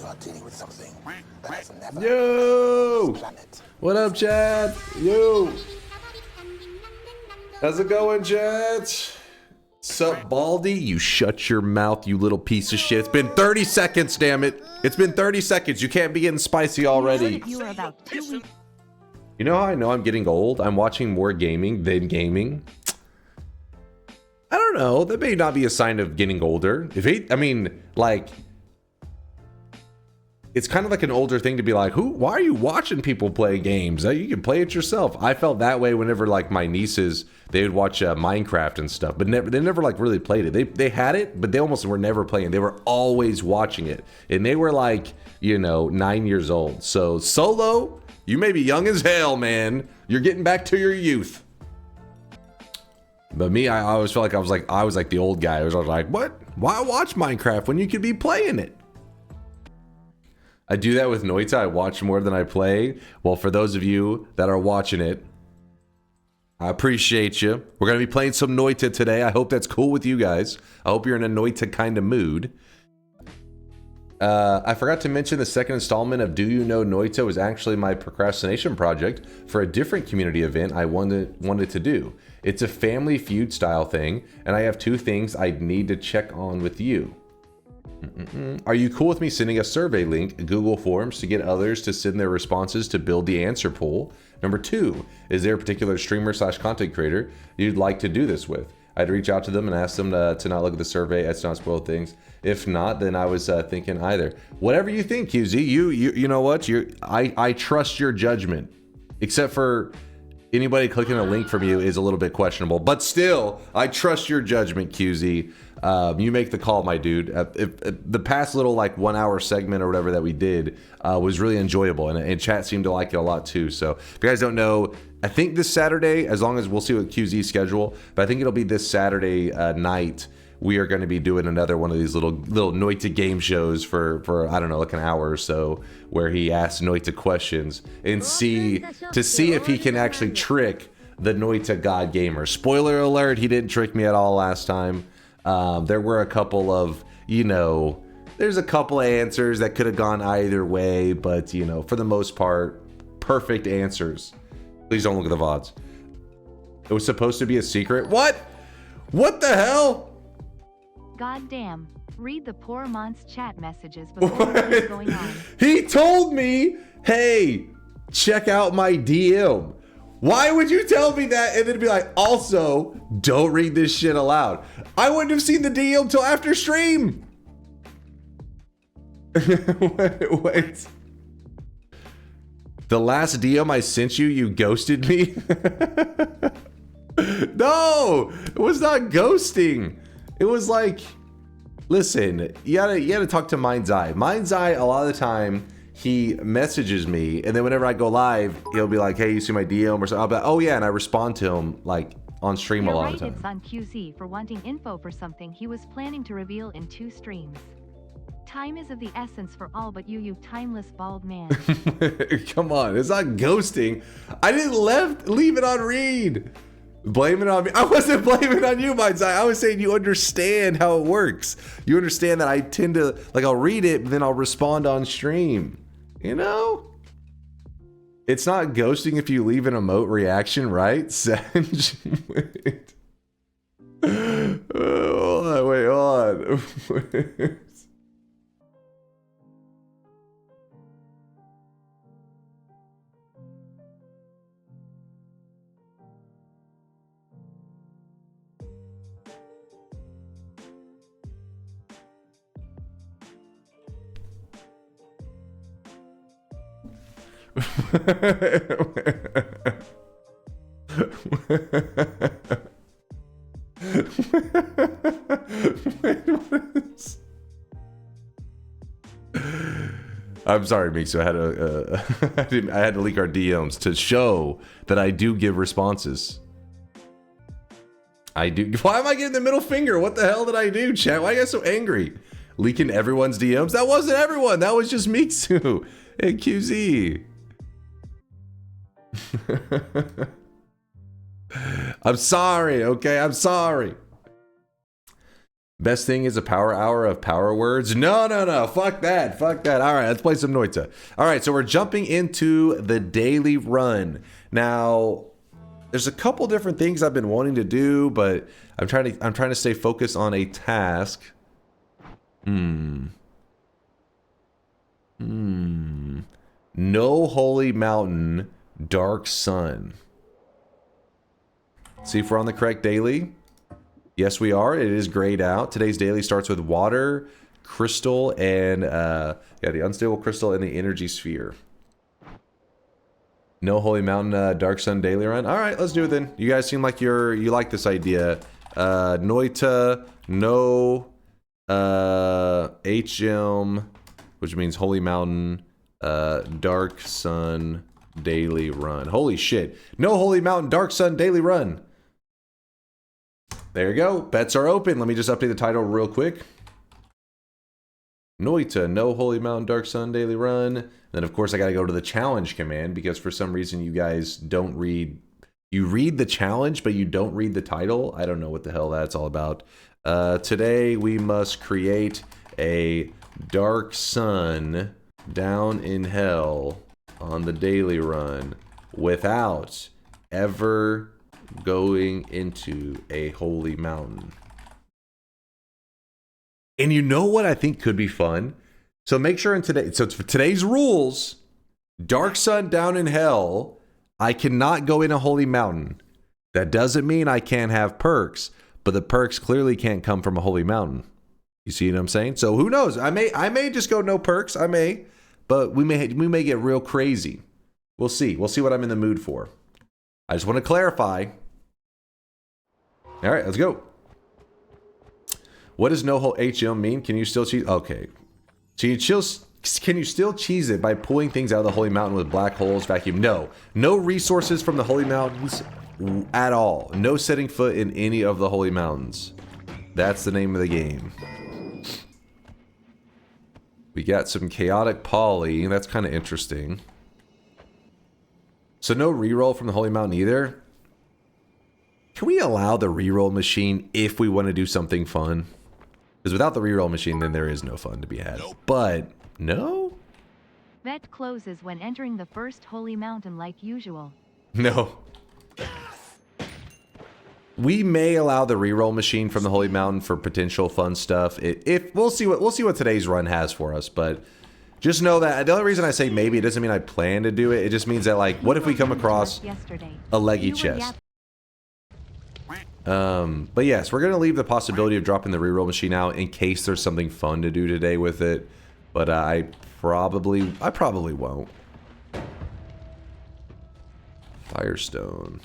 are dealing with something that has never Yo! planet. What up, Chad? Yo! How's it going, Chad? Sup, Baldy? You shut your mouth, you little piece of shit. It's been 30 seconds, damn it. It's been 30 seconds. You can't be getting spicy already. You were about 2 weeks. You know how I know I'm getting old? I'm watching more gaming than gaming. I don't know. That may not be a sign of getting older. I mean, like, it's kind of like an older thing to be like, why are you watching people play games? You can play it yourself. I felt that way whenever, like, my nieces, they would watch Minecraft and stuff, but they never like really played it. They had it, but they almost were never playing. They were always watching it, and they were like, 9 years old. So Solo, you may be young as hell, man. You're getting back to your youth. But me, I always felt like I was like the old guy. I was like, what? Why watch Minecraft when you could be playing it? I do that with Noita. I watch more than I play. Well, for those of you that are watching it, I appreciate you. We're going to be playing some Noita today. I hope that's cool with you guys. I hope you're in a Noita kind of mood. I forgot to mention the second installment of Do You Know Noita was actually my procrastination project for a different community event I wanted to do. It's a family feud style thing, and I have 2 things I'd need to check on with you. Are you cool with me sending a survey link, Google Forms, to get others to send their responses to build the answer pool? Number 2, is there a particular streamer/content creator you'd like to do this with? I'd reach out to them and ask them to not look at the survey, to not spoil things. If not, then I was thinking either. Whatever you think, QZ. You know what? I trust your judgment. Except for anybody clicking a link from you is a little bit questionable. But still, I trust your judgment, QZ. You make the call, my dude. If the past little 1 hour segment or whatever that we did was really enjoyable, and chat seemed to like it a lot too. So if you guys don't know, I think this Saturday, as long as we'll see what QZ's schedule, but I think it'll be this Saturday night. We are going to be doing another one of these little Noita game shows for I don't know, like an hour or so, where he asks Noita questions and see if he can actually trick the Noita God gamer. Spoiler alert, he didn't trick me at all last time. There were a couple of, there's a couple of answers that could have gone either way, but for the most part, perfect answers. Please don't look at the VODs. It was supposed to be a secret. What? What the hell? Goddamn. Read the poor Mont's chat messages before what's going on. He told me, hey, check out my DM. Why would you tell me that and then be like, also, don't read this shit aloud? I wouldn't have seen the DM till after stream. Wait. The last DM I sent you, you ghosted me? No, it was not ghosting. It was like, listen, you gotta talk to Mind's Eye. Mind's Eye, a lot of the time, he messages me, and then whenever I go live, he'll be like, hey, you see my DM or something? I'll be like, oh yeah, and I respond to him on stream a lot of the time. It's on QZ for wanting info for something he was planning to reveal in 2 streams. Time is of the essence for all but you timeless bald man. Come on, it's not ghosting. I didn't leave it on read. Blame it on me. I wasn't blaming it on you, Mind's Eye. I was saying you understand how it works. You understand that I tend to, I'll read it, but then I'll respond on stream. It's not ghosting if you leave an emote reaction, right? Wait. Hold on. I'm sorry, Mixo. I had to leak our DMs to show that I do give responses. I do. Why am I getting the middle finger? What the hell did I do, chat? Why are you guys so angry? Leaking everyone's DMs? That wasn't everyone. That was just Mixu and QZ. I'm sorry, okay? I'm sorry. Best thing is a power hour of power words. No, no, no. Fuck that. Fuck that. All right, let's play some Noita. All right, so we're jumping into the daily run. Now, there's a couple different things I've been wanting to do, but I'm trying to stay focused on a task. No holy mountain, dark sun. See if we're on the correct daily. Yes, we are. It is grayed out. Today's daily starts with water, crystal, and yeah, the unstable crystal and the energy sphere. No holy mountain, dark sun daily run. All right, let's do it then. You guys seem like you like this idea. Noita, no, HM, which means holy mountain, dark sun daily run. Holy shit! No holy mountain, dark sun daily run. There you go. Bets are open. Let me just update the title real quick. Noita, no holy mountain, dark sun daily run. Then of course I got to go to the challenge command because for some reason you guys don't read. You read the challenge, but you don't read the title. I don't know what the hell that's all about. Today we must create a dark sun down in hell on the daily run without ever going into a holy mountain. And you know what I think could be fun? So make sure for today's rules, dark sun down in hell, I cannot go in a holy mountain. That doesn't mean I can't have perks, but the perks clearly can't come from a holy mountain. You see what I'm saying? So who knows? I may just go no perks. I may, but we may get real crazy. We'll see. We'll see what I'm in the mood for. I just want to clarify. All right, let's go. What does no whole HM mean? Can you still cheese? Okay. Can you still cheese it by pulling things out of the holy mountain with black holes, vacuum? No. No resources from the holy mountains at all. No setting foot in any of the holy mountains. That's the name of the game. We got some chaotic poly. That's kind of interesting. So no reroll from the holy mountain either. Can we allow the reroll machine if we want to do something fun? Because without the reroll machine, then there is no fun to be had. Nope. But, no? Bet closes when entering the first holy mountain like usual. No. We may allow the reroll machine from the holy mountain for potential fun stuff. If we'll see what today's run has for us, but just know that the only reason I say maybe, it doesn't mean I plan to do it. It just means that, like, what if we come across a leggy chest? But yes, we're gonna leave the possibility of dropping the reroll machine out in case there's something fun to do today with it. But I probably won't. Firestone.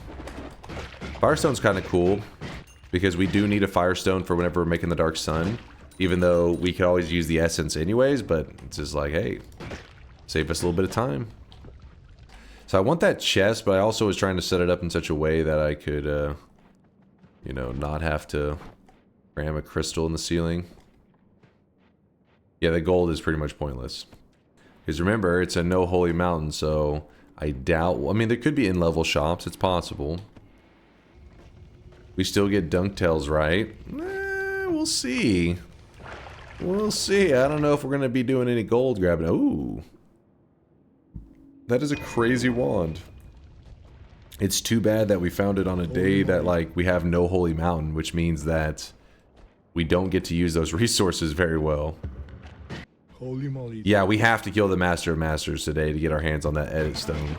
Firestone's kind of cool because we do need a firestone for whenever we're making the dark sun. Even though we could always use the essence anyways, but it's just like, hey, save us a little bit of time. So I want that chest, but I also was trying to set it up in such a way that I could, you know, not have to ram a crystal in the ceiling. Yeah, the gold is pretty much pointless. Because remember, it's a no holy mountain, so I doubt... I mean, there could be in-level shops. It's possible. We still get DunkTales, right? We'll see. We'll see. I don't know if we're going to be doing any gold grabbing. Ooh. That is a crazy wand. It's too bad that we found it on a day that, like, we have no holy mountain, which means that we don't get to use those resources very well. Holy moly. Yeah, we have to kill the Master of Masters today to get our hands on that edit stone.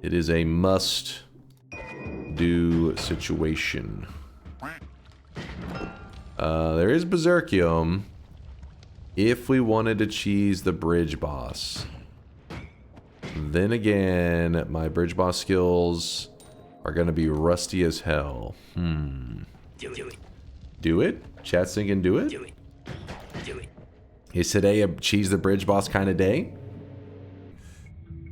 It is a must-do situation. There is Berserkium if we wanted to cheese the bridge boss. Then again, my bridge boss skills are going to be rusty as hell. Do it? Chat's thinking do it? Is today a cheese the bridge boss kind of day?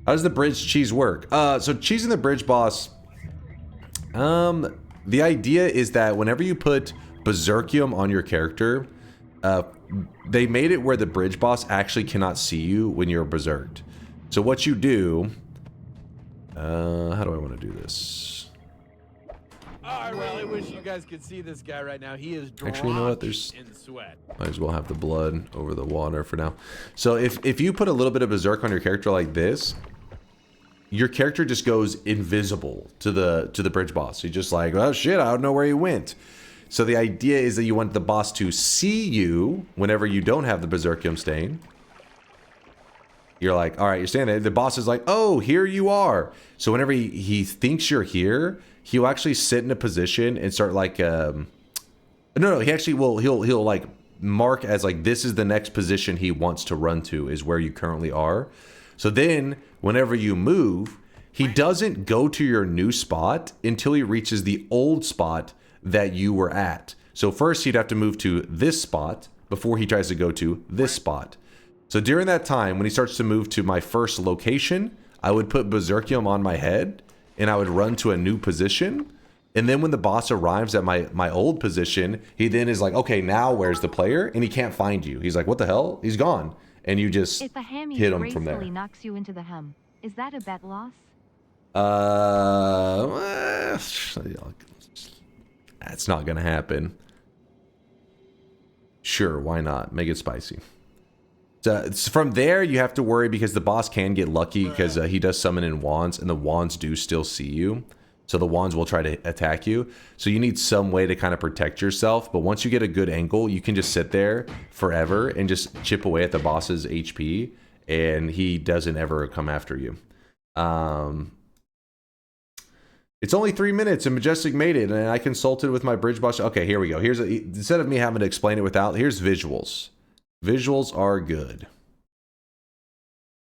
How does the bridge cheese work? So cheesing the bridge boss, the idea is that whenever you put Berserkium on your character, they made it where the bridge boss actually cannot see you when you're berserked. So what you do, how do I want to do this? Alright, well, I wish you guys could see this guy right now. He is Actually, you know what? drenched in sweat. Might as well have the blood over the water for now. So if you put a little bit of berserk on your character like this, your character just goes invisible to the bridge boss. He's just like, oh shit, I don't know where he went. So the idea is that you want the boss to see you whenever you don't have the berserkium stain. You're like, all right, you're standing there. The boss is like, oh, here you are. So whenever he thinks you're here, he'll actually sit in a position and start like, no, he actually will, he'll like mark as like, this is the next position he wants to run to is where you currently are. So then whenever you move, he doesn't go to your new spot until he reaches the old spot that you were at. So first he'd have to move to this spot before he tries to go to this spot. So during that time, when he starts to move to my first location, I would put berserkium on my head and I would run to a new position. And then when the boss arrives at my old position, he then is like, okay, now where's the player? And he can't find you. He's like, what the hell? He's gone. And you just If a hammy hit him from there. gracefully knocks you into the hem, is that a bet loss? That's not gonna happen. Sure, why not? Make it spicy. So from there, you have to worry because the boss can get lucky because he does summon in wands, and the wands do still see you. So the wands will try to attack you. So you need some way to kind of protect yourself. But once you get a good angle, you can just sit there forever and just chip away at the boss's HP, and he doesn't ever come after you. It's only 3 minutes and Majestic made it, and I consulted with my bridge boss. Okay, here we go. Here's instead of me having to explain it without, here's visuals. Visuals are good.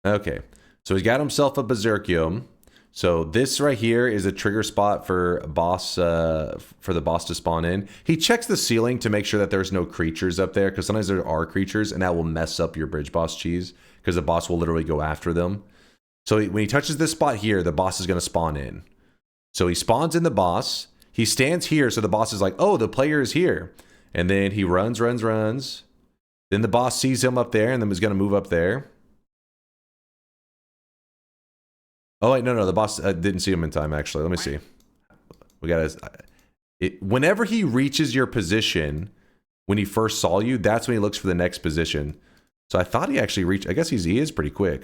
Okay, so he's got himself a berserkium. So this right here is a trigger spot for the boss to spawn in. He checks the ceiling to make sure that there's no creatures up there, because sometimes there are creatures, and that will mess up your bridge boss cheese, because the boss will literally go after them. So when he touches this spot here, the boss is going to spawn in. So he spawns in the boss. He stands here, so the boss is like, oh, the player is here. And then he runs. Then the boss sees him up there, and then he's going to move up there. Oh, wait, no, the boss didn't see him in time, actually. Let me see. We got whenever he reaches your position, when he first saw you, that's when he looks for the next position. So I thought he actually reached, I guess he is pretty quick.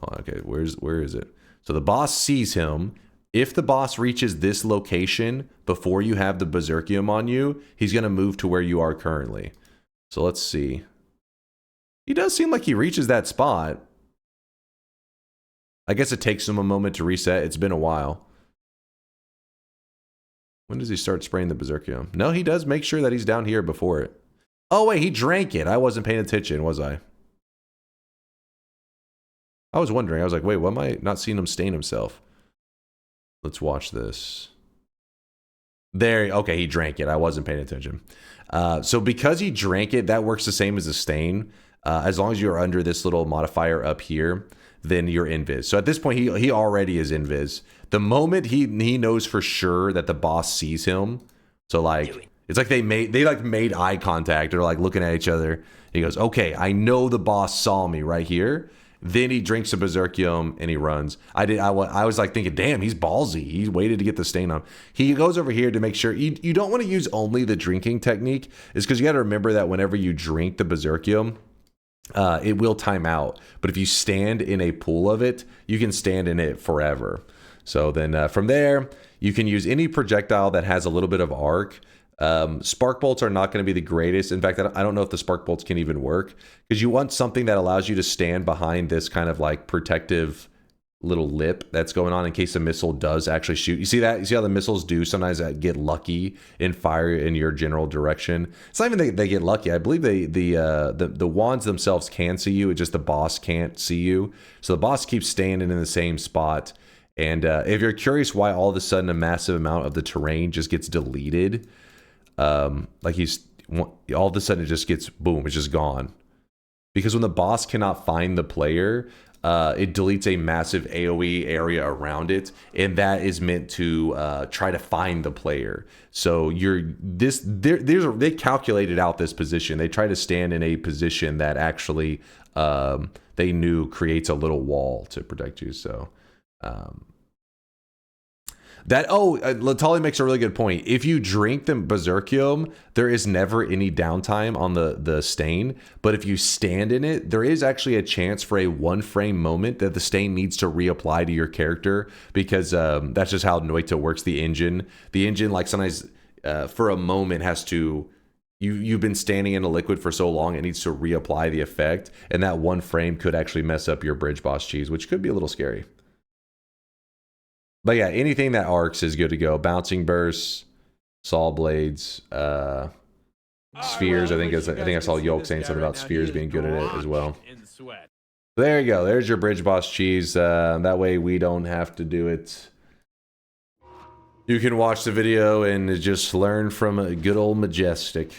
Oh, okay, where is it? So the boss sees him. If the boss reaches this location before you have the berserkium on you, he's going to move to where you are currently. So let's see. He does seem like he reaches that spot. I guess it takes him a moment to reset. It's been a while. When does he start spraying the berserkium? No, he does make sure that he's down here before it. Oh, wait, he drank it. I wasn't paying attention, was I? I was wondering. I was like, wait, why am I not seeing him stain himself? Let's watch this. There, okay, he drank it. I wasn't paying attention. So because he drank it, that works the same as a stain. As long as you're under this little modifier up here, then you're invis. So at this point, he already is invis. The moment he knows for sure that the boss sees him, so like it's like they made eye contact or like looking at each other. He goes, okay, I know the boss saw me right here. Then he drinks a berserkium and he runs. I was like thinking, damn, he's ballsy. He waited to get the stain on. He goes over here to make sure you don't want to use only the drinking technique. Is because you got to remember that whenever you drink the berserkium, it will time out. But if you stand in a pool of it, you can stand in it forever. So then from there, you can use any projectile that has a little bit of arc. Spark bolts are not going to be the greatest. In fact, I don't know if the spark bolts can even work, because you want something that allows you to stand behind this kind of like protective little lip that's going on in case a missile does actually shoot. You see that? You see how the missiles do sometimes get lucky and fire in your general direction? It's not even that they get lucky. I believe the wands themselves can see you. It's just the boss can't see you. So the boss keeps standing in the same spot. And if you're curious why all of a sudden a massive amount of the terrain just gets deleted, like all of a sudden it just gets boom, it's just gone. Because when the boss cannot find the player, it deletes a massive AoE area around it, and that is meant to try to find the player. So they calculated out this position. They try to stand in a position that actually they knew creates a little wall to protect you. So Latali makes a really good point. If you drink the Berserkium, there is never any downtime on the stain. But if you stand in it, there is actually a chance for a 1-frame moment that the stain needs to reapply to your character, because that's just how Noita works. The engine, like sometimes for a moment has to. You've been standing in a liquid for so long, it needs to reapply the effect, and that 1 frame could actually mess up your bridge boss cheese, which could be a little scary. But yeah, anything that arcs is good to go. Bouncing bursts, saw blades, spheres. I think I saw Yolk saying something about spheres being good at it as well. There you go. There's your bridge boss cheese. That way we don't have to do it. You can watch the video and just learn from a good old Majestic.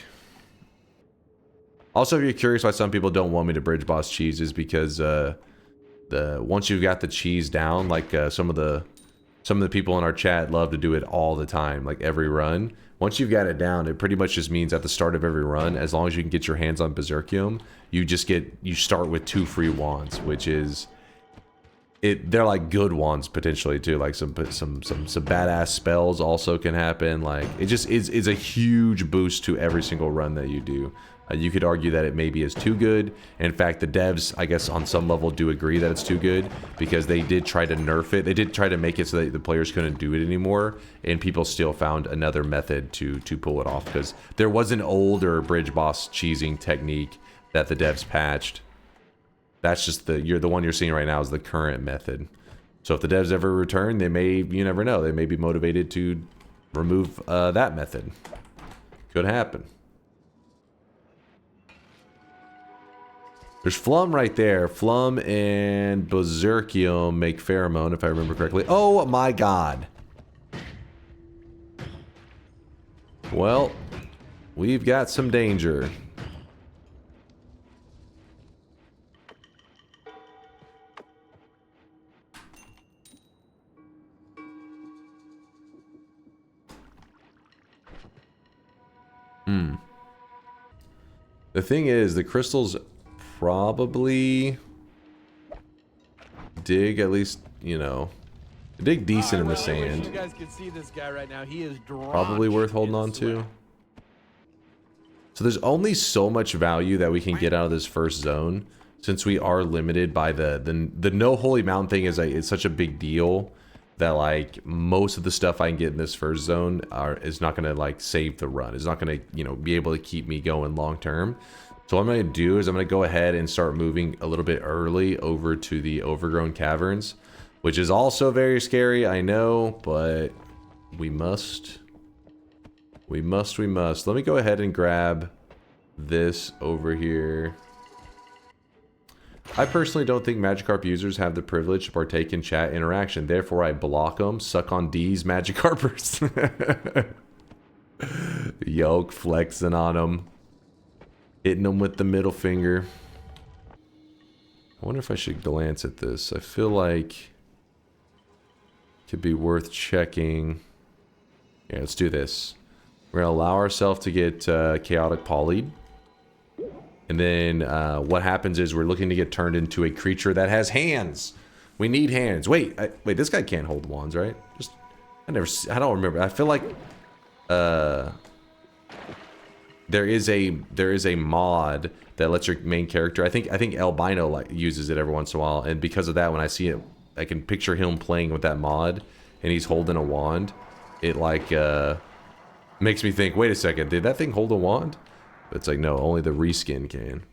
Also, if you're curious why some people don't want me to bridge boss cheese, is because once you've got the cheese down, like some of the people in our chat love to do it all the time, like every run. Once you've got it down, it pretty much just means at the start of every run, as long as you can get your hands on Berserkium, you start with 2 free wands, which is they're like good wands potentially too. Like some badass spells also can happen. Like it just is a huge boost to every single run that you do. You could argue that it maybe is too good. In fact, the devs, I guess, on some level do agree that it's too good, because they did try to nerf it. They did try to make it so that the players couldn't do it anymore, and people still found another method to pull it off, because there was an older bridge boss cheesing technique that the devs patched. That's just the one you're seeing right now is the current method. So if the devs ever return, you never know, they may be motivated to remove that method. Could happen. There's Flum right there. Flum and Berserkium make pheromone, if I remember correctly. Oh my god. Well, we've got some danger. The thing is, the crystals probably dig, at least, dig decent in the sand. You guys can see this guy right now. He is probably worth holding on to. So there's only so much value that we can get out of this first zone, since we are limited by the no holy mountain thing. It's such a big deal that like most of the stuff I can get in this first zone is not gonna like save the run. It's not gonna be able to keep me going long term. So what I'm going to do is I'm going to go ahead and start moving a little bit early over to the overgrown caverns, which is also very scary, I know, but we must. Let me go ahead and grab this over here. I personally don't think Magikarp users have the privilege to partake in chat interaction. Therefore, I block them. Suck on D's, Magikarpers. Yoke flexing on them. Hitting them with the middle finger. I wonder if I should glance at this. I feel like it could be worth checking. Yeah, let's do this. We're going to allow ourselves to get chaotic polyed. And then what happens is we're looking to get turned into a creature that has hands. We need hands. Wait, this guy can't hold wands, right? I don't remember. I feel like there is a mod that lets your main character, I think Albino uses it every once in a while, and because of that, when I see it, I can picture him playing with that mod and he's holding a wand. It like makes me think, wait a second, did that thing hold a wand? But it's like, no, only the reskin can.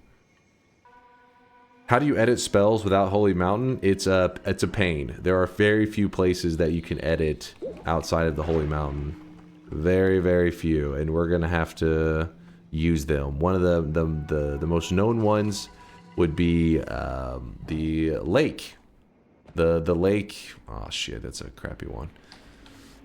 How do you edit spells without Holy Mountain? It's a pain. There are very few places that you can edit outside of the Holy Mountain. Very, very few, and we're gonna have to use them. One of the most known ones would be the lake. The lake. Oh shit, that's a crappy one.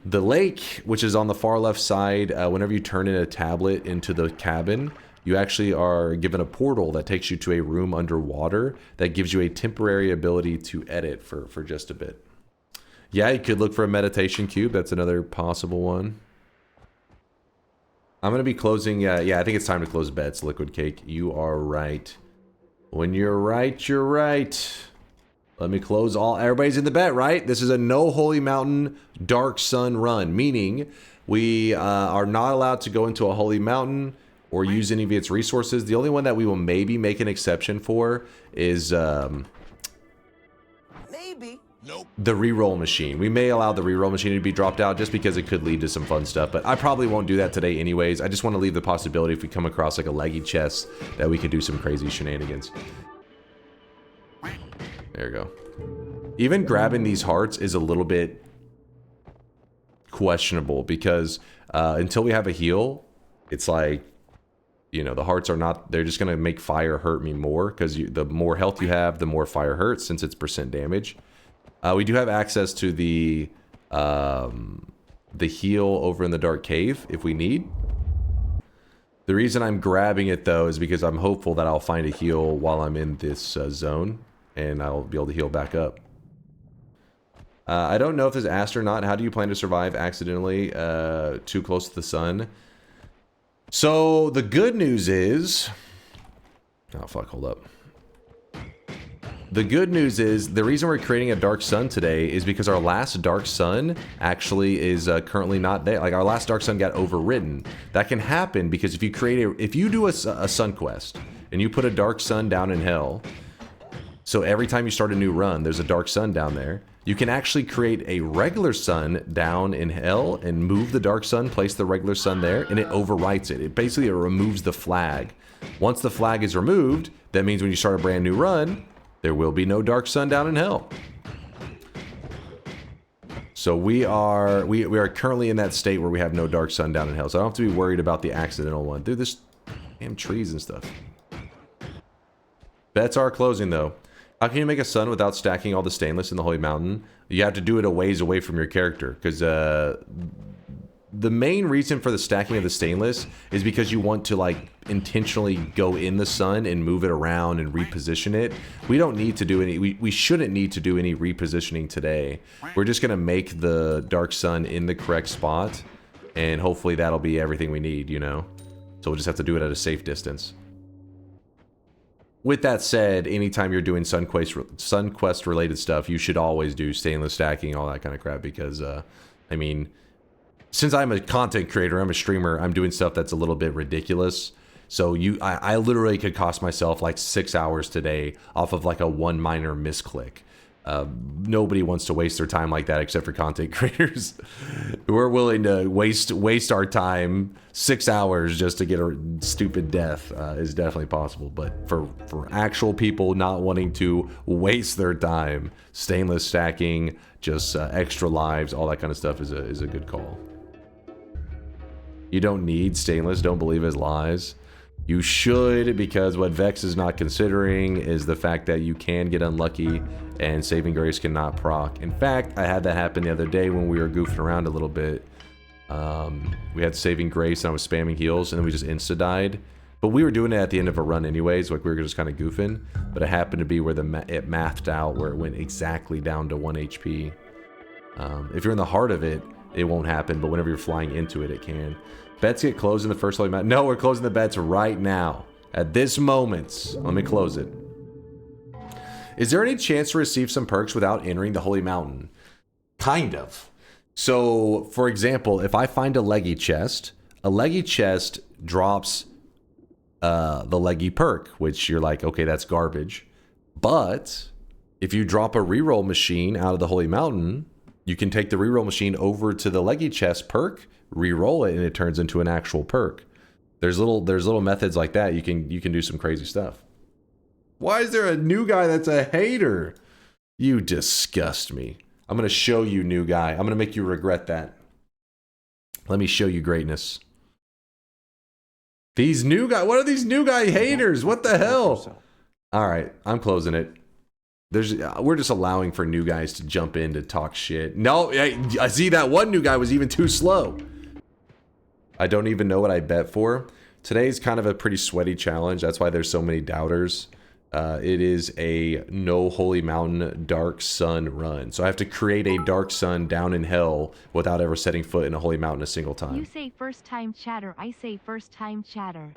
The lake, which is on the far left side, whenever you turn in a tablet into the cabin, you actually are given a portal that takes you to a room underwater that gives you a temporary ability to edit for just a bit. Yeah, you could look for a meditation cube. That's another possible one. I'm going to be closing... yeah, I think it's time to close bets, Liquid Cake. You are right. When you're right, you're right. Let me close all. Everybody's in the bet, right? This is a no Holy Mountain Dark Sun run, meaning we are not allowed to go into a Holy Mountain or use any of its resources. The only one that we will maybe make an exception for is the reroll machine. We may allow the reroll machine to be dropped out just because it could lead to some fun stuff, but I probably won't do that today anyways. I just want to leave the possibility if we come across like a leggy chest that we could do some crazy shenanigans. There you go. Even grabbing these hearts is a little bit questionable because until we have a heal, it's like, you know, the hearts are not, they're just going to make fire hurt me more because the more health you have, the more fire hurts since it's percent damage. We do have access to the heal over in the dark cave if we need. The reason I'm grabbing it though is because I'm hopeful that I'll find a heal while I'm in this zone and I'll be able to heal back up. I don't know if this is asked or not. How do you plan to survive accidentally too close to the sun? So the good news is, oh fuck, hold up. The good news is the reason we're creating a dark sun today is because our last dark sun actually is currently not there. Like our last dark sun got overwritten. That can happen because if you create if you do a sun quest and you put a dark sun down in hell, so every time you start a new run, there's a dark sun down there. You can actually create a regular sun down in hell and move the dark sun, place the regular sun there, and it overwrites it. It basically removes the flag. Once the flag is removed, that means when you start a brand new run, there will be no dark sun down in hell. So we are currently in that state where we have no dark sun down in hell. So I don't have to be worried about the accidental one. Dude, there's damn trees and stuff. Bets are closing though. How can you make a sun without stacking all the stainless in the Holy Mountain? You have to do it a ways away from your character because the main reason for the stacking of the stainless is because you want to like intentionally go in the sun and move it around and reposition it. We don't need to do any, we shouldn't need to do any repositioning today. We're just going to make the dark sun in the correct spot and hopefully that'll be everything we need, you know? So we'll just have to do it at a safe distance. With that said, anytime you're doing Sun Quest related stuff, you should always do stainless stacking, all that kind of crap because, I mean, since I'm a content creator, I'm a streamer, I'm doing stuff that's a little bit ridiculous. So I literally could cost myself like 6 hours today off of like a one minor misclick. Nobody wants to waste their time like that except for content creators. We're willing to waste our time 6 hours just to get a stupid death is definitely possible. But for actual people not wanting to waste their time, stainless stacking, just extra lives, all that kind of stuff is a good call. You don't need stainless, don't believe his lies. You should, because what Vex is not considering is the fact that you can get unlucky and saving grace cannot proc. In fact, I had that happen the other day when we were goofing around a little bit. We had saving grace and I was spamming heals and then we just insta-died. But we were doing it at the end of a run anyways, like we were just kind of goofing. But it happened to be where it mathed out where it went exactly down to 1 HP. If you're in the heart of it, it won't happen, but whenever you're flying into it, it can. Bets get closed in the first Holy Mountain. No, we're closing the bets right now. At this moment. Let me close it. Is there any chance to receive some perks without entering the Holy Mountain? Kind of. So, for example, if I find a leggy chest drops the leggy perk, which you're like, okay, that's garbage. But if you drop a reroll machine out of the Holy Mountain, you can take the reroll machine over to the leggy chest perk, re-roll it, and it turns into an actual perk. There's little methods like that. You can do some crazy stuff. Why is there a new guy that's a hater? You disgust me. I'm gonna show you, new guy. I'm gonna make you regret that. Let me show you greatness. These new guy. What are these new guy haters? What the hell? All right, I'm closing it. We're just allowing for new guys to jump in to talk shit. No, I see that one new guy was even too slow. I don't even know what I bet for. Today's kind of a pretty sweaty challenge. That's why there's so many doubters. It is a no Holy Mountain Dark Sun run. So I have to create a Dark Sun down in hell without ever setting foot in a Holy Mountain a single time. You say first time chatter, I say first time chatter.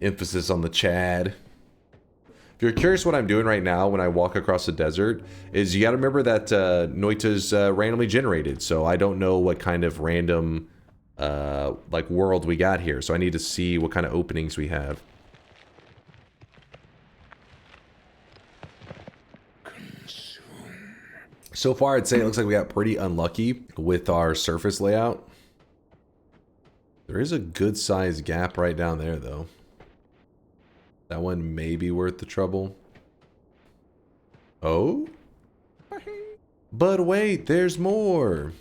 Emphasis on the Chad. If you're curious what I'm doing right now when I walk across the desert, is you got to remember that Noita's randomly generated, so I don't know what kind of random like world we got here, so I need to see what kind of openings we have. So far, I'd say it looks like we got pretty unlucky with our surface layout. There is a good sized gap right down there, though. That one may be worth the trouble. Oh? But wait, there's more.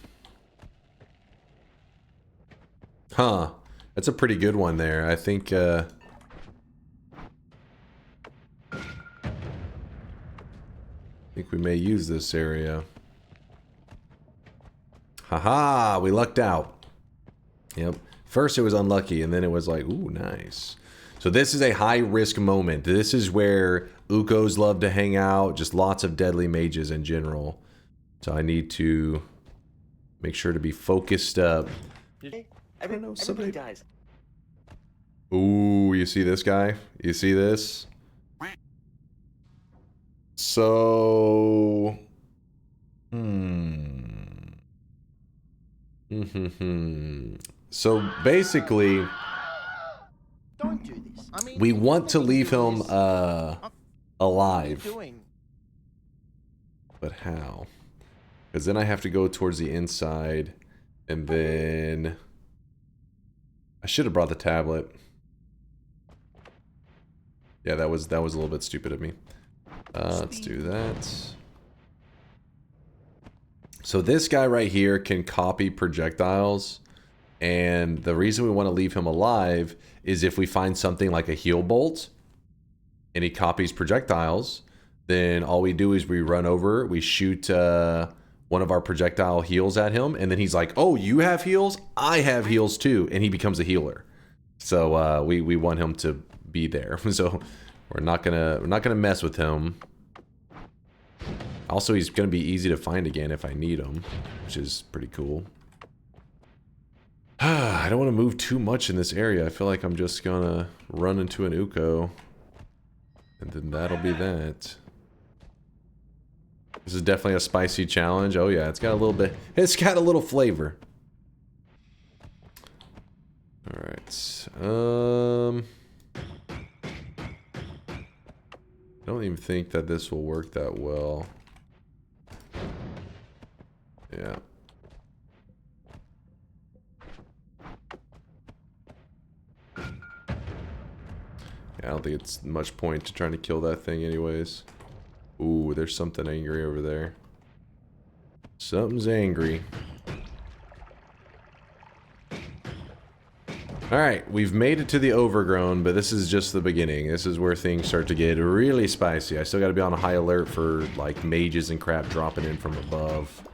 Huh. That's a pretty good one there. I think, we may use this area. Haha, we lucked out. Yep. First it was unlucky, and then it was like, ooh, nice. So this is a high-risk moment. This is where Ukos love to hang out, just lots of deadly mages in general. So I need to make sure to be focused up. I don't know, somebody dies. Ooh, you see this guy? You see this? So... So basically, Don't do this. I mean, we want to leave him alive. But how? Because then I have to go towards the inside, and then I should have brought the tablet. Yeah, that was a little bit stupid of me. Let's do that. So this guy right here can copy projectiles, and the reason we want to leave him alive is if we find something like a heal bolt and he copies projectiles, then all we do is we run over, we shoot one of our projectile heals at him, and then he's like, oh, you have heals? I have heals too, and he becomes a healer. So we want him to be there. So we're not gonna mess with him. Also, he's gonna be easy to find again if I need him, which is pretty cool. I don't want to move too much in this area. I feel like I'm just gonna run into an Uko, and then that'll be that. This is definitely a spicy challenge. Oh yeah, it's got a little bit. It's got a little flavor. All right. I don't even think that this will work that well. Yeah. I don't think it's much point to trying to kill that thing anyways. Ooh, there's something angry over there. Something's angry. Alright, we've made it to the overgrown, but this is just the beginning. This is where things start to get really spicy. I still gotta be on a high alert for, like, mages and crap dropping in from above.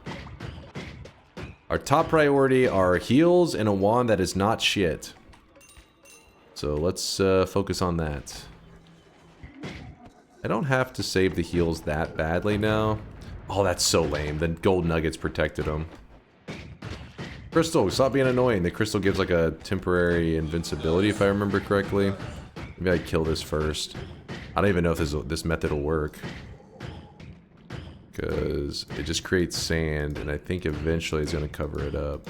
Our top priority are heals and a wand that is not shit. So let's focus on that. I don't have to save the heals that badly now. Oh, that's so lame. The gold nuggets protected them. Crystal, stop being annoying. The crystal gives like a temporary invincibility, if I remember correctly. Maybe I kill this first. I don't even know if this method will work. Because it just creates sand, and I think eventually it's going to cover it up.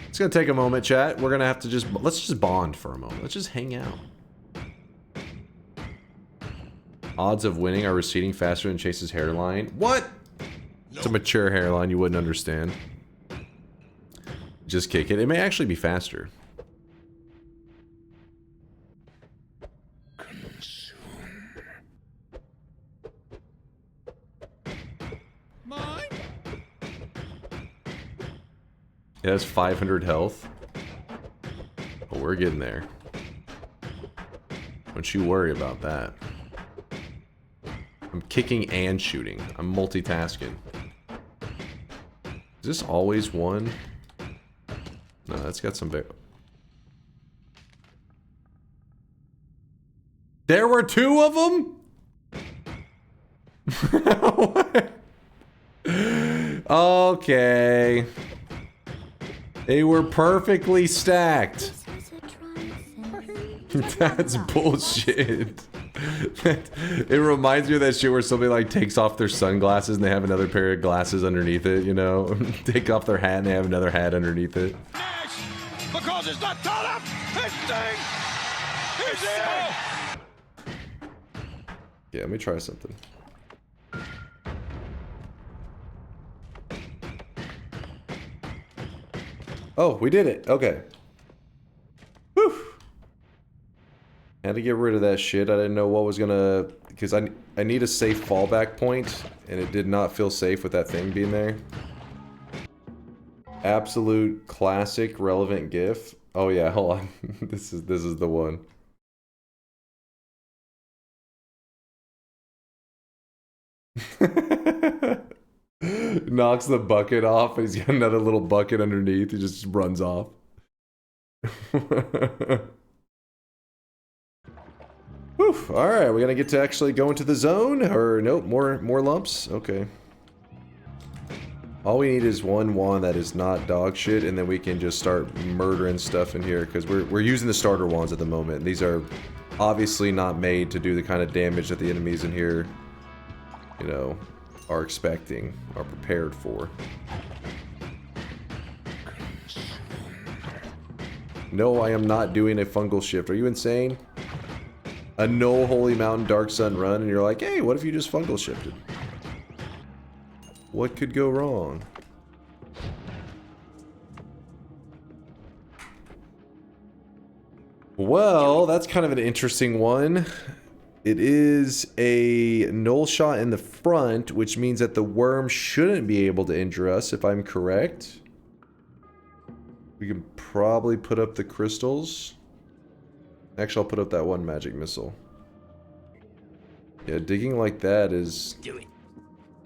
It's going to take a moment, chat. We're going to have to let's just bond for a moment. Let's just hang out. Odds of winning are receding faster than Chase's hairline. What? It's a mature hairline, you wouldn't understand. Just kick it. It may actually be faster. It has 500 health. Oh, we're getting there. Don't you worry about that. I'm kicking and shooting. I'm multitasking. Is this always one? No, that's got some big... There were two of them? Okay. They were perfectly stacked. That's bullshit. It reminds me of that shit where somebody like takes off their sunglasses and they have another pair of glasses underneath it, you know? Take off their hat and they have another hat underneath it. Because it's not tall enough. This thing is here. Yeah, let me try something. Oh, we did it. Okay. Whew. Had to get rid of that shit. I didn't know what was gonna... Because I need a safe fallback point, and it did not feel safe with that thing being there. Absolute classic relevant GIF. Oh yeah, hold on. This is the one. Knocks the bucket off, and he's got another little bucket underneath. He just runs off. Whew, alright, we're gonna get to actually go into the zone? Or nope, more lumps? Okay. All we need is one wand that is not dog shit, and then we can just start murdering stuff in here, because we're using the starter wands at the moment. These are obviously not made to do the kind of damage that the enemies in here, you know, are expecting, are prepared for. No, I am not doing a fungal shift. Are you insane? A no holy mountain dark sun run, and you're like, hey, what if you just fungal shifted? What could go wrong? Well, that's kind of an interesting one. It is a null shot in the front, which means that the worm shouldn't be able to injure us, if I'm correct. We can probably put up the crystals. Actually, I'll put up that one magic missile. Yeah, digging like that is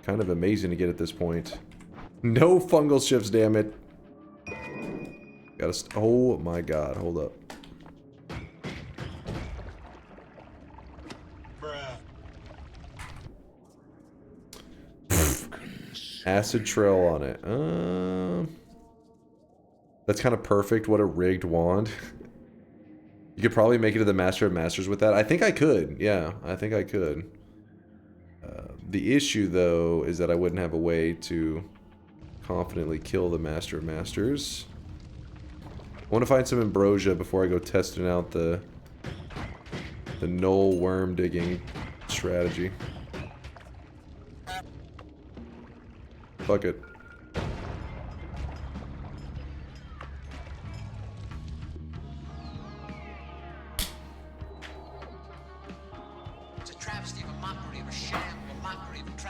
kind of amazing to get at this point. No fungal shifts, damn it. Gotta oh my god, hold up. Acid trail on it. That's kind of perfect. What a rigged wand. You could probably make it to the Master of Masters with that. I think I could. Yeah, I think I could. The issue, though, is that I wouldn't have a way to confidently kill the Master of Masters. I want to find some ambrosia before I go testing out the null worm digging strategy. Fuck it.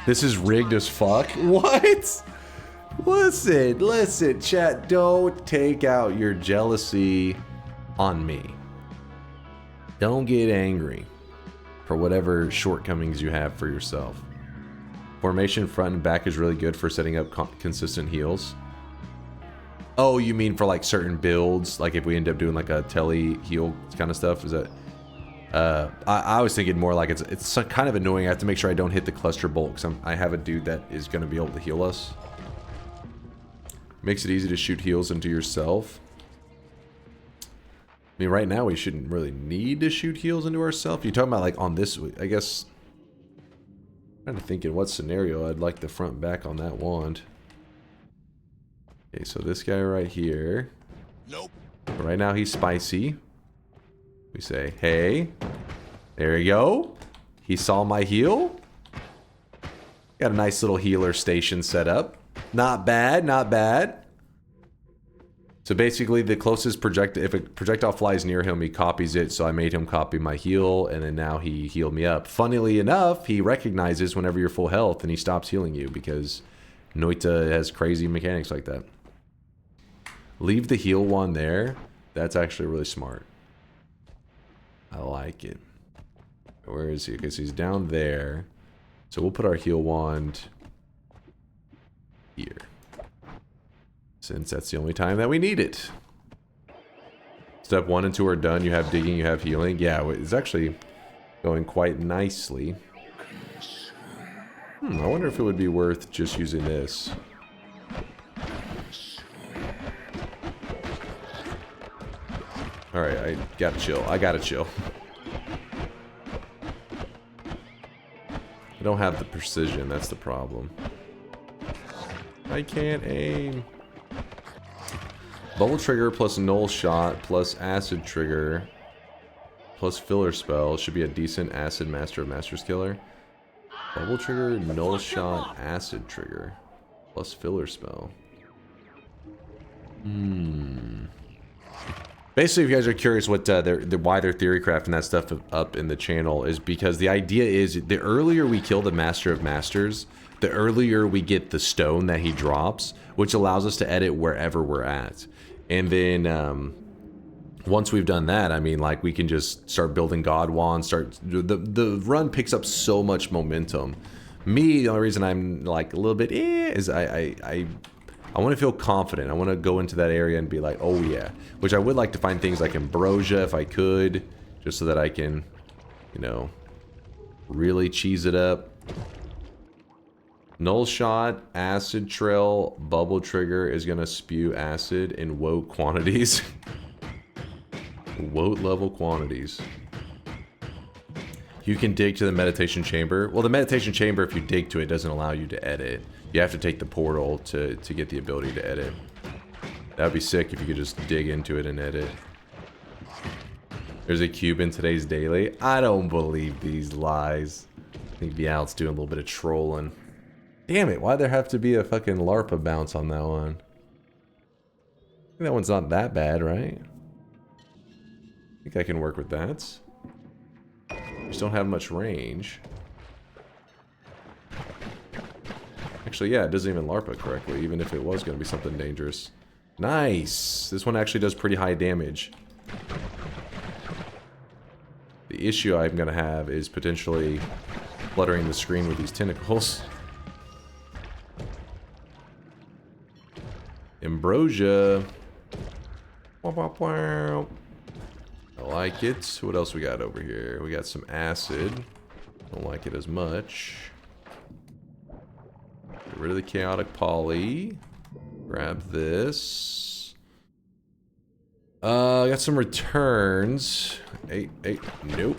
This is rigged as fuck. What? Listen, chat. Don't take out your jealousy on me. Don't get angry for whatever shortcomings you have for yourself. Formation front and back is really good for setting up consistent heals. Oh, you mean for like certain builds? Like if we end up doing like a tele heal kind of stuff? Is that... I was thinking more like it's kind of annoying. I have to make sure I don't hit the cluster bolt because I have a dude that is going to be able to heal us. Makes it easy to shoot heals into yourself. I mean, right now we shouldn't really need to shoot heals into ourselves. You're talking about like on this, I guess. I'm trying to think in what scenario I'd like the front and back on that wand. Okay, so this guy right here. Nope. Right now he's spicy. We say, hey, there you go. He saw my heal. Got a nice little healer station set up. Not bad, not bad. So basically the closest if a projectile flies near him, he copies it. So I made him copy my heal, and then now he healed me up. Funnily enough, he recognizes whenever you're full health and he stops healing you because Noita has crazy mechanics like that. Leave the heal wand there. That's actually really smart. I like it. Where is he? Because he's down there. So we'll put our heal wand here. Since that's the only time that we need it. Step 1 and 2 are done. You have digging, you have healing. Yeah, it's actually going quite nicely. I wonder if it would be worth just using this. Alright, I gotta chill. I don't have the precision, that's the problem. I can't aim. Bubble trigger plus null shot plus acid trigger plus filler spell should be a decent acid master of masters killer. Bubble trigger, null shot, acid trigger plus filler spell. Basically, if you guys are curious what why they're theory crafting that stuff up in the channel, is because the idea is the earlier we kill the Master of Masters, the earlier we get the stone that he drops, which allows us to edit wherever we're at. And then once we've done that, I mean, like, we can just start building God Wands, the run picks up so much momentum. Me, the only reason I'm like a little bit is I want to feel confident. I want to go into that area and be like, oh yeah. Which I would like to find things like ambrosia if I could, just so that I can, you know, really cheese it up. Null shot, acid trail, bubble trigger is going to spew acid in woat quantities. Woat level quantities. You can dig to the meditation chamber. Well, the meditation chamber, if you dig to it, doesn't allow you to edit. You have to take the portal to get the ability to edit. That would be sick if you could just dig into it and edit. There's a cube in today's daily. I don't believe these lies. I think Bialt's doing a little bit of trolling. Damn it, why'd there have to be a fucking LARPA bounce on that one? I think that one's not that bad, right? I think I can work with that. Just don't have much range. Actually, yeah, it doesn't even LARPA correctly, even if it was going to be something dangerous. Nice! This one actually does pretty high damage. The issue I'm going to have is potentially fluttering the screen with these tentacles. Ambrosia. I like it. What else we got over here? We got some acid. Don't like it as much. Get rid of the chaotic poly. Grab this. I got some returns. Nope.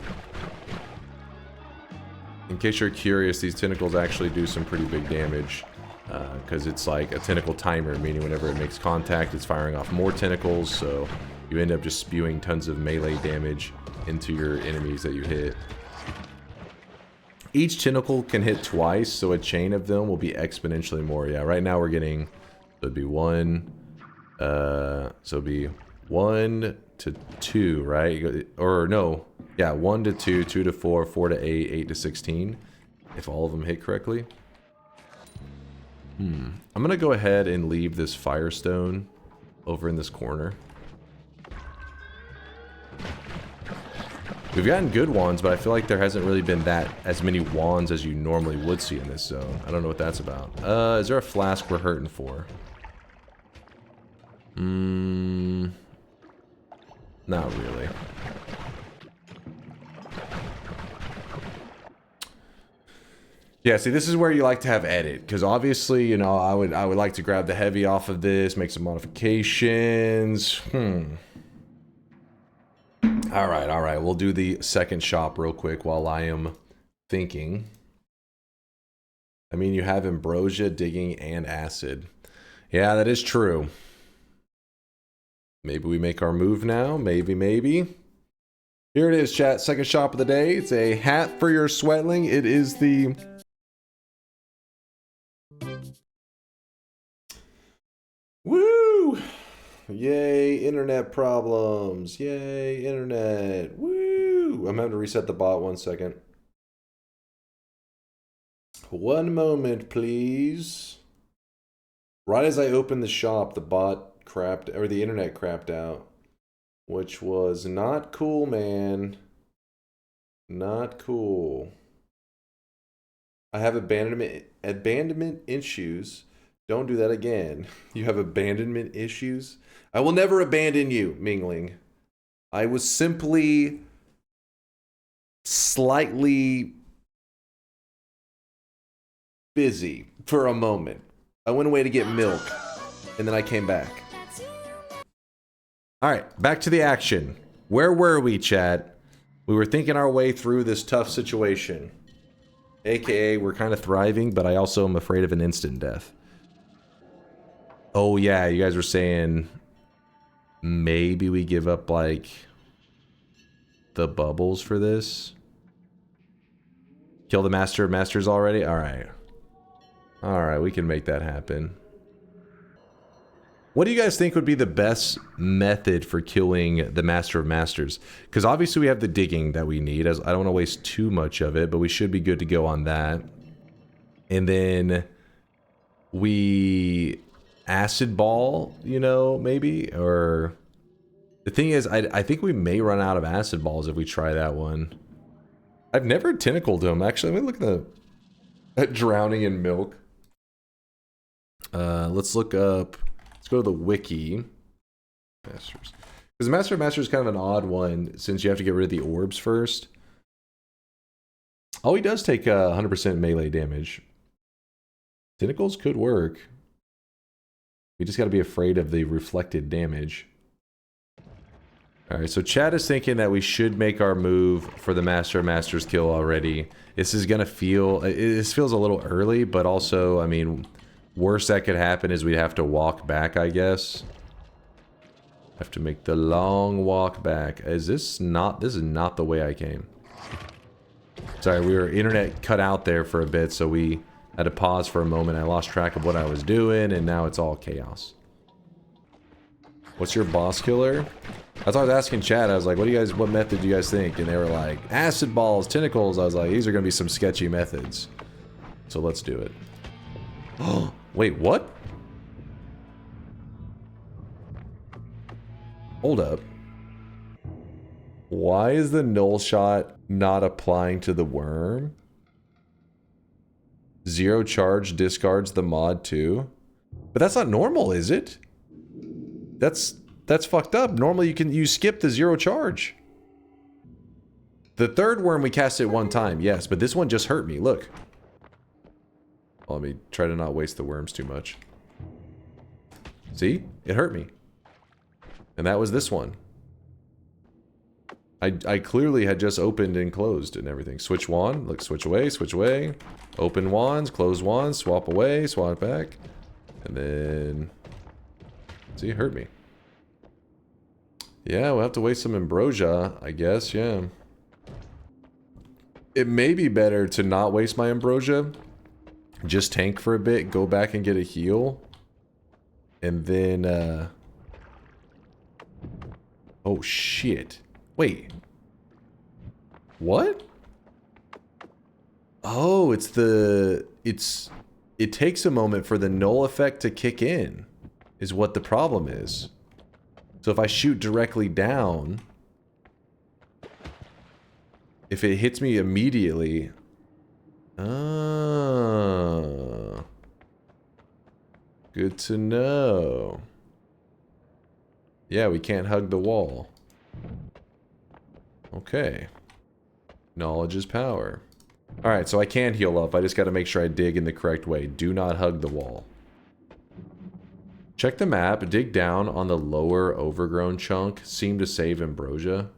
In case you're curious, these tentacles actually do some pretty big damage. Because it's like a tentacle timer, meaning whenever it makes contact, it's firing off more tentacles, so you end up just spewing tons of melee damage into your enemies that you hit. Each tentacle can hit twice, so a chain of them will be exponentially more. Yeah, right now we're getting, so it'd be 1, so it'd be 1 to 2, right? Or no, yeah, 1 to 2, 2 to 4, 4 to 8, 8 to 16, if all of them hit correctly. I'm gonna go ahead and leave this firestone over in this corner. We've gotten good wands, but I feel like there hasn't really been as many wands as you normally would see in this zone. I don't know what that's about. Is there a flask we're hurting for? Not really. Yeah, see, this is where you like to have edit, because obviously, you know, I would like to grab the heavy off of this, make some modifications. All right, we'll do the second shop real quick while I am thinking. I mean, you have ambrosia, digging, and acid. Yeah, that is true. Maybe we make our move now. Maybe. Here it is, chat. Second shop of the day. It's a hat for your sweatling. It is the... Woo! Yay, internet problems. Yay, internet. Woo! I'm having to reset the bot 1 second. 1 moment, please. Right as I opened the shop, the bot crapped, or the internet crapped out. Which was not cool, man. Not cool. I have abandonment issues. Don't do that again. You have abandonment issues? I will never abandon you, Mingling. I was simply slightly busy for a moment. I went away to get milk, and then I came back. Alright, back to the action. Where were we, chat? We were thinking our way through this tough situation. AKA, we're kind of thriving, but I also am afraid of an instant death. Oh yeah, you guys were saying maybe we give up like the bubbles for this. Kill the Master of Masters already? Alright. Alright, we can make that happen. What do you guys think would be the best method for killing the Master of Masters? Because obviously we have the digging that we need. As I don't want to waste too much of it, but we should be good to go on that. And then we acid ball, you know, maybe? Or the thing is, I think we may run out of acid balls if we try that one. I've never tentacled him. Actually, let me look at drowning in milk. Let's look up. Let's go to the wiki. Masters. Because the Master of Masters is kind of an odd one since you have to get rid of the orbs first. Oh, he does take 100% melee damage. Tentacles could work. We just got to be afraid of the reflected damage. Alright, so Chad is thinking that we should make our move for the Master of Masters kill already. This is gonna feel... This feels a little early, but also, I mean... Worst that could happen is we'd have to walk back, I guess. Have to make the long walk back. Is this not... This is not the way I came. Sorry, we were internet cut out there for a bit, so we had to pause for a moment. I lost track of what I was doing, and now it's all chaos. What's your boss killer? That's why I was asking Chad. I was like, what method do you guys think? And they were like, acid balls, tentacles. I was like, these are going to be some sketchy methods. So let's do it. Oh, wait, what? Hold up. Why is the null shot not applying to the worm? Zero charge discards the mod too. But that's not normal, is it? That's fucked up. Normally you skip the zero charge. The third worm we cast it one time, yes, but this one just hurt me. Look. Well, let me try to not waste the worms too much. See? It hurt me. And that was this one. I clearly had just opened and closed and everything. Switch wand. Look, switch away, switch away. Open wands, close wands, swap away, swap back. And then... See, it hurt me. Yeah, we'll have to waste some ambrosia, I guess, yeah. It may be better to not waste my ambrosia. Just tank for a bit, go back and get a heal. And then, oh, shit. Wait. What? Oh, it takes a moment for the null effect to kick in, is what the problem is. So if I shoot directly down, if it hits me immediately... Oh. Good to know. Yeah, we can't hug the wall. Okay. Knowledge is power. Alright, so I can heal up. I just gotta make sure I dig in the correct way. Do not hug the wall. Check the map. Dig down on the lower overgrown chunk. Seem to save ambrosia.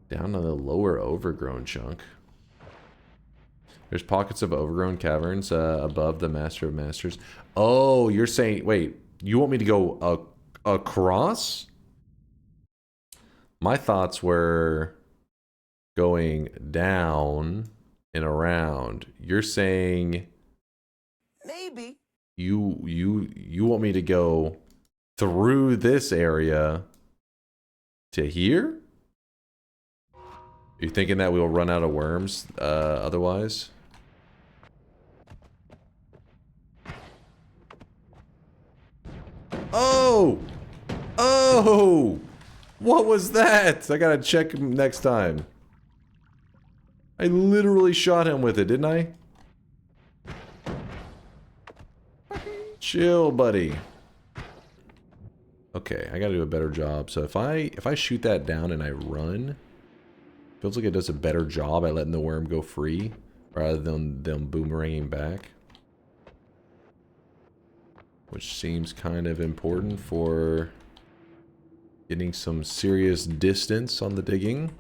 Down on the lower overgrown chunk. There's pockets of overgrown caverns above the Master of Masters. Oh, you're saying... Wait, you want me to go across? My thoughts were going down and around. You're saying... Maybe. You want me to go through this area to here? Are you thinking that we'll run out of worms otherwise? Oh! Oh! What was that? I gotta check next time. I literally shot him with it, didn't I? Chill, buddy. Okay, I gotta do a better job. So if I shoot that down and I run, feels like it does a better job at letting the worm go free rather than them boomeranging back. Which seems kind of important for getting some serious distance on the digging.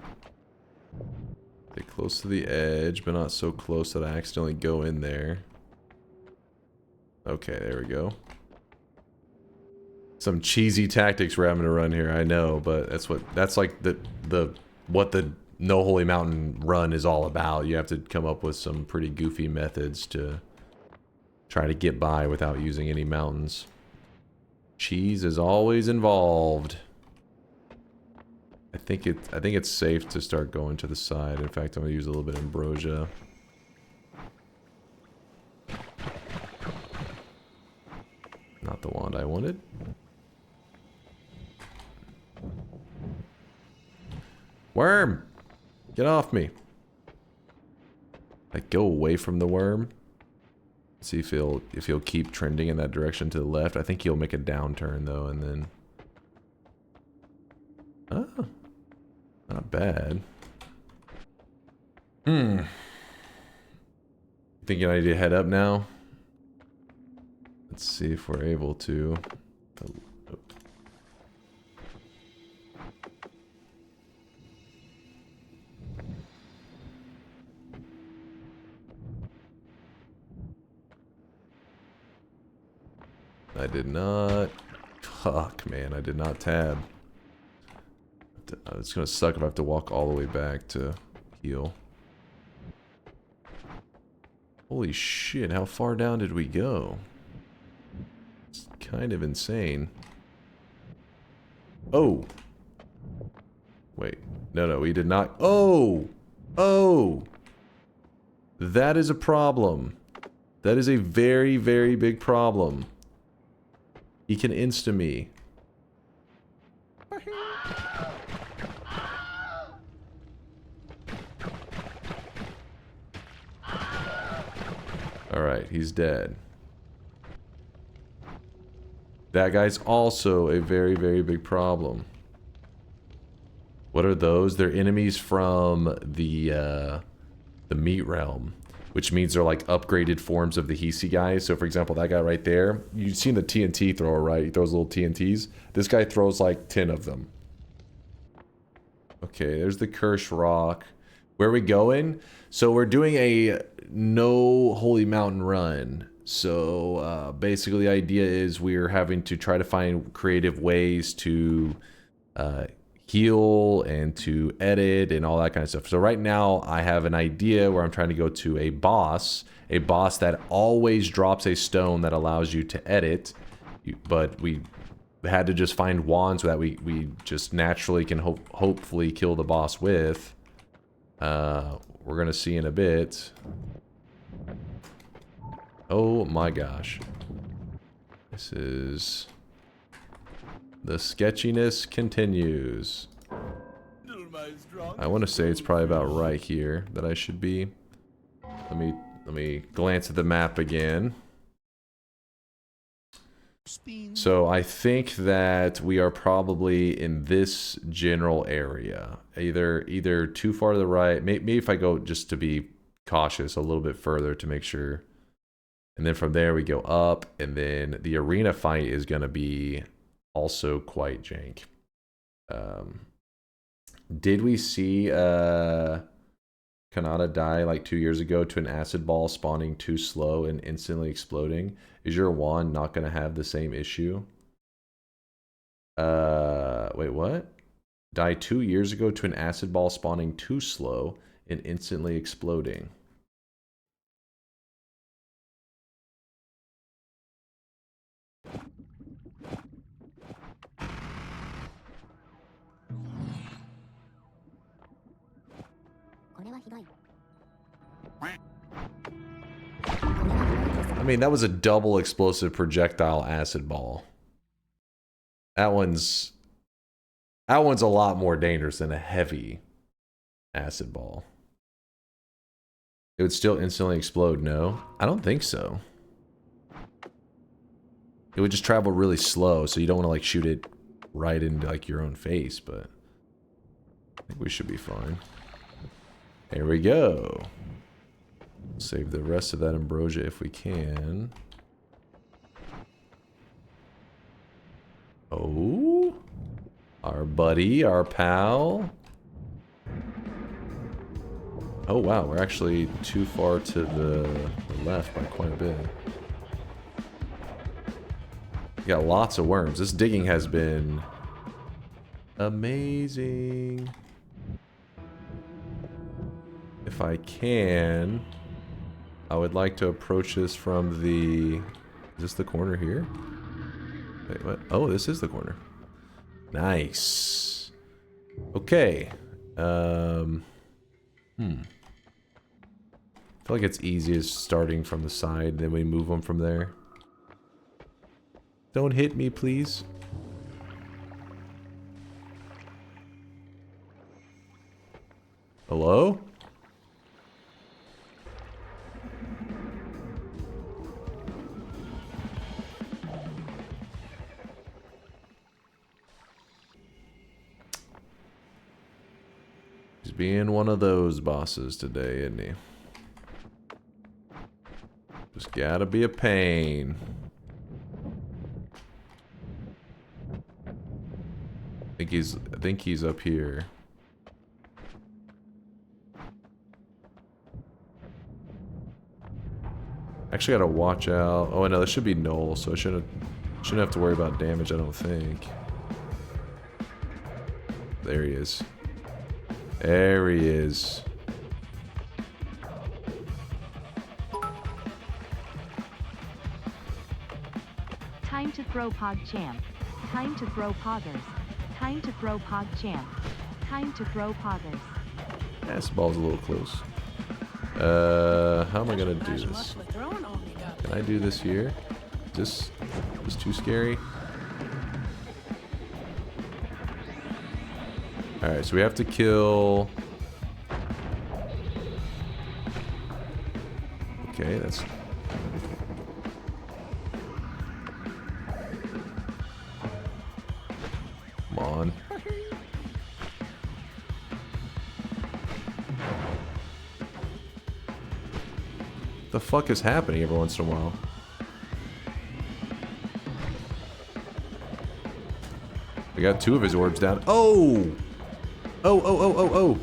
They Close to the edge, but not so close that I accidentally go in there. Okay, there we go. Some cheesy tactics we're having to run here, I know, but that's like what the No Holy Mountain run is all about. You have to come up with some pretty goofy methods to try to get by without using any mountains. Cheese is always involved. I think it's safe to start going to the side. In fact, I'm gonna use a little bit of ambrosia. Not the wand I wanted. Worm! Get off me. Like, go away from the worm. See if he'll keep trending in that direction to the left. I think he'll make a downturn though, and then. Oh, not bad. Thinking I need to head up now. Let's see if we're able to. Oh. I did not. Fuck, man, I did not tab. It's gonna suck if I have to walk all the way back to heal. Holy shit, how far down did we go? It's kind of insane. Oh! Wait, no, we did not. Oh! Oh! That is a problem. That is a very, very big problem. He can insta me. Alright, he's dead. That guy's also a very, very big problem. What are those? They're enemies from the meat realm. Which means they're like upgraded forms of the Hisi guys. So for example, that guy right there, you've seen the TNT thrower, right? He throws little TNTs. This guy throws like 10 of them. Okay, there's the cursed rock. Where are we going? So we're doing a No Holy Mountain run. So basically the idea is we're having to try to find creative ways to heal and to edit and all that kind of stuff. So right now I have an idea where I'm trying to go to a boss that always drops a stone that allows you to edit, but we had to just find wands that we just naturally can hopefully kill the boss with. We're gonna see in a bit. Oh my gosh, this is... The sketchiness continues. I want to say it's probably about right here that I should be. Let me glance at the map again. So I think that we are probably in this general area. Either too far to the right. Maybe if I go, just to be cautious, a little bit further to make sure. And then from there we go up, and then the arena fight is going to be also quite jank. Did we see Kanata die like 2 years ago to an acid ball spawning too slow and instantly exploding? Is your wand not going to have the same issue? Wait, what? Die 2 years ago to an acid ball spawning too slow and instantly exploding. I mean, that was a double explosive projectile acid ball. That one's a lot more dangerous than a heavy acid ball. It would still instantly explode, no? I don't think so. It would just travel really slow, so you don't want to like shoot it right into like your own face, but I think we should be fine. Here we go. Save the rest of that ambrosia if we can. Oh, our buddy, our pal. Oh wow, we're actually too far to the left by quite a bit. We got lots of worms. This digging has been amazing. If I can, I would like to approach this from the... Is this the corner here? Wait, what? Oh, this is the corner. Nice. Okay. I feel like it's easiest starting from the side, then we move them from there. Don't hit me, please. Hello? He's being one of those bosses today, isn't he? Just gotta be a pain. I think he's up here. Actually gotta watch out. Oh, I know, this should be null, so I shouldn't have to worry about damage, I don't think. There he is. There he is. Time to throw Pog Champ. Time to throw Poggers. Time to throw Pog Champ. Time to throw Poggers. This ball's a little close. How am I gonna do this? Can I do this here? Is this too scary? Alright, so we have to kill... Okay, that's... Come on. The fuck is happening every once in a while? I got 2 of his orbs down. Oh! Oh.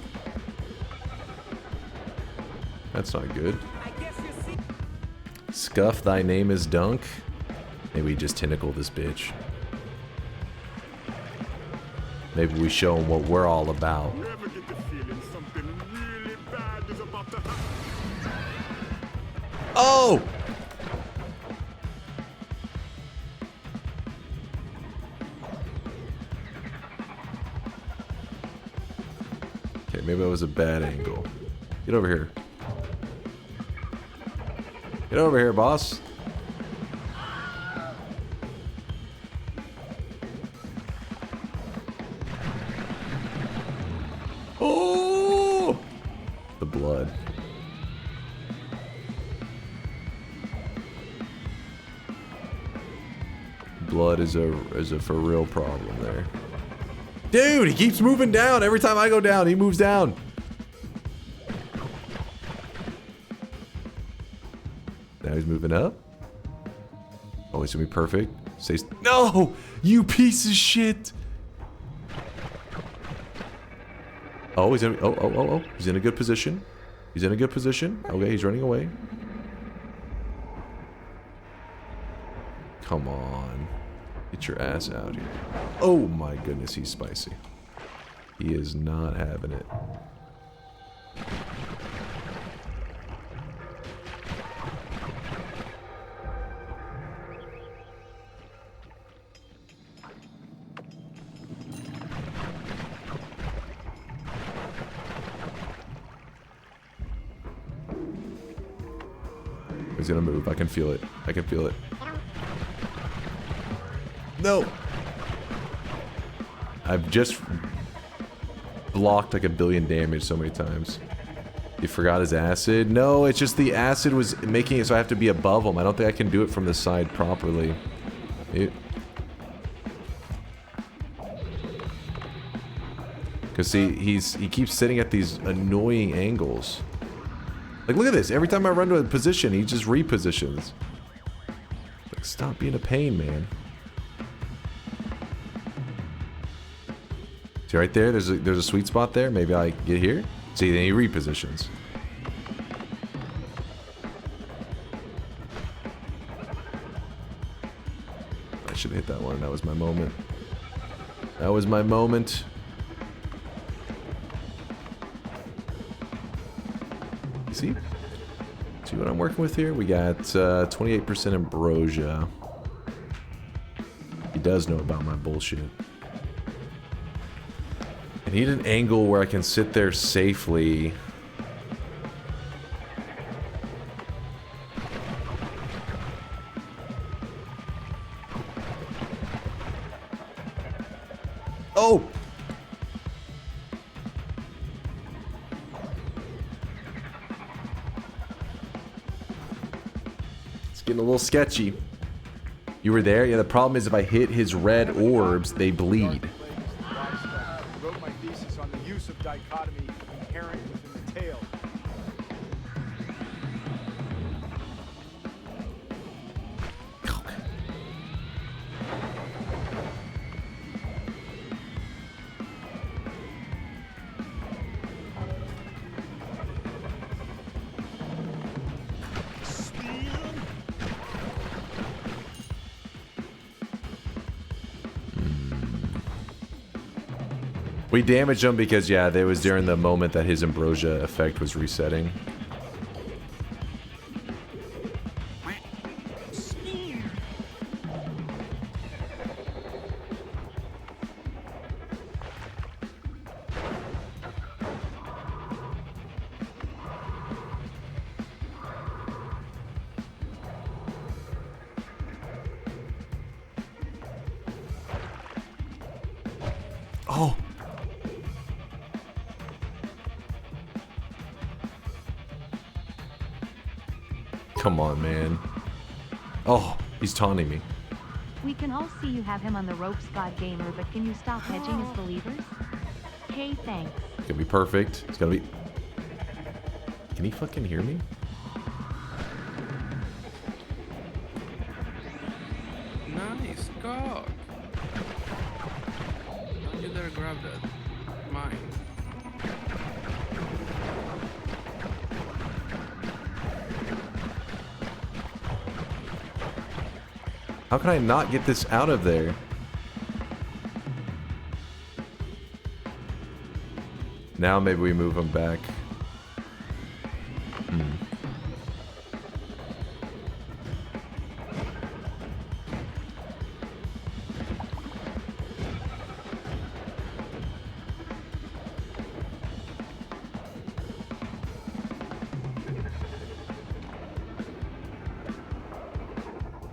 That's not good. Scuff, thy name is Dunk. Maybe we just tentacle this bitch. Maybe we show him what we're all about. Oh! Okay, maybe that was a bad angle. Get over here. Get over here, boss. Oh! The blood. Blood is a for real problem there. Dude, he keeps moving down. Every time I go down, he moves down. Now he's moving up. Oh, he's gonna be perfect. No! You piece of shit! Oh, he's in. Oh. He's in a good position. He's in a good position. Okay, he's running away. Come on. Get your ass out here. Oh my goodness, he's spicy. He is not having it. He's gonna move. I can feel it. I can feel it. No! I've just blocked like 1 billion damage so many times. He forgot his acid? No, it's just the acid was making it so I have to be above him. I don't think I can do it from the side properly. Because see, he keeps sitting at these annoying angles. Like, look at this. Every time I run to a position, he just repositions. Like, stop being a pain, man. See right there? There's a sweet spot there. Maybe I get here. See, then he repositions. should hit that one. That was my moment. That was my moment. You see? See what I'm working with here? We got 28% ambrosia. He does know about my bullshit. I need an angle where I can sit there safely. Oh! It's getting a little sketchy. You were there? Yeah, the problem is if I hit his red orbs, they bleed. I wrote my thesis on the use of dichotomy inherent within the tale. We damaged him because, yeah, there was during the moment that his ambrosia effect was resetting. Oh! Come on, man. Oh, he's taunting me. We can all see you have him on the ropes, God Gamer, but can you stop hedging his believers? Hey, thanks. It's gonna be perfect. It's gonna be... Can he fucking hear me? Nice cock. Don't you dare grab that. Mine. How can I not get this out of there? Now maybe we move him back.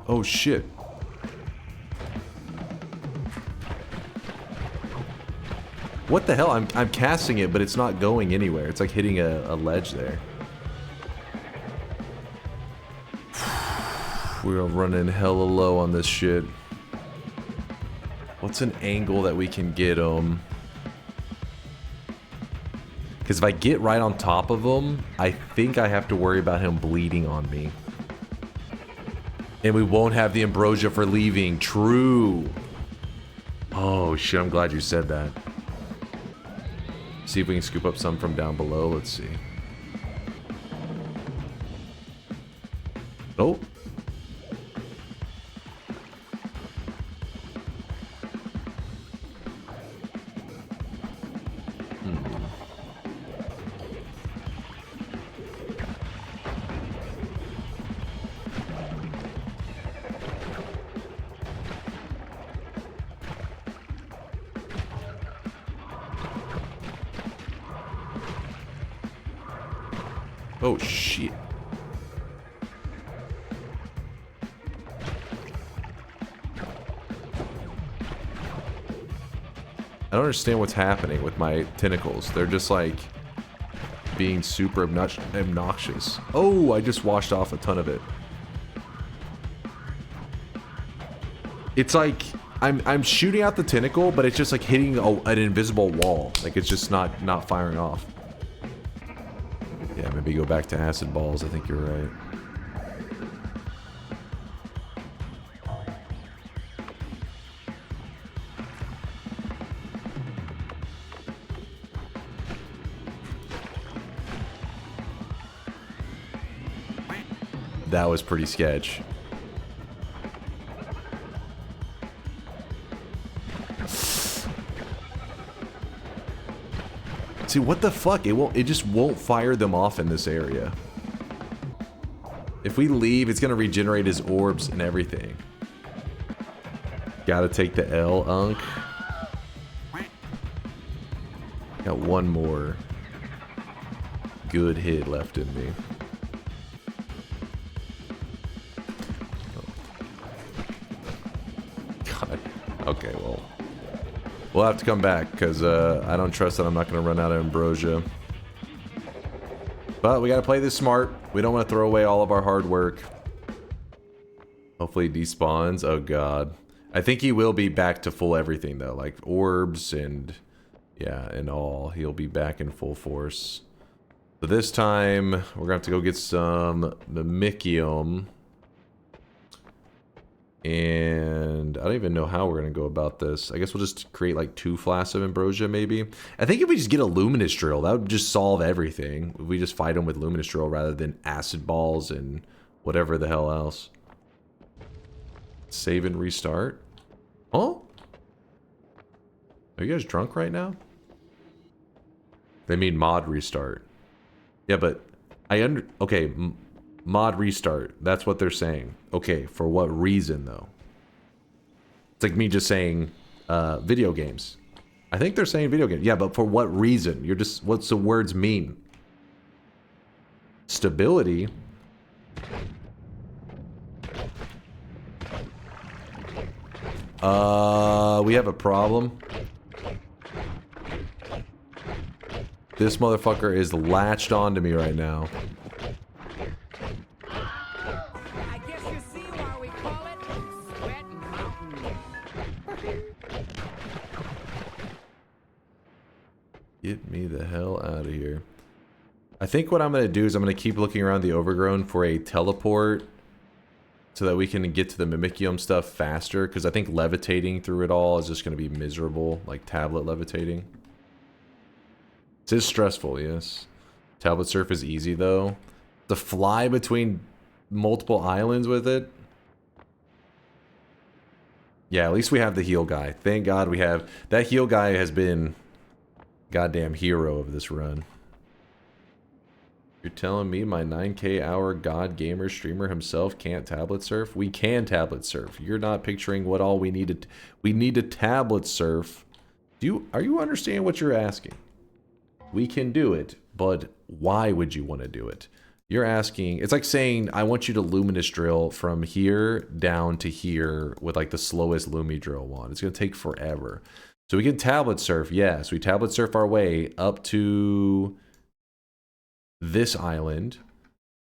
Oh shit. What the hell? I'm casting it, but it's not going anywhere. It's like hitting a ledge there. We're running hella low on this shit. What's an angle that we can get him? Because if I get right on top of him, I think I have to worry about him bleeding on me. And we won't have the ambrosia for leaving. True. Oh shit, I'm glad you said that. See if we can scoop up some from down below. Let's see. Oh. Oh shit. I don't understand what's happening with my tentacles. They're just like being super obnoxious. Oh, I just washed off a ton of it. It's like I'm shooting out the tentacle, but it's just like hitting an invisible wall. Like it's just not firing off. Yeah, maybe go back to acid balls. I think you're right. That was pretty sketch. See, what the fuck? It just won't fire them off in this area. If we leave, it's gonna regenerate his orbs and everything. Gotta take the L, Unk. Got one more good hit left in me. God. Okay, well. We'll have to come back, because I don't trust that I'm not going to run out of ambrosia. But we got to play this smart. We don't want to throw away all of our hard work. Hopefully he despawns. Oh, God. I think he will be back to full everything, though. Like orbs and... yeah, and all. He'll be back in full force. So this time, we're going to have to go get some mimicium. And I don't even know how we're going to go about this. I guess we'll just create like 2 flasks of ambrosia, maybe. I think if we just get a luminous drill, that would just solve everything. If we just fight them with luminous drill rather than acid balls and whatever the hell else. Save and restart. Oh? Are you guys drunk right now? They mean mod restart. Yeah, but okay, mod restart. That's what they're saying. Okay, for what reason though? It's like me just saying video games. I think they're saying video games. Yeah, but for what reason? You're just, what's the words mean? Stability. We have a problem. This motherfucker is latched onto me right now. I guess you see why we call it Sweat Mountain. Get me the hell out of here. I think what I'm going to do is I'm going to keep looking around the overgrown for a teleport so that we can get to the mimicium stuff faster, because I think levitating through it all is just going to be miserable, like tablet levitating. It is stressful, yes. Tablet surf is easy though. To fly between multiple islands with it. Yeah, at least we have the heal guy. Thank God we have. That heal guy has been goddamn hero of this run. You're telling me my 9K hour god gamer streamer himself can't tablet surf? We can tablet surf. You're not picturing what all we needed. We need to tablet surf. Are you understanding what you're asking? We can do it, but why would you want to do it? You're asking, it's like saying, I want you to luminous drill from here down to here with like the slowest lumi drill wand. It's going to take forever. So we can tablet surf, yes. We tablet surf our way up to this island.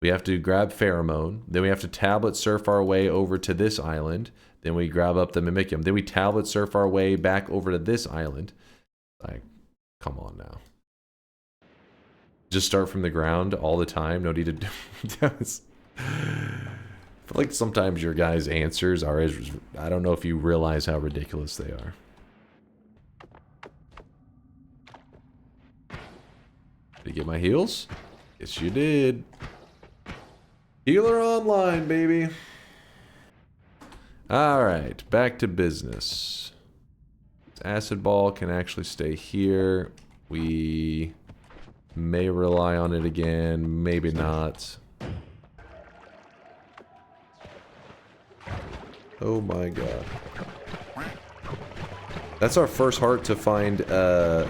We have to grab pheromone. Then we have to tablet surf our way over to this island. Then we grab up the mimicium. Then we tablet surf our way back over to this island. Like, come on now. Just start from the ground all the time. No need to do this. I feel like sometimes your guys' answers are I don't know if you realize how ridiculous they are. Did you get my heals? Yes, you did. Healer online, baby. Alright, back to business. This acid ball can actually stay here. We may rely on it again, maybe not. Oh my god. That's our first heart to find, our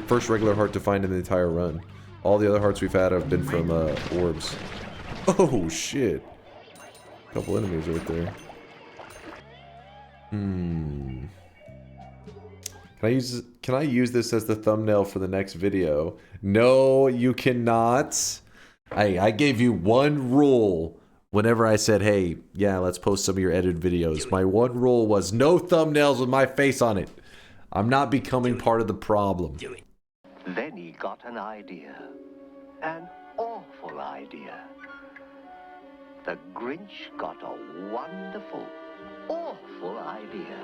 first regular heart to find in the entire run. All the other hearts we've had have been from orbs. Oh shit. Couple enemies right there. Can I use this as the thumbnail for the next video? No, you cannot. I gave you one rule whenever I said, hey, yeah, let's post some of your edited videos. My one rule was no thumbnails with my face on it. I'm not becoming part of the problem. Then he got an idea. An awful idea. The Grinch got a wonderful, awful idea.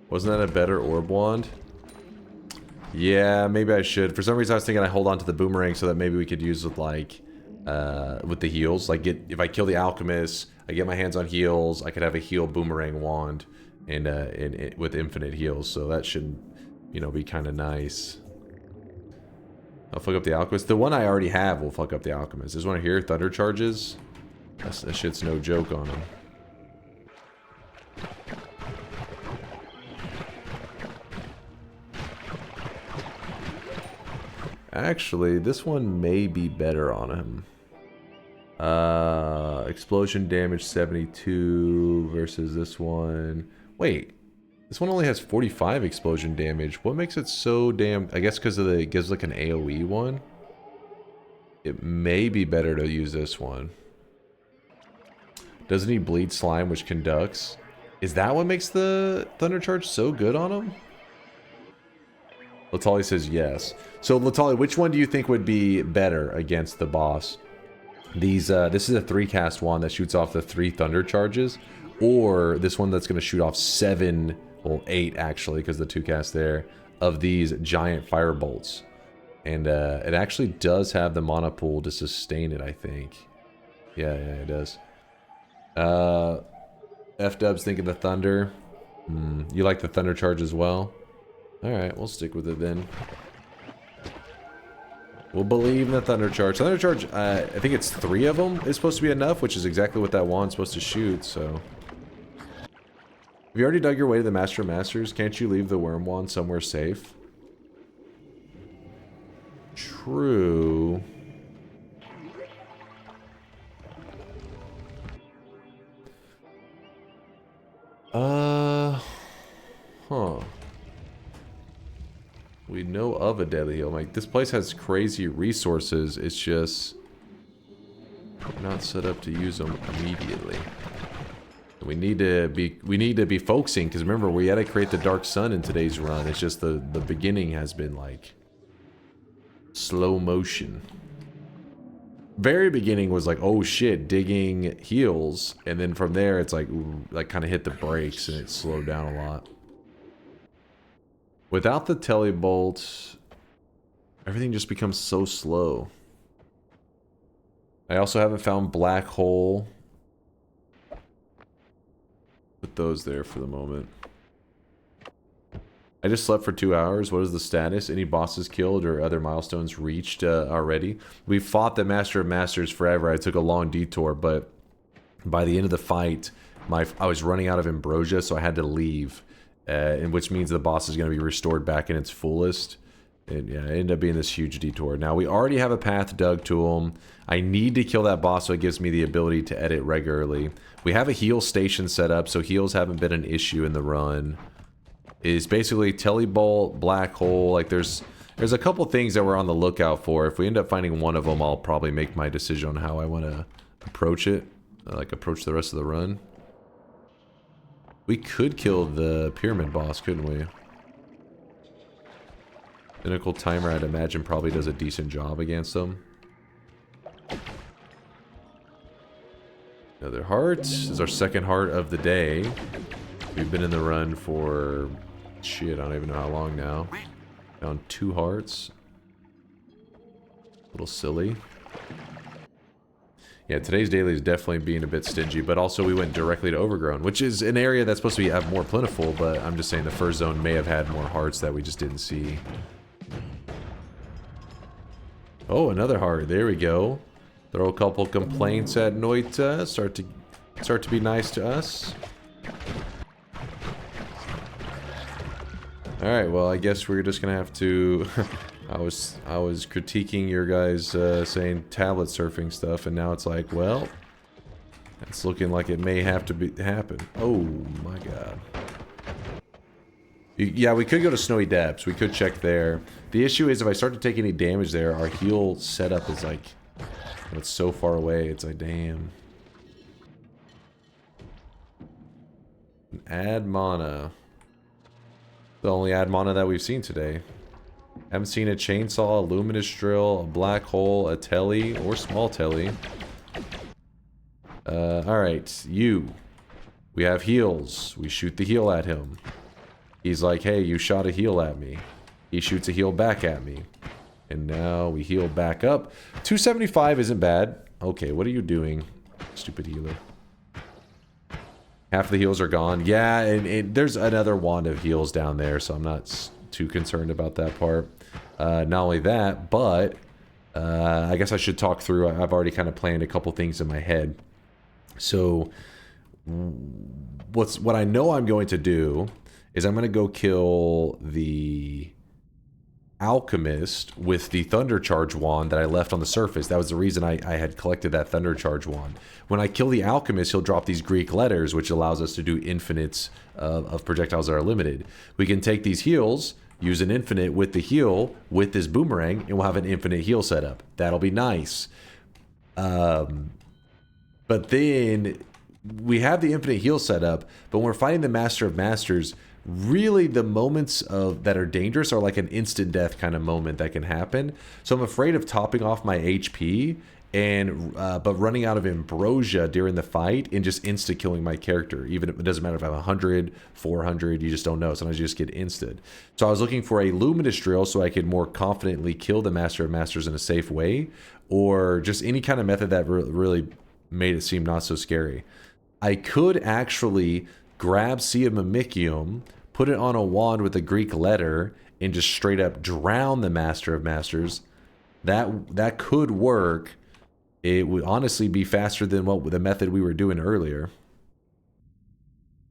Wasn't that a better orb wand? Yeah, maybe I should. For some reason I was thinking I hold on to the boomerang so that maybe we could use with like with the heals. Like, if I kill the Alchemist, I get my hands on heals, I could have a heal boomerang wand and with infinite heals. So that should, you know, be kind of nice. I'll fuck up the Alchemist. The one I already have will fuck up the Alchemist. This one here, Thunder Charges. That shit's no joke on him. Actually, this one may be better on him. Explosion damage 72 versus this one. Wait, this one only has 45 explosion damage. What makes it so damn... I guess because of it gives like an AoE one. It may be better to use this one. Doesn't he bleed slime, which conducts? Is that what makes the Thunder Charge so good on him? Latali says yes. So Latali, which one do you think would be better against the boss? This is a 3-cast wand that shoots off the 3 Thunder Charges, or this one that's going to shoot off 7, well 8 actually, because the 2 cast there, of these giant fire bolts. And it actually does have the mana pool to sustain it, I think. Yeah, it does. F-Dub's thinking the Thunder. You like the Thunder Charge as well? Alright, we'll stick with it then. We'll believe in the Thunder Charge. Thunder Charge, I think it's 3 of them is supposed to be enough, which is exactly what that wand's supposed to shoot, so... Have you already dug your way to the Master of Masters? Can't you leave the Worm Wand somewhere safe? True. Huh. We know of a deadly heal. Like, this place has crazy resources. It's just not set up to use them immediately. We need to be focusing, because remember, we had to create the Dark Sun in today's run. It's just the beginning has been like slow motion. Very beginning was like, oh shit, digging heals, and then from there it's like, ooh, like kind of hit the brakes and it slowed down a lot. Without the tele bolt, everything just becomes so slow. I also haven't found black hole. Put those there for the moment. I just slept for 2 hours. What is the status? Any bosses killed or other milestones reached already? We fought the Master of Masters forever. I took a long detour, but by the end of the fight, I was running out of ambrosia, so I had to leave. And which means the boss is going to be restored back in its fullest. And yeah, it ended up being this huge detour. Now, we already have a path dug to him. I need to kill that boss so it gives me the ability to edit regularly. We have a heal station set up, so heals haven't been an issue in the run. Is basically telebolt, black hole. Like, there's a couple things that we're on the lookout for. If we end up finding one of them, I'll probably make my decision on how I want to approach it. Like, approach the rest of the run. We could kill the pyramid boss, couldn't we? Pinnacle Timer, I'd imagine, probably does a decent job against them. Another heart. This is our second heart of the day. We've been in the run for... shit, I don't even know how long now. Found 2 hearts. A little silly. Yeah, today's daily is definitely being a bit stingy, but also we went directly to Overgrown, which is an area that's supposed to have more plentiful, but I'm just saying the first zone may have had more hearts that we just didn't see. Oh, another heart. There we go. Throw a couple complaints at Noita. Start to be nice to us. Alright, well, I guess we're just gonna have to... I was critiquing your guys saying tablet surfing stuff, and now it's like, well, it's looking like it may have to happen. Oh my god. Yeah, we could go to Snowy Depths. We could check there. The issue is if I start to take any damage there, our heal setup is like, it's so far away. It's like, damn. Add mana. The only add mana that we've seen today. Haven't seen a chainsaw, a luminous drill, a black hole, a tele, or small tele. Alright, you. We have heals. We shoot the heal at him. He's like, hey, you shot a heal at me. He shoots a heal back at me. And now we heal back up. 275 isn't bad. Okay, what are you doing, stupid healer? Half the heals are gone. Yeah, and there's another wand of heals down there, so I'm not too concerned about that part. Not only that, but I guess I should talk through. I've already kind of planned a couple things in my head. So what I know I'm going to do is I'm going to go kill the Alchemist with the Thunder Charge wand that I left on the surface. That was the reason I had collected that Thunder Charge wand. When I kill the Alchemist, he'll drop these Greek letters, which allows us to do infinites of projectiles that are limited. We can take these heals, use an infinite with the heal with this boomerang, and we'll have an infinite heal setup. That'll be nice. But then we have the infinite heal setup, but when we're fighting the Master of Masters, really the moments that are dangerous are like an instant death kind of moment that can happen. So I'm afraid of topping off my HP and but running out of ambrosia during the fight and just insta killing my character. Even if it doesn't matter if I have 100, 400, you just don't know. Sometimes you just get insted. So I was looking for a luminous drill so I could more confidently kill the Master of Masters in a safe way, or just any kind of method that really made it seem not so scary. I could actually grab Sea of Mimicium, put it on a wand with a Greek letter, and just straight up drown the Master of Masters. That could work. It would honestly be faster than the method we were doing earlier.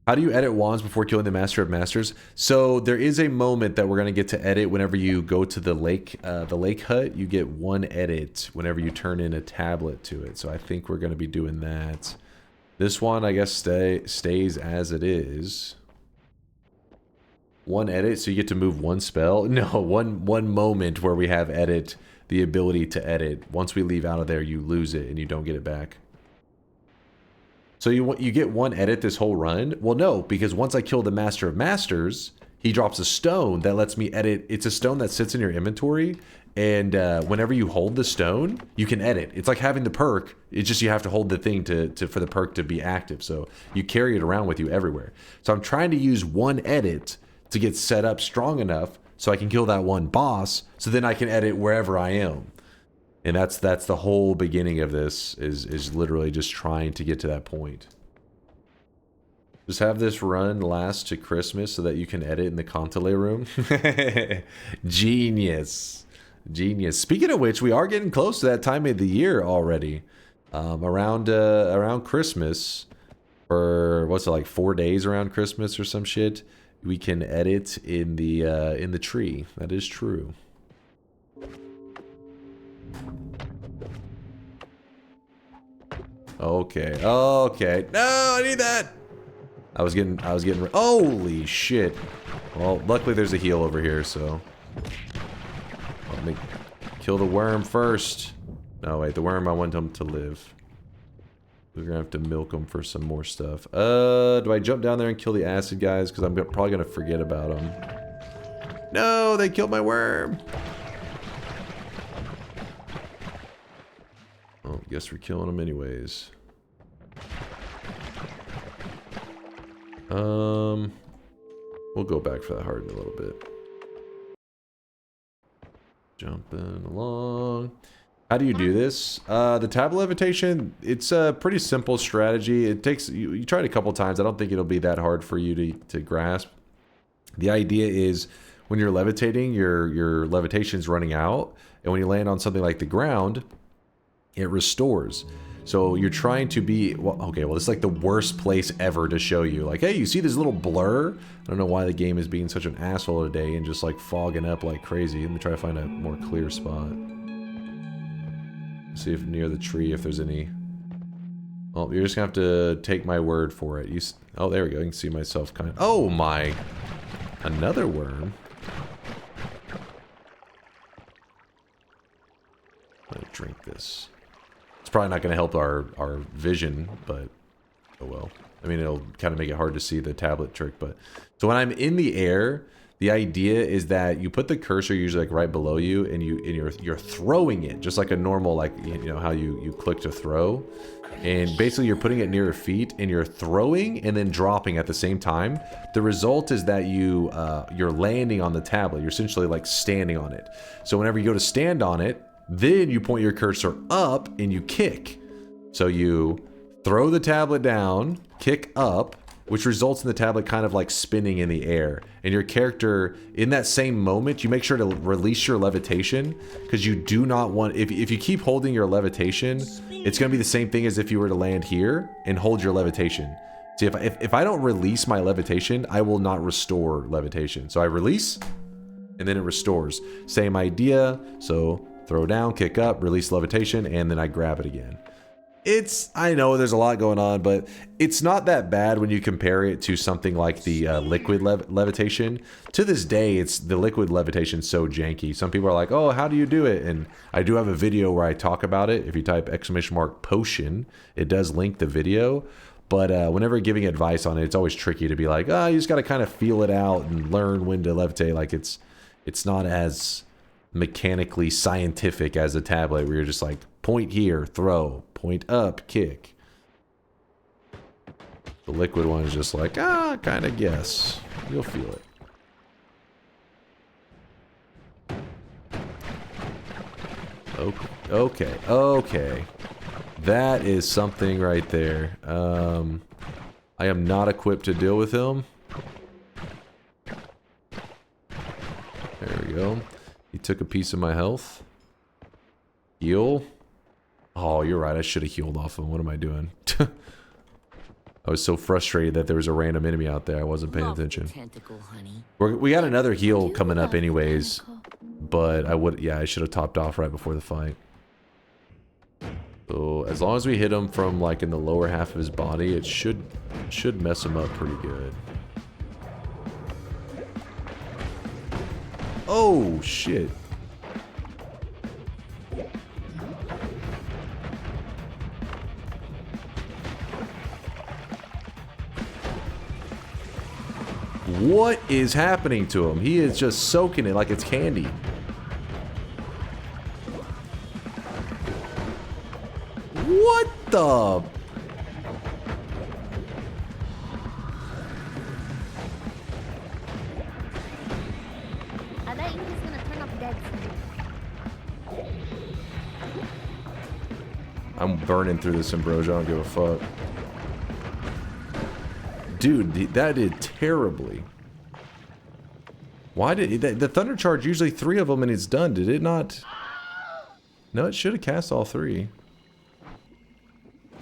How do you edit wands before killing the Master of Masters? So there is a moment that we're going to get to edit whenever you go to the lake hut. You get one edit whenever you turn in a tablet to it. So I think we're going to be doing that. This one, I guess, stays as it is. One edit, so you get to move one spell. No, one moment where we have edit, the ability to edit. Once we leave out of there, you lose it and you don't get it back. So you get one edit this whole run? Well, no, because once I kill the Master of Masters, he drops a stone that lets me edit. It's a stone that sits in your inventory, and whenever you hold the stone, you can edit. It's like having the perk. It's just you have to hold the thing for the perk to be active. So you carry it around with you everywhere. So I'm trying to use one edit to get set up strong enough so I can kill that one boss, so then I can edit wherever I am. And that's the whole beginning of this, is literally just trying to get to that point. Just have this run last to Christmas so that you can edit in the Contele room. Genius. Genius. Speaking of which, we are getting close to that time of the year already. Around Christmas, or what's it, like 4 days around Christmas or some shit, we can edit in the tree. That is true. Okay. Okay. No, I need that. I was getting. Holy shit. Well, luckily there's a heal over here, so let me kill the worm first. No, wait, the worm, I want him to live. We're gonna have to milk him for some more stuff. Do I jump down there and kill the acid guys? Because I'm probably gonna forget about them. No, they killed my worm. Oh, guess we're killing them anyways. We'll go back for that heart in a little bit. Jumping along. How do you do this? The tab levitation, it's a pretty simple strategy. It takes, you try it a couple times. I don't think it'll be that hard for you to grasp. The idea is when you're levitating, your levitation's running out, and when you land on something like the ground, it restores. So you're trying to be, well, okay, well, it's like the worst place ever to show you. Like, hey, you see this little blur? I don't know why the game is being such an asshole today and just like fogging up like crazy. Let me try to find a more clear spot. See if near the tree, if there's any. Oh, you're just gonna have to take my word for it. Oh, there we go. You can see myself kind of. Oh my! Another worm. Let me drink this. It's probably not gonna help our vision, but oh well. I mean, it'll kind of make it hard to see the tablet trick. But so when I'm in the air, the idea is that you put the cursor usually like right below you, and you're throwing it just like a normal, like, you know how you click to throw, and basically you're putting it near your feet and you're throwing and then dropping at the same time. The result is that you're landing on the tablet. You're essentially like standing on it. So whenever you go to stand on it, Then you point your cursor up and you kick. So you throw the tablet down, kick up, which results in the tablet kind of like spinning in the air. And your character, in that same moment, you make sure to release your levitation, because you do not want, if you keep holding your levitation, it's going to be the same thing as if you were to land here and hold your levitation. See, if I don't release my levitation, I will not restore levitation. So I release, and then it restores. Same idea, so throw down, kick up, release levitation, and then I grab it again. I know there's a lot going on, but it's not that bad when you compare it to something like the liquid levitation. To this day, the liquid levitation so janky. Some people are like, oh, how do you do it? And I do have a video where I talk about it. If you type !potion, it does link the video. But whenever giving advice on it, it's always tricky to be like, oh, you just got to kind of feel it out and learn when to levitate. Like it's not as mechanically scientific as a tablet where you're just like, point here, throw, point up, kick. The liquid one is just like, kind of guess. You'll feel it. Okay. That is something right there. I am not equipped to deal with him. There we go. He took a piece of my health. Heal. Oh, you're right. I should have healed off him. What am I doing? I was so frustrated that there was a random enemy out there. I wasn't paying attention. We got another heal coming up anyways. But I should have topped off right before the fight. So as long as we hit him from like in the lower half of his body, it should mess him up pretty good. Oh shit. What is happening to him? He is just soaking it like it's candy. What the? I bet you he's gonna turn up dead soon. I'm burning through this ambrosia. I don't give a fuck. Dude, that did terribly. Why did the thunder charge? Usually 3 of them and it's done. Did it not? No, it should have cast all 3.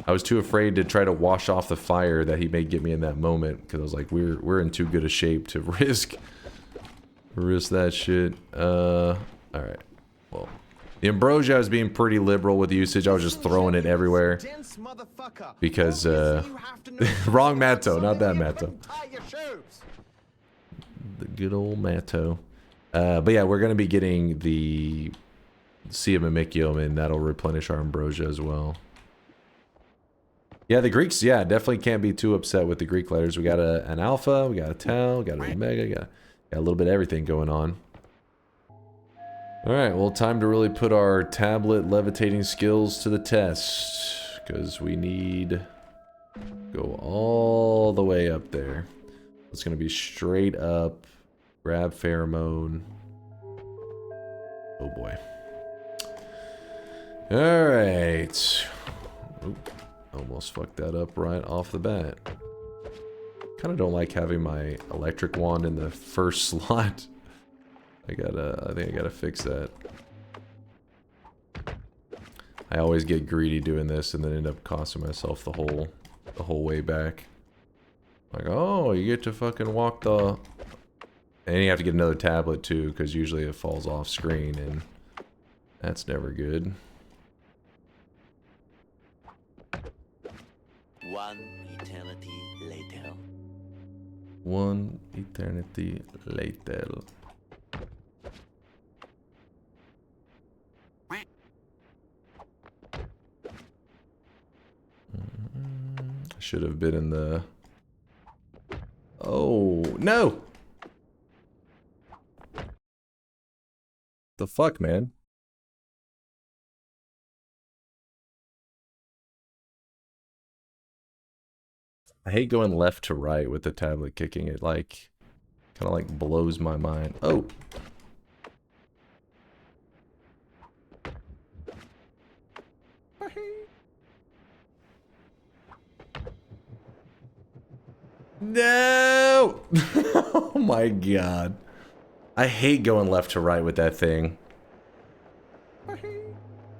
I was too afraid to try to wash off the fire that he may get me in that moment, because I was like, we're in too good a shape to risk that shit. All right. Well, the ambrosia I was being pretty liberal with usage. I was just throwing it everywhere because wrong Matto, not that Matto. The good old Matto. But yeah, we're gonna be getting the Sea of Mimicium, and that'll replenish our ambrosia as well. Yeah, the Greeks, yeah, definitely can't be too upset with the Greek letters. We got an alpha, we got a tau, we got an omega, got a little bit of everything going on. Alright, well, time to really put our tablet levitating skills to the test, because we need to go all the way up there. It's going to be straight up, grab pheromone. Oh boy. Alright. Almost fucked that up right off the bat. Kind of don't like having my electric wand in the first slot. I think I gotta fix that. I always get greedy doing this and then end up costing myself the whole way back. Like, oh, you get to fucking walk the... And you have to get another tablet too, because usually it falls off screen, and that's never good. One eternity later. One eternity later. I should have been in the... Oh, no! The fuck, man? I hate going left to right with the tablet kicking. It like kind of like blows my mind. Oh. No! Oh my god. I hate going left to right with that thing.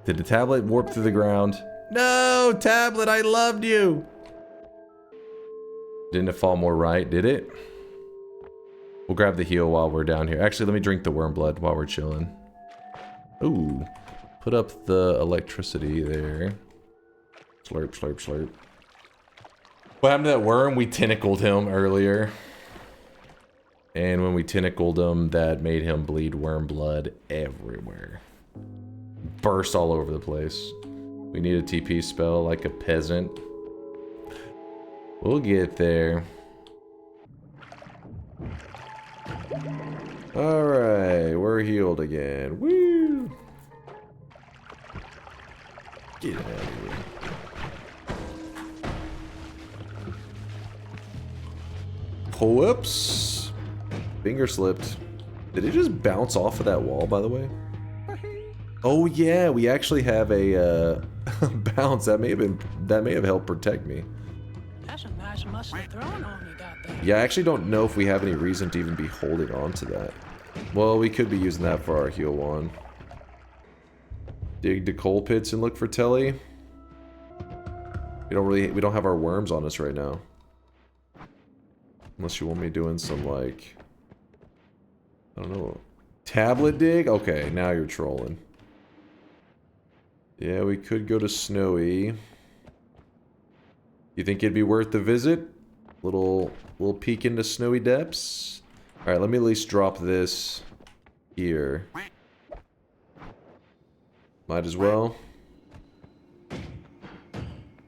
Did the tablet warp through the ground? No, tablet, I loved you! Didn't it fall more right, did it? We'll grab the heal while we're down here. Actually, let me drink the worm blood while we're chilling. Ooh. Put up the electricity there. Slurp, slurp, slurp. What happened to that worm? We tentacled him earlier. And when we tentacled him, that made him bleed worm blood everywhere. Burst all over the place. We need a TP spell like a peasant. We'll get there. Alright, we're healed again. Woo! Get out of here. Whoops. Finger slipped. Did it just bounce off of that wall, by the way? Oh yeah, we actually have a bounce. That may have helped protect me. That's a nice muscle throwing on you got there. Yeah, I actually don't know if we have any reason to even be holding on to that. Well, we could be using that for our heal wand. Dig the coal pits and look for tele. We don't have our worms on us right now. Unless you want me doing some like, I don't know, tablet dig? Okay, now you're trolling. Yeah, we could go to Snowy. You think it'd be worth the visit? Little peek into Snowy depths? Alright, let me at least drop this here. Might as well.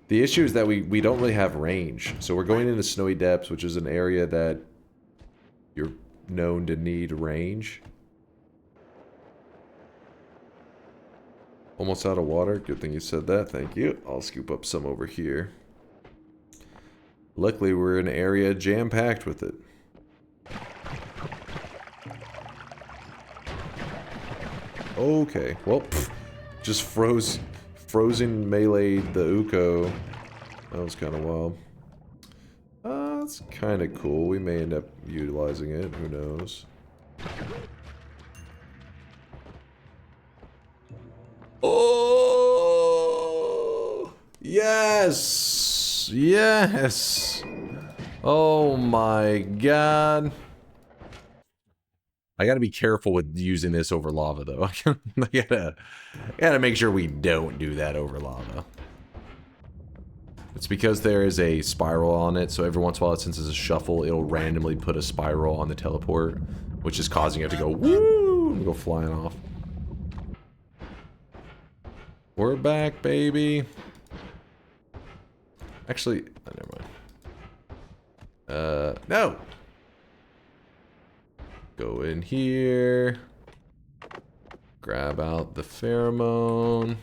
The issue is that we don't really have range. So we're going into Snowy Depths, which is an area that you're known to need range. Almost out of water. Good thing you said that. Thank you. I'll scoop up some over here. Luckily, we're in an area jam-packed with it. Okay. Well, just frozen meleeed the Uko. That was kind of wild. That's kind of cool. We may end up utilizing it. Who knows? Oh! Yes! Yes! Oh my god. I gotta be careful with using this over lava, though. I gotta make sure we don't do that over lava. It's because there is a spiral on it, so every once in a while, since it's a shuffle, it'll randomly put a spiral on the teleport, which is causing it to go woo and go flying off. We're back, baby. Actually, oh, never mind. No. Go in here. Grab out the pheromone.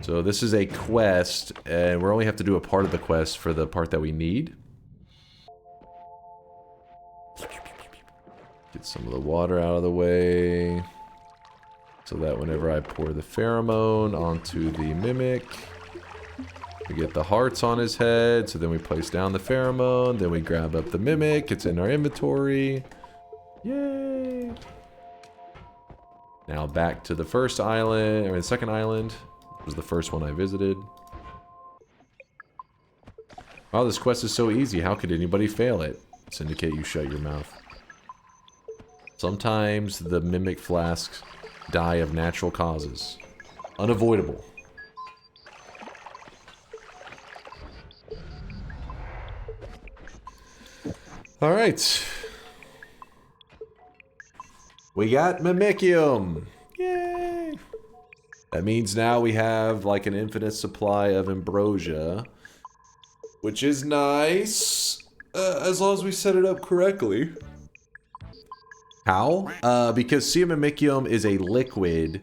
So this is a quest, and we only have to do a part of the quest for the part that we need. Get some of the water out of the way. So that whenever I pour the pheromone onto the mimic, we get the hearts on his head, so then we place down the pheromone, then we grab up the mimic, it's in our inventory. Yay! Now back to the first island, or the second island. It was the first one I visited. Wow, this quest is so easy, how could anybody fail it? Syndicate, you shut your mouth. Sometimes the mimic flasks die of natural causes. Unavoidable. Alright. We got mimicium. Yay! That means now we have like an infinite supply of ambrosia. Which is nice. As long as we set it up correctly. How? Because mimicium is a liquid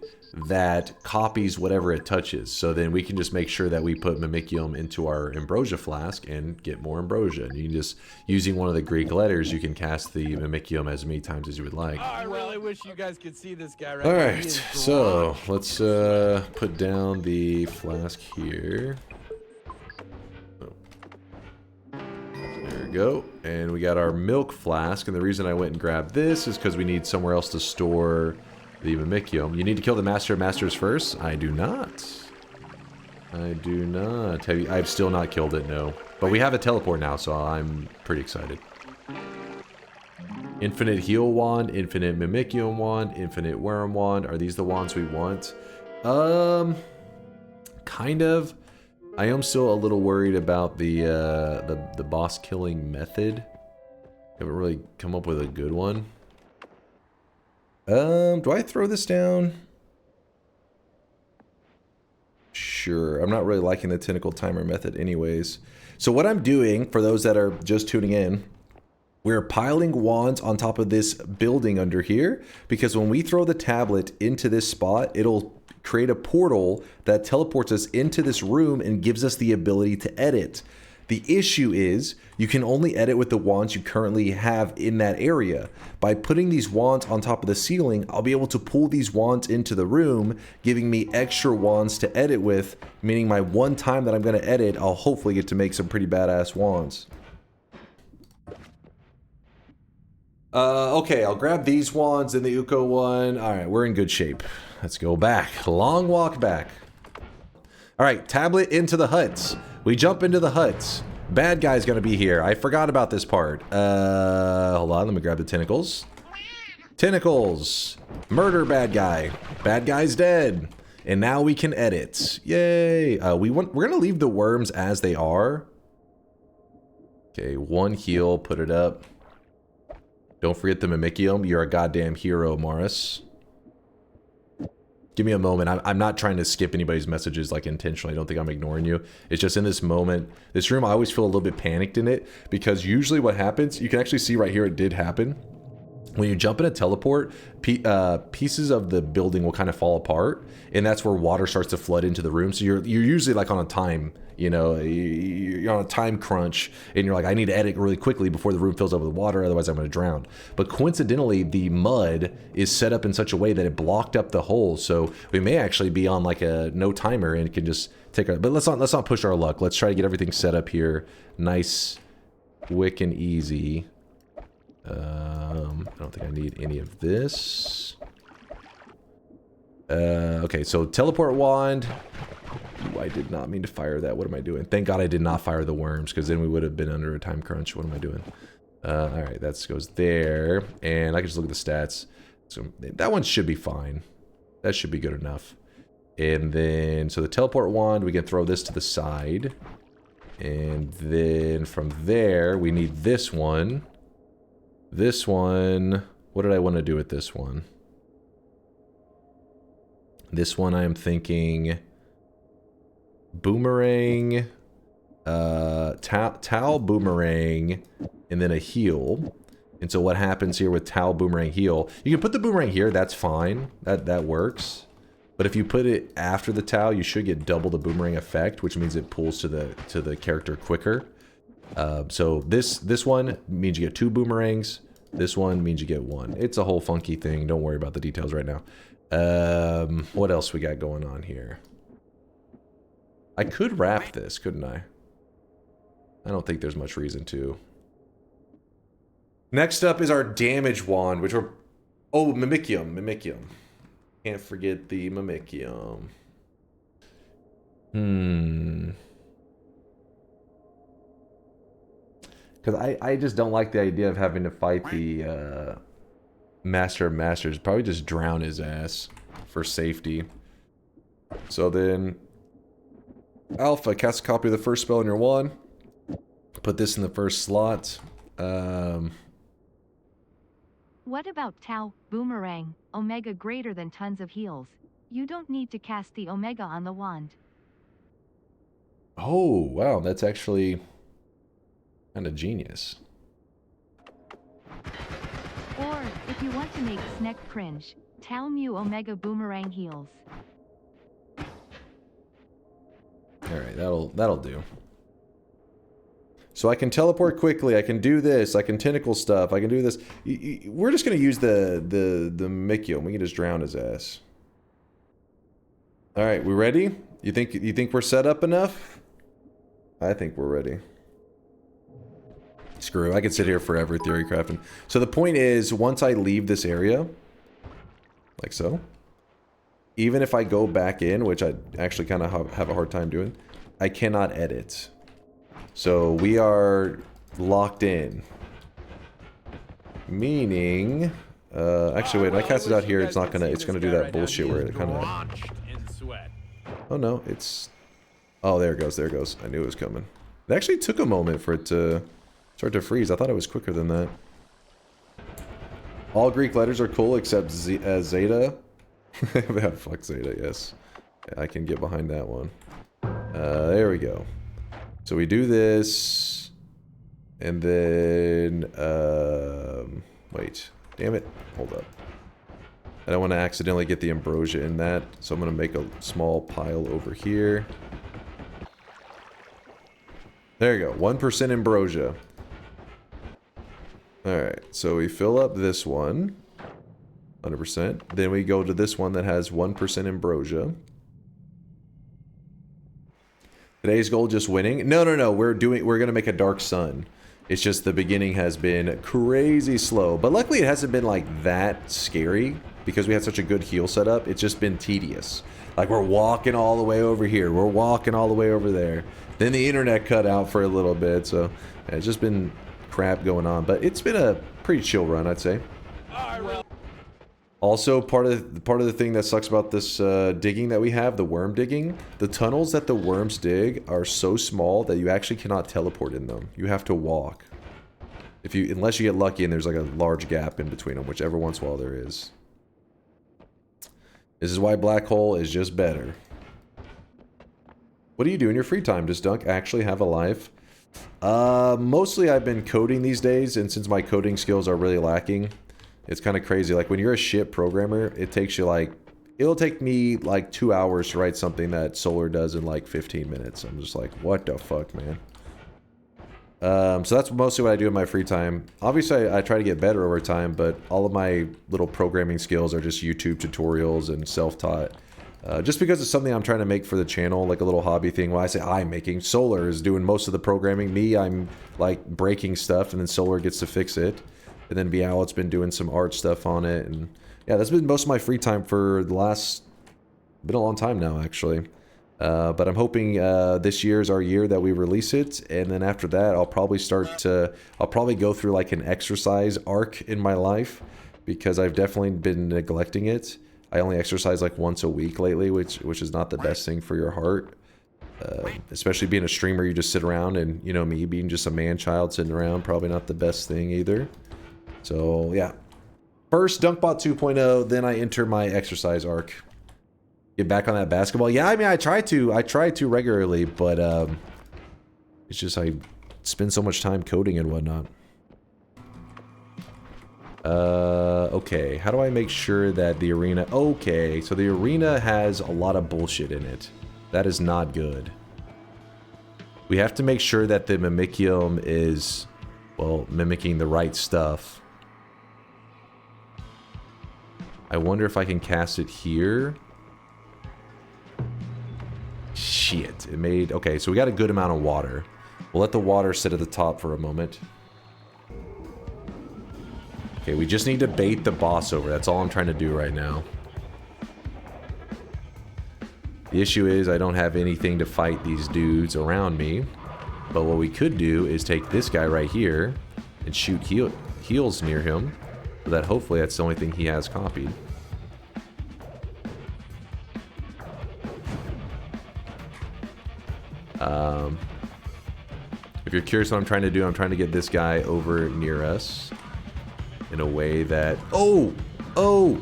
that copies whatever it touches. So then we can just make sure that we put mimicium into our ambrosia flask and get more ambrosia. And you can just, using one of the Greek letters, you can cast the mimicium as many times as you would like. Oh, I really wish you guys could see this guy right All now. right, so let's put down the flask here. Oh. go. And we got our milk flask. And the reason I went and grabbed this is because we need somewhere else to store the mimicium. You need to kill the Master of Masters first? I do not. I do not. I've still not killed it, no. But we have a teleport now, so I'm pretty excited. Infinite heal wand, infinite mimicium wand, infinite worm wand. Are these the wands we want? Kind of. I am still a little worried about the boss killing method. Haven't really come up with a good one. Do I throw this down? Sure. I'm not really liking the tentacle timer method anyways. So what I'm doing, for those that are just tuning in, we're piling wands on top of this building under here, because when we throw the tablet into this spot, it'll create a portal that teleports us into this room and gives us the ability to edit. The issue is you can only edit with the wands you currently have in that area. By putting these wands on top of the ceiling, I'll be able to pull these wands into the room, giving me extra wands to edit with, meaning my one time that I'm going to edit, I'll hopefully get to make some pretty badass wands. Okay, I'll grab these wands and the Uko one. Alright, we're in good shape. Let's go back. Long walk back. Alright, tablet into the huts. We jump into the huts. Bad guy's gonna be here. I forgot about this part. Hold on, let me grab the tentacles. Tentacles! Murder bad guy. Bad guy's dead. And now we can edit. Yay! We're gonna leave the worms as they are. Okay, one heal, put it up. Don't forget the mimicium. You're a goddamn hero, Morris. Give me a moment. I'm not trying to skip anybody's messages like intentionally. I don't think I'm ignoring you. It's just in this moment. This room, I always feel a little bit panicked in it, because usually what happens, you can actually see right here, it did happen. When you jump in a teleport, pieces of the building will kind of fall apart, and that's where water starts to flood into the room. So you're usually like on a time, you know, you're on a time crunch, and you're like, I need to edit really quickly before the room fills up with water, otherwise I'm going to drown. But coincidentally, the mud is set up in such a way that it blocked up the hole, so we may actually be on like a no timer and can just take our. But let's not push our luck. Let's try to get everything set up here, nice, quick and easy. I don't think I need any of this. Okay, so teleport wand. Ooh, I did not mean to fire that. What am I doing? Thank God I did not fire the worms, because then we would have been under a time crunch. What am I doing? Alright, that goes there. And I can just look at the stats. So that one should be fine. That should be good enough. And then, so the teleport wand, we can throw this to the side. And then from there, we need this one. This one, what did I want to do with this one? This one I am thinking boomerang, towel boomerang, and then a heal. And so what happens here with towel boomerang heal, you can put the boomerang here, that's fine, that works. But if you put it after the towel, you should get double the boomerang effect, which means it pulls to the character quicker. So this one means you get 2 boomerangs. This one means you get 1. It's a whole funky thing. Don't worry about the details right now. What else we got going on here? I could wrap this, couldn't I? I don't think there's much reason to. Next up is our damage wand, which we're... Oh, mimicium. Can't forget the mimicium. Because I just don't like the idea of having to fight the Master of Masters. Probably just drown his ass for safety. So then, Alpha, cast a copy of the first spell in your wand. Put this in the first slot. What about Tau, Boomerang, Omega greater than tons of heals? You don't need to cast the Omega on the wand. Oh, wow, that's actually kind of genius. Or, if you want to make Sneck cringe, Tau Mu Omega Boomerang heals. Alright, that'll do. So I can teleport quickly, I can do this, I can tentacle stuff, I can do this. We're just gonna use the mimicium. We can just drown his ass. Alright, we ready? You think we're set up enough? I think we're ready. Screw, I could sit here forever theory crafting. So the point is, once I leave this area, like so, even if I go back in, which I actually kind of have a hard time doing, I cannot edit. So we are locked in. Meaning, actually wait, when I cast it out here, it's gonna do that bullshit where it kind of... Oh no, it's... Oh, there it goes, there it goes. I knew it was coming. It actually took a moment for it to start to freeze. I thought it was quicker than that. All Greek letters are cool except Zeta. Yeah, fuck Zeta, yes. Yeah, I can get behind that one. There we go. So we do this. And then... wait. Damn it. Hold up. I don't want to accidentally get the ambrosia in that. So I'm going to make a small pile over here. There you go. 1% ambrosia. Alright, so we fill up this one. 100%. Then we go to this one that has 1% ambrosia. Today's goal just winning? No. We're gonna make a dark sun. It's just the beginning has been crazy slow. But luckily it hasn't been like that scary because we had such a good heal setup. It's just been tedious. Like we're walking all the way over here. We're walking all the way over there. Then the internet cut out for a little bit, so yeah, it's just been crap going on. But it's been a pretty chill run, I'd say. Also, part of the thing that sucks about this digging that we have, the worm digging, the tunnels that the worms dig are so small that you actually cannot teleport in them. You have to walk. Unless you get lucky and there's like a large gap in between them, which every once in a while there is. This is why Black Hole is just better. What do you do in your free time? Does Dunk actually have a life? Mostly I've been coding these days, and since my coding skills are really lacking, it's kind of crazy. Like when you're a shit programmer, it takes you like... It'll take me like 2 hours to write something that Solar does in like 15 minutes. I'm just like, what the fuck, man? So that's mostly what I do in my free time. Obviously, I try to get better over time, but all of my little programming skills are just YouTube tutorials and self-taught. Just because it's something I'm trying to make for the channel, like a little hobby thing. When I say I'm making, Solar is doing most of the programming. Me, I'm like breaking stuff, and then Solar gets to fix it. And then Bial's been doing some art stuff on it, and yeah, that's been most of my free time for the last... been a long time now, actually. But I'm hoping this year is our year that we release it, and then after that, I'll probably go through like an exercise arc in my life, because I've definitely been neglecting it. I only exercise like once a week lately, which is not the best thing for your heart. Especially being a streamer, you just sit around, and you know me, being just a man-child sitting around, probably not the best thing either. So yeah, first Dunkbot 2.0, then I enter my exercise arc. Get back on that basketball. Yeah, I mean, I try to regularly, but it's just I spend so much time coding and whatnot. Okay, how do I make sure that the arena... Okay, so the arena has a lot of bullshit in it. That is not good. We have to make sure that the mimicium is, well, mimicking the right stuff. I wonder if I can cast it here. Shit, it made... Okay, so we got a good amount of water. We'll let the water sit at the top for a moment. Okay, we just need to bait the boss over. That's all I'm trying to do right now. The issue is I don't have anything to fight these dudes around me. But what we could do is take this guy right here and shoot heals near him. So that hopefully that's the only thing he has copied. If you're curious what I'm trying to do, I'm trying to get this guy over near us in a way that... Oh! Oh!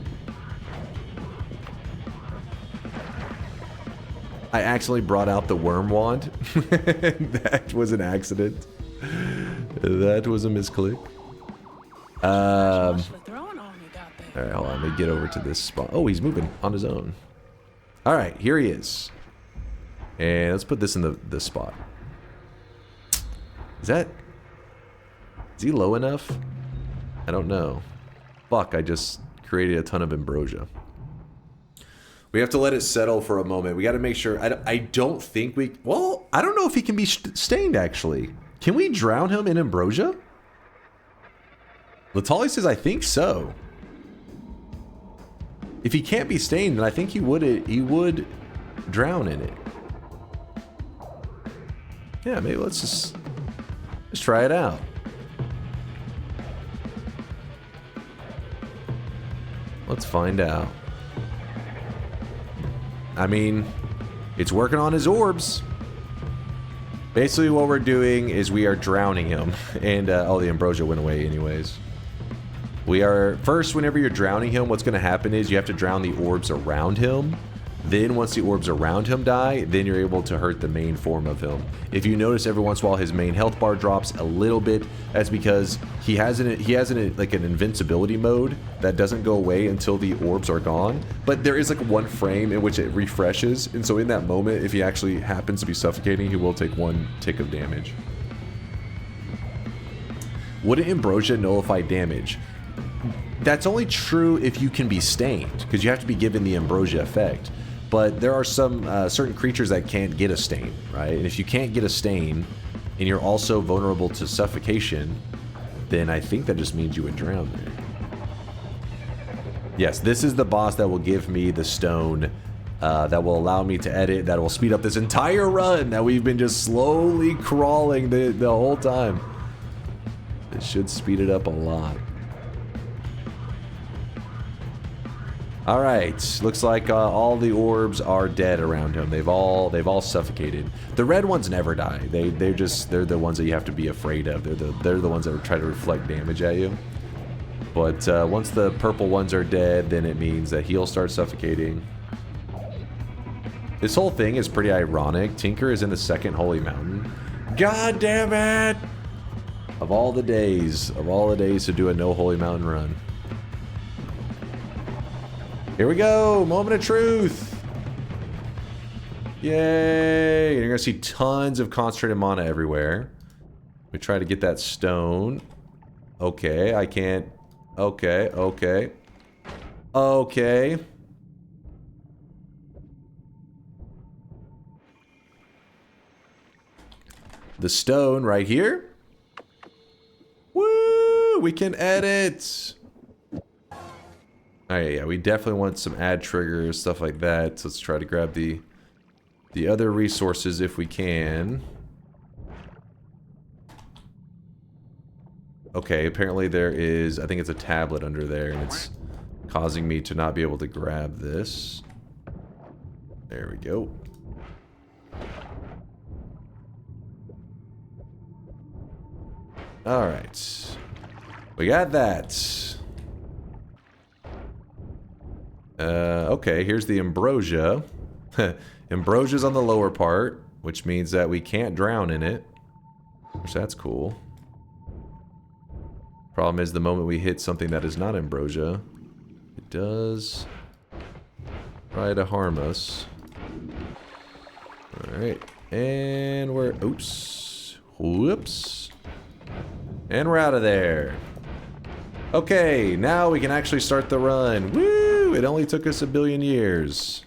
I accidentally brought out the worm wand. That was an accident. That was a misclick. Alright, hold on. Let me get over to this spot. Oh, he's moving on his own. Alright, here he is. And let's put this in this spot. Is he low enough? I don't know. Fuck, I just created a ton of ambrosia. We have to let it settle for a moment. We got to make sure. I don't think we... Well, I don't know if he can be stained, actually. Can we drown him in ambrosia? Latali says, I think so. If he can't be stained, then I think he would drown in it. Yeah, maybe let's try it out. Let's find out. I mean, it's working on his orbs. Basically what we're doing is we are drowning him. And, oh, the ambrosia went away anyways. We are, first, whenever you're drowning him, what's going to happen is you have to drown the orbs around him. Then once the orbs around him die, then you're able to hurt the main form of him. If you notice every once in a while his main health bar drops a little bit, that's because he has like an invincibility mode that doesn't go away until the orbs are gone. But there is like one frame in which it refreshes, and so in that moment, if he actually happens to be suffocating, he will take 1 tick of damage. Wouldn't ambrosia nullify damage? That's only true if you can be stained, because you have to be given the ambrosia effect. But there are some certain creatures that can't get a stain, right? And if you can't get a stain, and you're also vulnerable to suffocation, then I think that just means you would drown there. Yes, this is the boss that will give me the stone that will allow me to edit, that will speed up this entire run that we've been just slowly crawling the whole time. It should speed it up a lot. Alright, looks like all the orbs are dead around him. They've all suffocated. The red ones never die. They're the ones that you have to be afraid of. They're the ones that try to reflect damage at you. But once the purple ones are dead, then it means that he'll start suffocating. This whole thing is pretty ironic. Tinker is in the second holy mountain. God damn it! Of all the days to do a no holy mountain run. Here we go! Moment of truth! Yay! You're gonna see tons of concentrated mana everywhere. We try to get that stone. Okay, I can't. Okay, okay. Okay. The stone right here. Woo! We can edit! Alright, yeah, we definitely want some add triggers, stuff like that. So let's try to grab the other resources if we can. Okay, apparently there is, I think it's a tablet under there, and it's causing me to not be able to grab this. There we go. Alright. We got that. Okay, here's the ambrosia. Ambrosia's on the lower part, which means that we can't drown in it. Which that's cool. Problem is, the moment we hit something that is not ambrosia, it does try to harm us. Alright, and we're... Oops. Whoops. And we're out of there. Okay, now we can actually start the run. Woo! It only took us 1 billion years.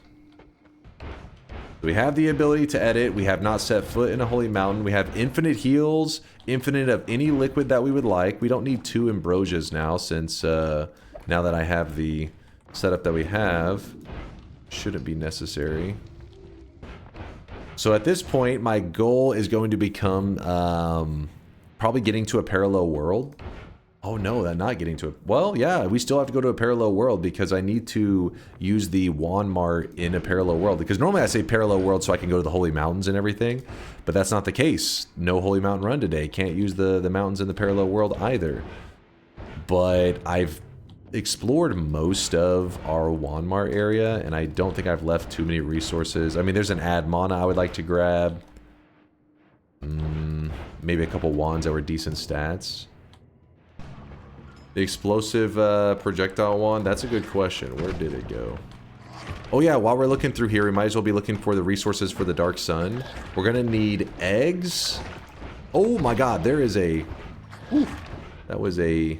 We have the ability to edit. We have not set foot in a holy mountain. We have infinite heals, infinite of any liquid that we would like. We don't need 2 ambrosias now, since now that I have the setup that we have, shouldn't be necessary. So at this point, my goal is going to become probably getting to a parallel world. Oh no, I'm not getting to it. Well, yeah, we still have to go to a parallel world because I need to use the wand-mart in a parallel world. Because normally I say parallel world so I can go to the holy mountains and everything, but that's not the case. No holy mountain run today. Can't use the mountains in the parallel world either. But I've explored most of our wand-mart area, and I don't think I've left too many resources. I mean, there's an add mana I would like to grab. Maybe a couple wands that were decent stats. The explosive projectile wand, that's a good question. Where did it go? Oh yeah, while we're looking through here, we might as well be looking for the resources for the Dark Sun. We're gonna need eggs. Oh my god, there is a... Whew, that was a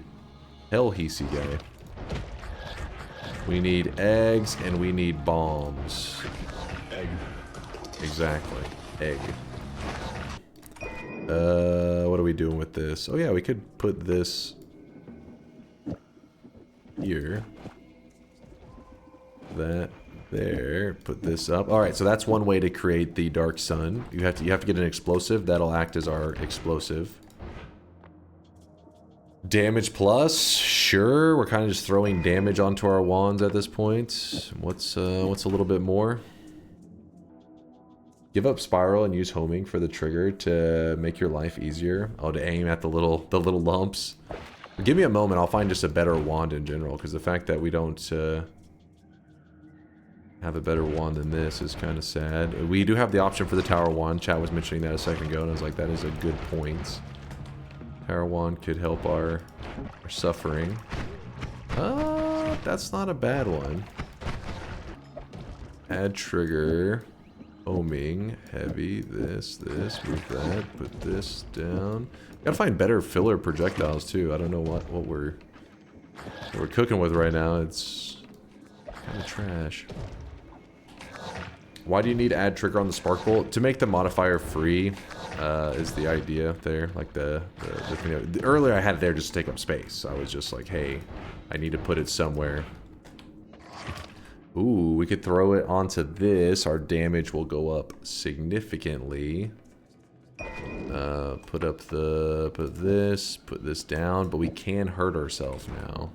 hell-heasy guy. We need eggs and we need bombs. Egg. Exactly. Egg. What are we doing with this? Oh yeah, we could put this... here. That there. Put this up. All right, so that's one way to create the dark sun. You have to get an explosive that'll act as our explosive. Damage plus, sure. We're kind of just throwing damage onto our wands at this point. What's a little bit more? Give up spiral and use homing for the trigger to make your life easier. Oh, to aim at the little lumps. Give me a moment. I'll find just a better wand in general, because the fact that we don't have a better wand than this is kind of sad. We do have the option for the tower wand. Chat was mentioning that a second ago, and I was like, that is a good point. Tower wand could help our suffering. That's not a bad one. Add trigger. Homing. Heavy. This. Move that. Put this down. Gotta find better filler projectiles too. I don't know what we're cooking with right now. It's kind of trash. Why do you need to add trigger on the spark bolt? To make the modifier free is the idea there. Like the thing. Earlier I had it there just to take up space. So I was just like, hey, I need to put it somewhere. Ooh, we could throw it onto this. Our damage will go up significantly. Put this down, but we can hurt ourselves now.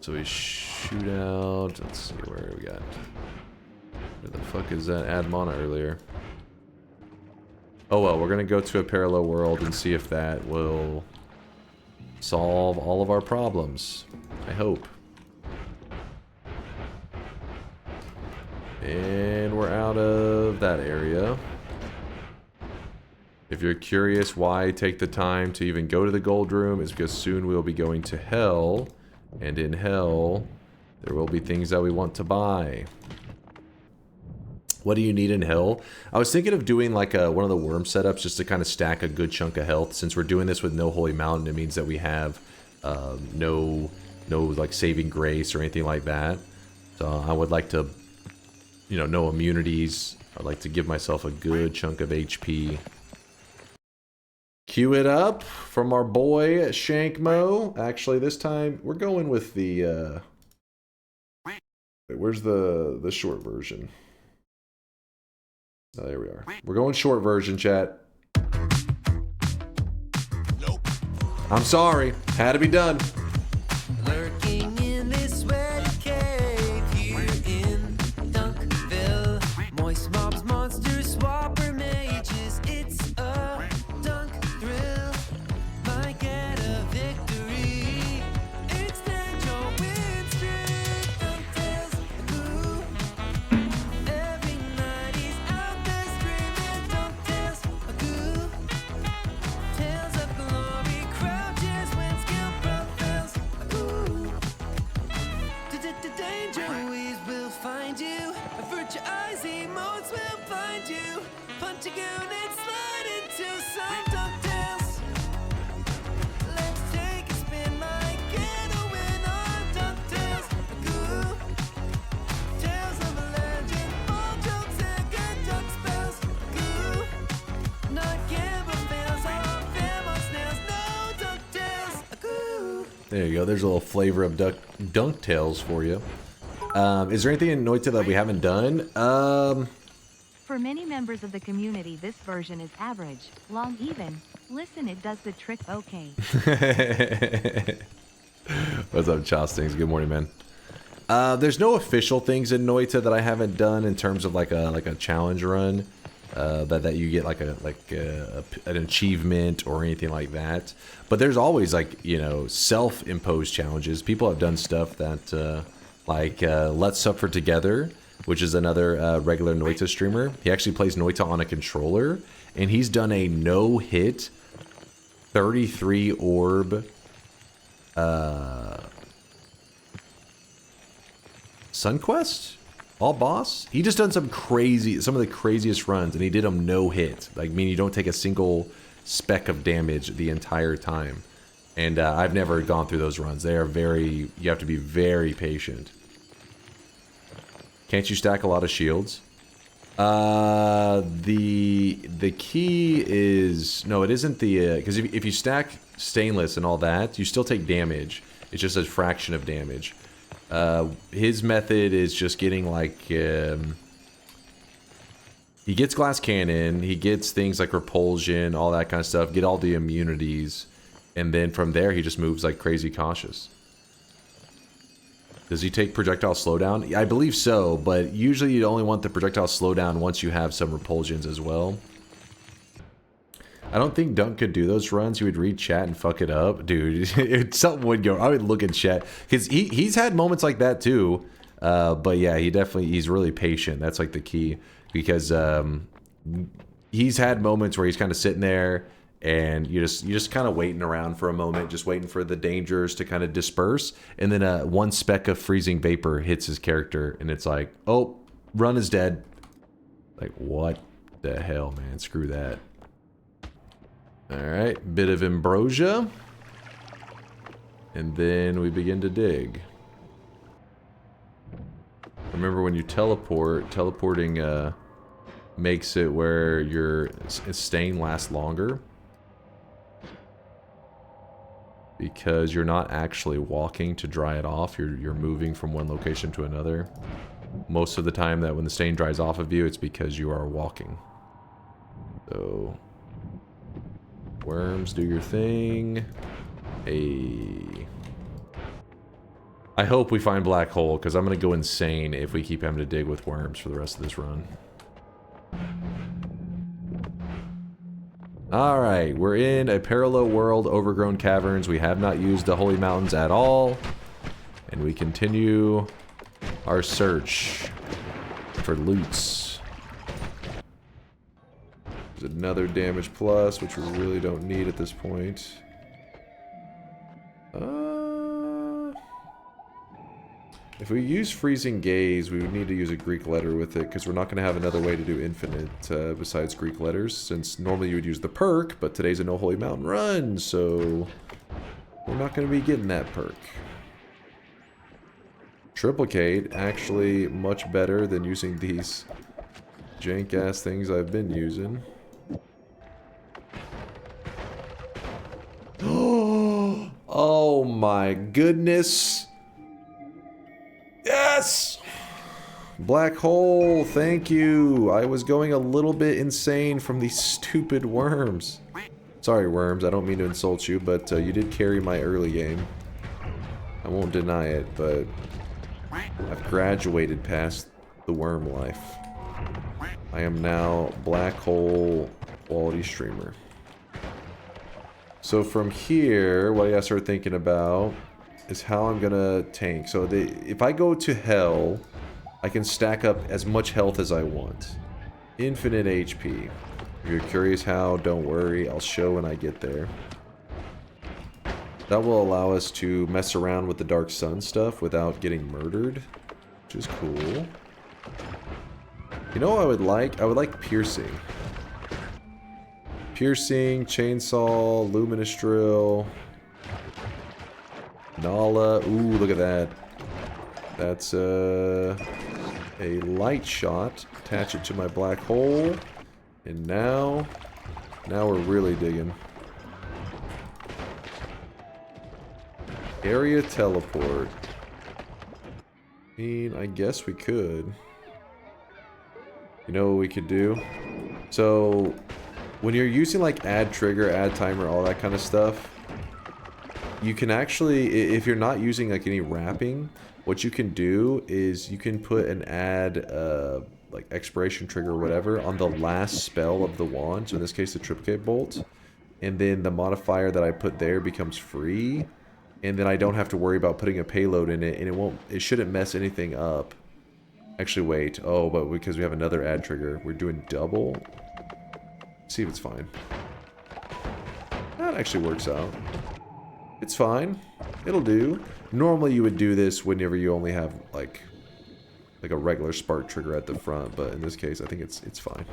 So we shoot out. Let's see where we got. Where the fuck is that add mana earlier? Oh well, we're gonna go to a parallel world and see if that will solve all of our problems. I hope. And we're out of that area. If you're curious why take the time to even go to the gold room, it's because soon we'll be going to hell. And in hell, there will be things that we want to buy. What do you need in hell? I was thinking of doing like one of the worm setups just to kind of stack a good chunk of health. Since we're doing this with no holy mountain, it means that we have no like saving grace or anything like that. So I would like to, you know, no immunities. I'd like to give myself a good chunk of HP. Cue it up from our boy Shankmo. Actually, this time we're going with the where's the short version? Oh, there we are. We're going short version, chat. Nope. I'm sorry. Had to be done. Lurking in this sweaty cave here in Dunkville. Moist mobs, monsters, swapper mages. It's a dunk thrill. Might get a victory. Extend your win streak. DunkTales, ooh. Every night he's out there screaming. DunkTales, ooh. Tales of glory crouches when skill prevails. Danger always will find you. Virtuous emotes will find you. Punch a goon and slide into some DunkTales. Let's take a spin, might get a win on DunkTales. Goo. Tales of a legend, all jokes and good dunk spells. Goo. Not gamble fails, all famous snails. No DunkTales. Goo. There you go. There's a little flavor of DunkTales for you. Is there anything in Noita that we haven't done? For many members of the community, this version is average, long even. Listen, it does the trick okay. What's up, Chostings? Good morning, man. There's no official things in Noita that I haven't done in terms of like a challenge run. That you get like an achievement or anything like that. But there's always like, you know, self-imposed challenges. People have done stuff that Let's Suffer Together, which is another regular Noita streamer. He actually plays Noita on a controller, and he's done a no-hit 33 orb Sun Quest? All boss? He just done some of the craziest runs, and he did them no hit. Like, meaning you don't take a single speck of damage the entire time. And I've never gone through those runs. They are you have to be very patient. Can't you stack a lot of shields? The key is no, it isn't the because if you stack stainless and all that, you still take damage. It's just a fraction of damage. His method is just getting like he gets glass cannon, he gets things like repulsion, all that kind of stuff. Get all the immunities, and then from there he just moves like crazy cautious. Does he take projectile slowdown? I believe so, but usually you only want the projectile slowdown once you have some repulsions as well. I don't think Dunk could do those runs. He would read chat and fuck it up. Dude, something would go. I would look at chat. Because he's had moments like that too. But yeah, he's really patient. That's like the key. Because he's had moments where he's kind of sitting there and you're just kind of waiting around for a moment, just waiting for the dangers to kind of disperse, and then one speck of freezing vapor hits his character, and it's like, oh, run is dead. Like, what the hell, man? Screw that. Alright, bit of ambrosia. And then we begin to dig. Remember, when you teleporting makes it where your stain lasts longer. Because you're not actually walking to dry it off, you're moving from one location to another. Most of the time that when the stain dries off of you, it's because you are walking. So, worms, do your thing. Hey. I hope we find black hole, because I'm going to go insane if we keep having to dig with worms for the rest of this run. Alright, we're in a parallel world, overgrown caverns. We have not used the holy mountains at all. And we continue our search for loots. There's another damage plus, which we really don't need at this point. If we use freezing gaze, we would need to use a Greek letter with it, because we're not going to have another way to do infinite besides Greek letters, since normally you would use the perk, but today's a no holy mountain run, so we're not going to be getting that perk. Triplicate, actually much better than using these jank ass things I've been using. Oh my goodness. Yes! Black hole, thank you. I was going a little bit insane from these stupid worms. Sorry, worms, I don't mean to insult you, but you did carry my early game. I won't deny it, but I've graduated past the worm life. I am now black hole quality streamer. So from here, what I gotta start thinking about is how I'm gonna tank. So if I go to hell, I can stack up as much health as I want. Infinite HP. If you're curious how, don't worry, I'll show when I get there. That will allow us to mess around with the Dark Sun stuff without getting murdered, which is cool. You know what I would like? I would like piercing. Piercing, chainsaw, luminous drill, Nala. Ooh, look at that. That's a light shot. Attach it to my black hole. And now we're really digging. Area teleport. I mean, I guess we could. You know what we could do? So, when you're using like add trigger, add timer, all that kind of stuff, you can actually, if you're not using like any wrapping, what you can do is you can put an add like expiration trigger or whatever on the last spell of the wand. So in this case, the triplicate bolt, and then the modifier that I put there becomes free, and then I don't have to worry about putting a payload in it, and it shouldn't mess anything up. Actually, wait. Oh, but because we have another add trigger, we're doing double. Let's see if it's fine. That actually works out. It's fine. It'll do. Normally you would do this whenever you only have like a regular spark trigger at the front, but in this case I think it's fine.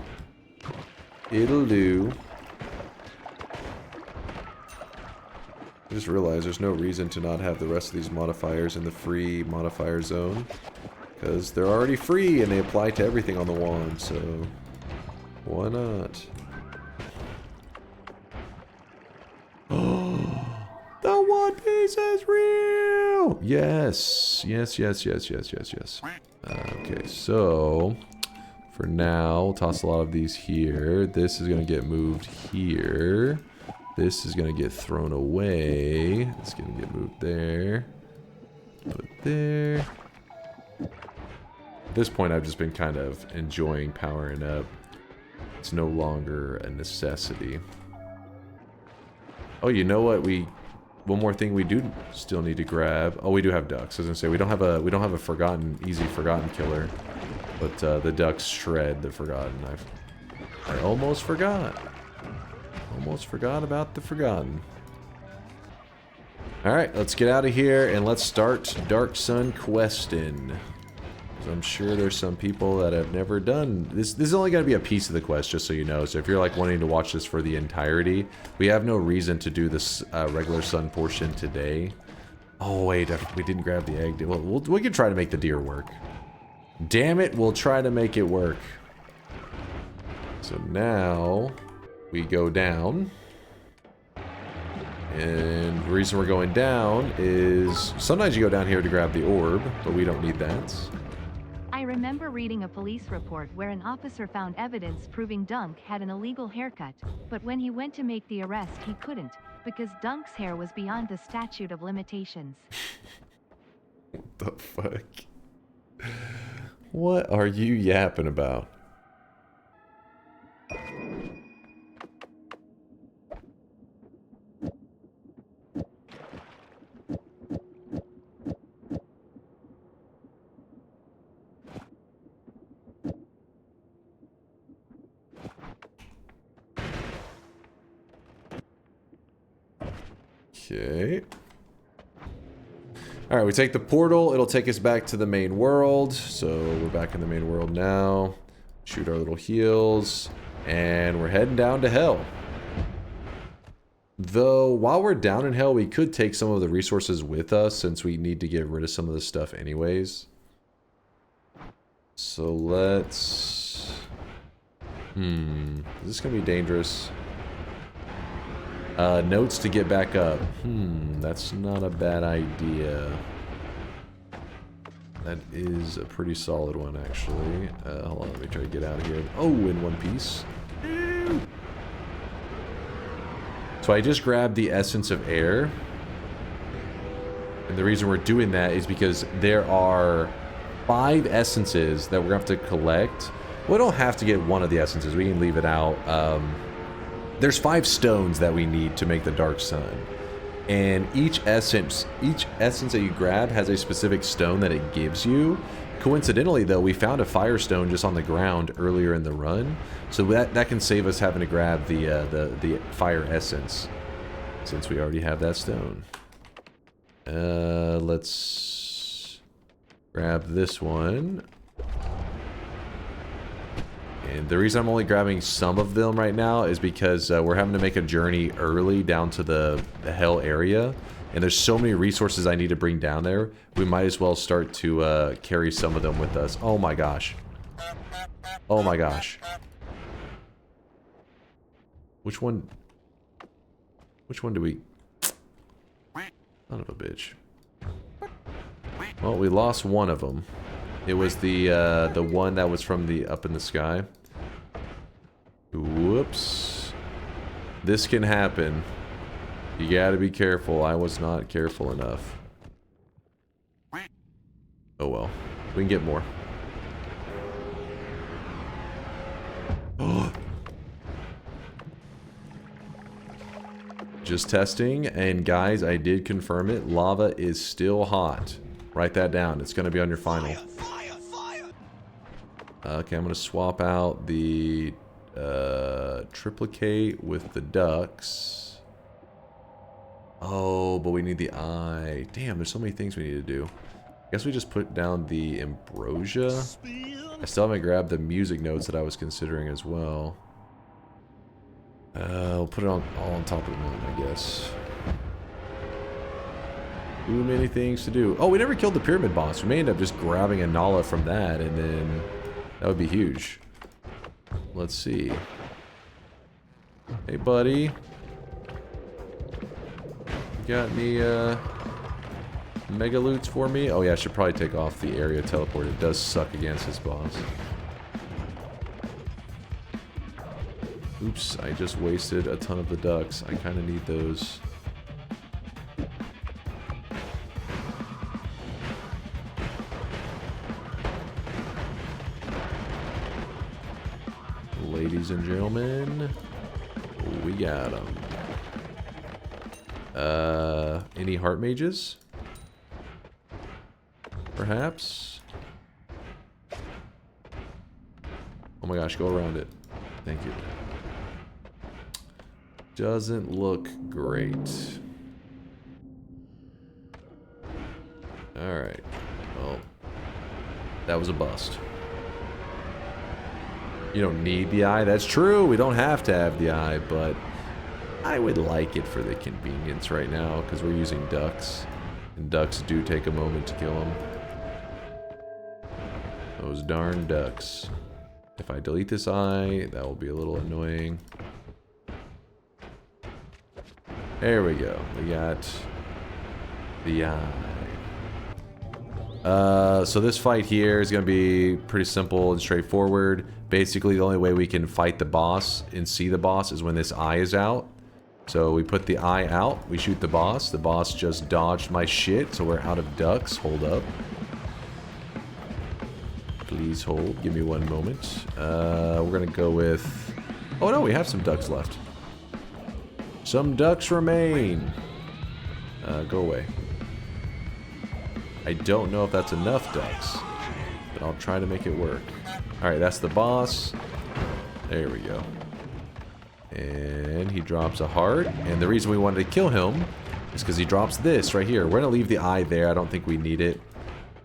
It'll do. I just realized there's no reason to not have the rest of these modifiers in the free modifier zone. Because they're already free and they apply to everything on the wand, so why not? Oh, the One Piece is real! Yes, yes, yes, yes, yes, yes, yes. Okay, so for now, we'll toss a lot of these here. This is going to get moved here. This is going to get thrown away. It's going to get moved there. Put there. At this point, I've just been kind of enjoying powering up. It's no longer a necessity. Oh, you know what? One more thing we do still need to grab. Oh, we do have ducks. I was gonna say we don't have a easy forgotten killer, but the ducks shred the forgotten. I almost forgot. Almost forgot about the forgotten. All right, let's get out of here and let's start Dark Sun questing. I'm sure there's some people that have never done this. This is only going to be a piece of the quest, just so you know. So if you're like wanting to watch this for the entirety, we have no reason to do this regular sun portion today. Oh wait, we didn't grab the egg. Well, we can try to make the deer work. Damn it, we'll try to make it work. So now we go down. And the reason we're going down is sometimes you go down here to grab the orb, but we don't need that. I remember reading a police report where an officer found evidence proving Dunk had an illegal haircut, but when he went to make the arrest he couldn't, because Dunk's hair was beyond the statute of limitations. What the fuck? What are you yapping about? Okay. Alright, we take the portal. It'll take us back to the main world. So we're back in the main world now. Shoot our little heals. And we're heading down to hell. Though, while we're down in hell, we could take some of the resources with us since we need to get rid of some of this stuff anyways. So let's... Is this going to be dangerous? Notes to get back up. That's not a bad idea. That is a pretty solid one, actually. Hold on, let me try to get out of here. Oh, in one piece. So I just grabbed the essence of air. And the reason we're doing that is because there are 5 essences that we're going to have to collect. We don't have to get one of the essences. We can leave it out. There's 5 stones that we need to make the Dark Sun. And each essence that you grab has a specific stone that it gives you. Coincidentally, though, we found a fire stone just on the ground earlier in the run. So that can save us having to grab the fire essence, since we already have that stone. Let's grab this one. And the reason I'm only grabbing some of them right now is because we're having to make a journey early down to the hell area. And there's so many resources I need to bring down there. We might as well start to carry some of them with us. Oh my gosh. Oh my gosh. Which one do we... Son of a bitch. Well, we lost one of them. It was the one that was from the up in the sky. Whoops. This can happen. You gotta be careful. I was not careful enough. Oh well. We can get more. Just testing, and guys, I did confirm it. Lava is still hot. Write that down. It's gonna be on your final. Okay, I'm gonna swap out the triplicate with the ducks. Oh, but we need the eye. Damn, there's so many things we need to do. I guess we just put down the ambrosia. I still haven't grabbed the music notes that I was considering as well. We'll put it all on top of the moon, I guess. Too many things to do. Oh, we never killed the pyramid boss. We may end up just grabbing a Nala from that, and then that would be huge. Let's see. Hey, buddy. You got any mega loots for me? Oh yeah, I should probably take off the area teleport. It does suck against his boss. Oops, I just wasted a ton of the ducks. I kind of need those. Ladies and gentlemen, we got them. Any heart mages? Perhaps? Oh my gosh, go around it. Thank you. Doesn't look great. Alright. Well, that was a bust. You don't need the eye. That's true. We don't have to have the eye, but I would like it for the convenience right now because we're using ducks. And ducks do take a moment to kill them. Those darn ducks. If I delete this eye, that will be a little annoying. There we go. We got the eye. So this fight here is going to be pretty simple and straightforward. Basically, the only way we can fight the boss and see the boss is when this eye is out. So we put the eye out, we shoot the boss. The boss just dodged my shit, so we're out of ducks. Hold up. Please hold. Give me one moment. We're going to go with... Oh no, we have some ducks left. Some ducks remain. Go away. I don't know if that's enough ducks, but I'll try to make it work. Alright, that's the boss. There we go. And he drops a heart. And the reason we wanted to kill him is because he drops this right here. We're going to leave the eye there. I don't think we need it.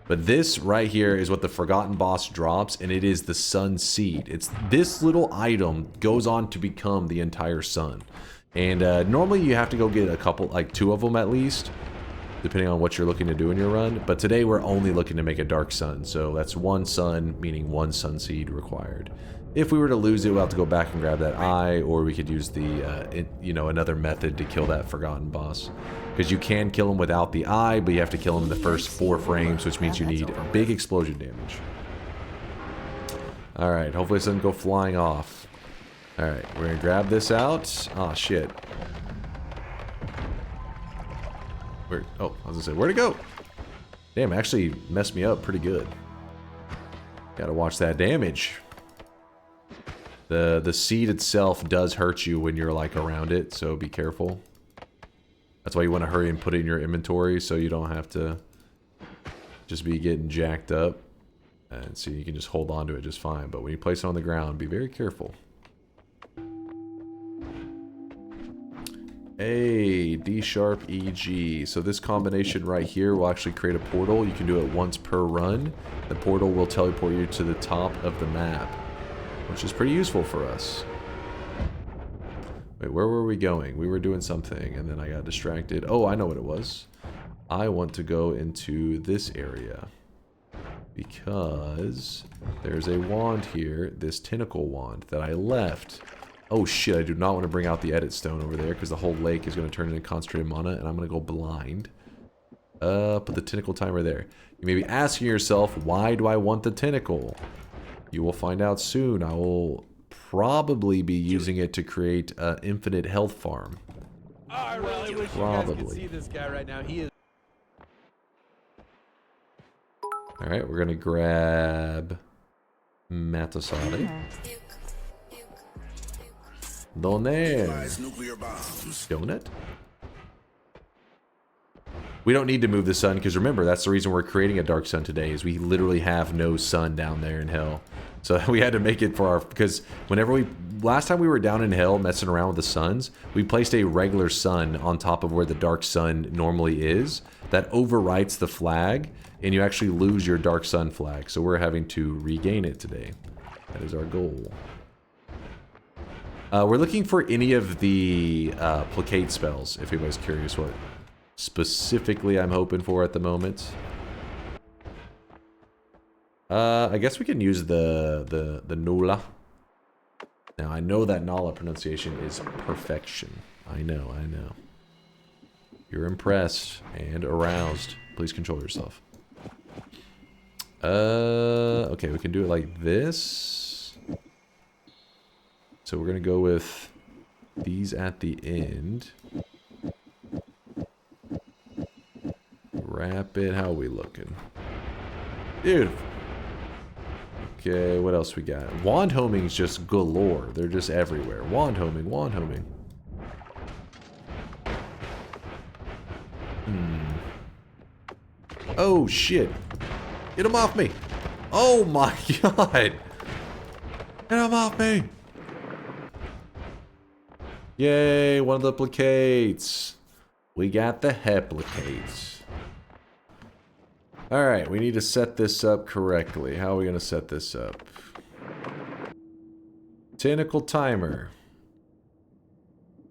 But this right here is what the Forgotten Boss drops, and it is the Sun Seed. It's this little item goes on to become the entire sun. And normally you have to go get a couple, like 2 of them at least, depending on what you're looking to do in your run. But today we're only looking to make a dark sun. So that's 1 sun, meaning 1 sun seed required. If we were to lose it, we'll have to go back and grab that eye, or we could use the, you know, another method to kill that Forgotten Boss. Because you can kill him without the eye, but you have to kill him in the first 4 frames, which means you need big explosion damage. Alright, hopefully this doesn't go flying off. Alright, we're gonna grab this out. Oh shit. Where? Oh, I was gonna say, where'd it go? Damn, actually messed me up pretty good. Gotta watch that damage. The seed itself does hurt you when you're like around it, so be careful. That's why you want to hurry and put it in your inventory so you don't have to just be getting jacked up. And so you can just hold on to it just fine. But when you place it on the ground, be very careful. A D sharp EG. So this combination right here will actually create a portal. You can do it once per run. The portal will teleport you to the top of the map, which is pretty useful for us. Wait, where were we going? We were doing something, and then I got distracted. Oh, I know what it was. I want to go into this area because there's a wand here, this tentacle wand that I left. Oh shit, I do not want to bring out the edit stone over there because the whole lake is going to turn into concentrated mana, and I'm going to go blind. Put the tentacle timer there. You may be asking yourself, why do I want the tentacle? You will find out soon. I will probably be using it to create an infinite health farm. I really wish you guys could see this guy right now. He is. Alright, we're gonna grab matosade. Donner. Donut. We don't need to move the sun because remember, that's the reason we're creating a dark sun today, is we literally have no sun down there in hell. So we had to make it for our, because whenever last time we were down in hell messing around with the suns, we placed a regular sun on top of where the dark sun normally is. That overwrites the flag, and you actually lose your dark sun flag. So we're having to regain it today. That is our goal. We're looking for any of the placate spells, if anybody's curious what specifically I'm hoping for at the moment. I guess we can use the Nula. Now, I know that Nala pronunciation is perfection. I know. You're impressed and aroused. Please control yourself. Okay, we can do it like this. So we're gonna go with these at the end. Wrap it. How are we looking? Beautiful. Okay, what else we got? Wand homing's just galore. They're just everywhere. Wand homing, wand homing. Oh, shit. Get him off me. Oh, my God. Get him off me. Yay, one of the placates. We got the heplicates. Alright, we need to set this up correctly. How are we going to set this up? Tentacle timer.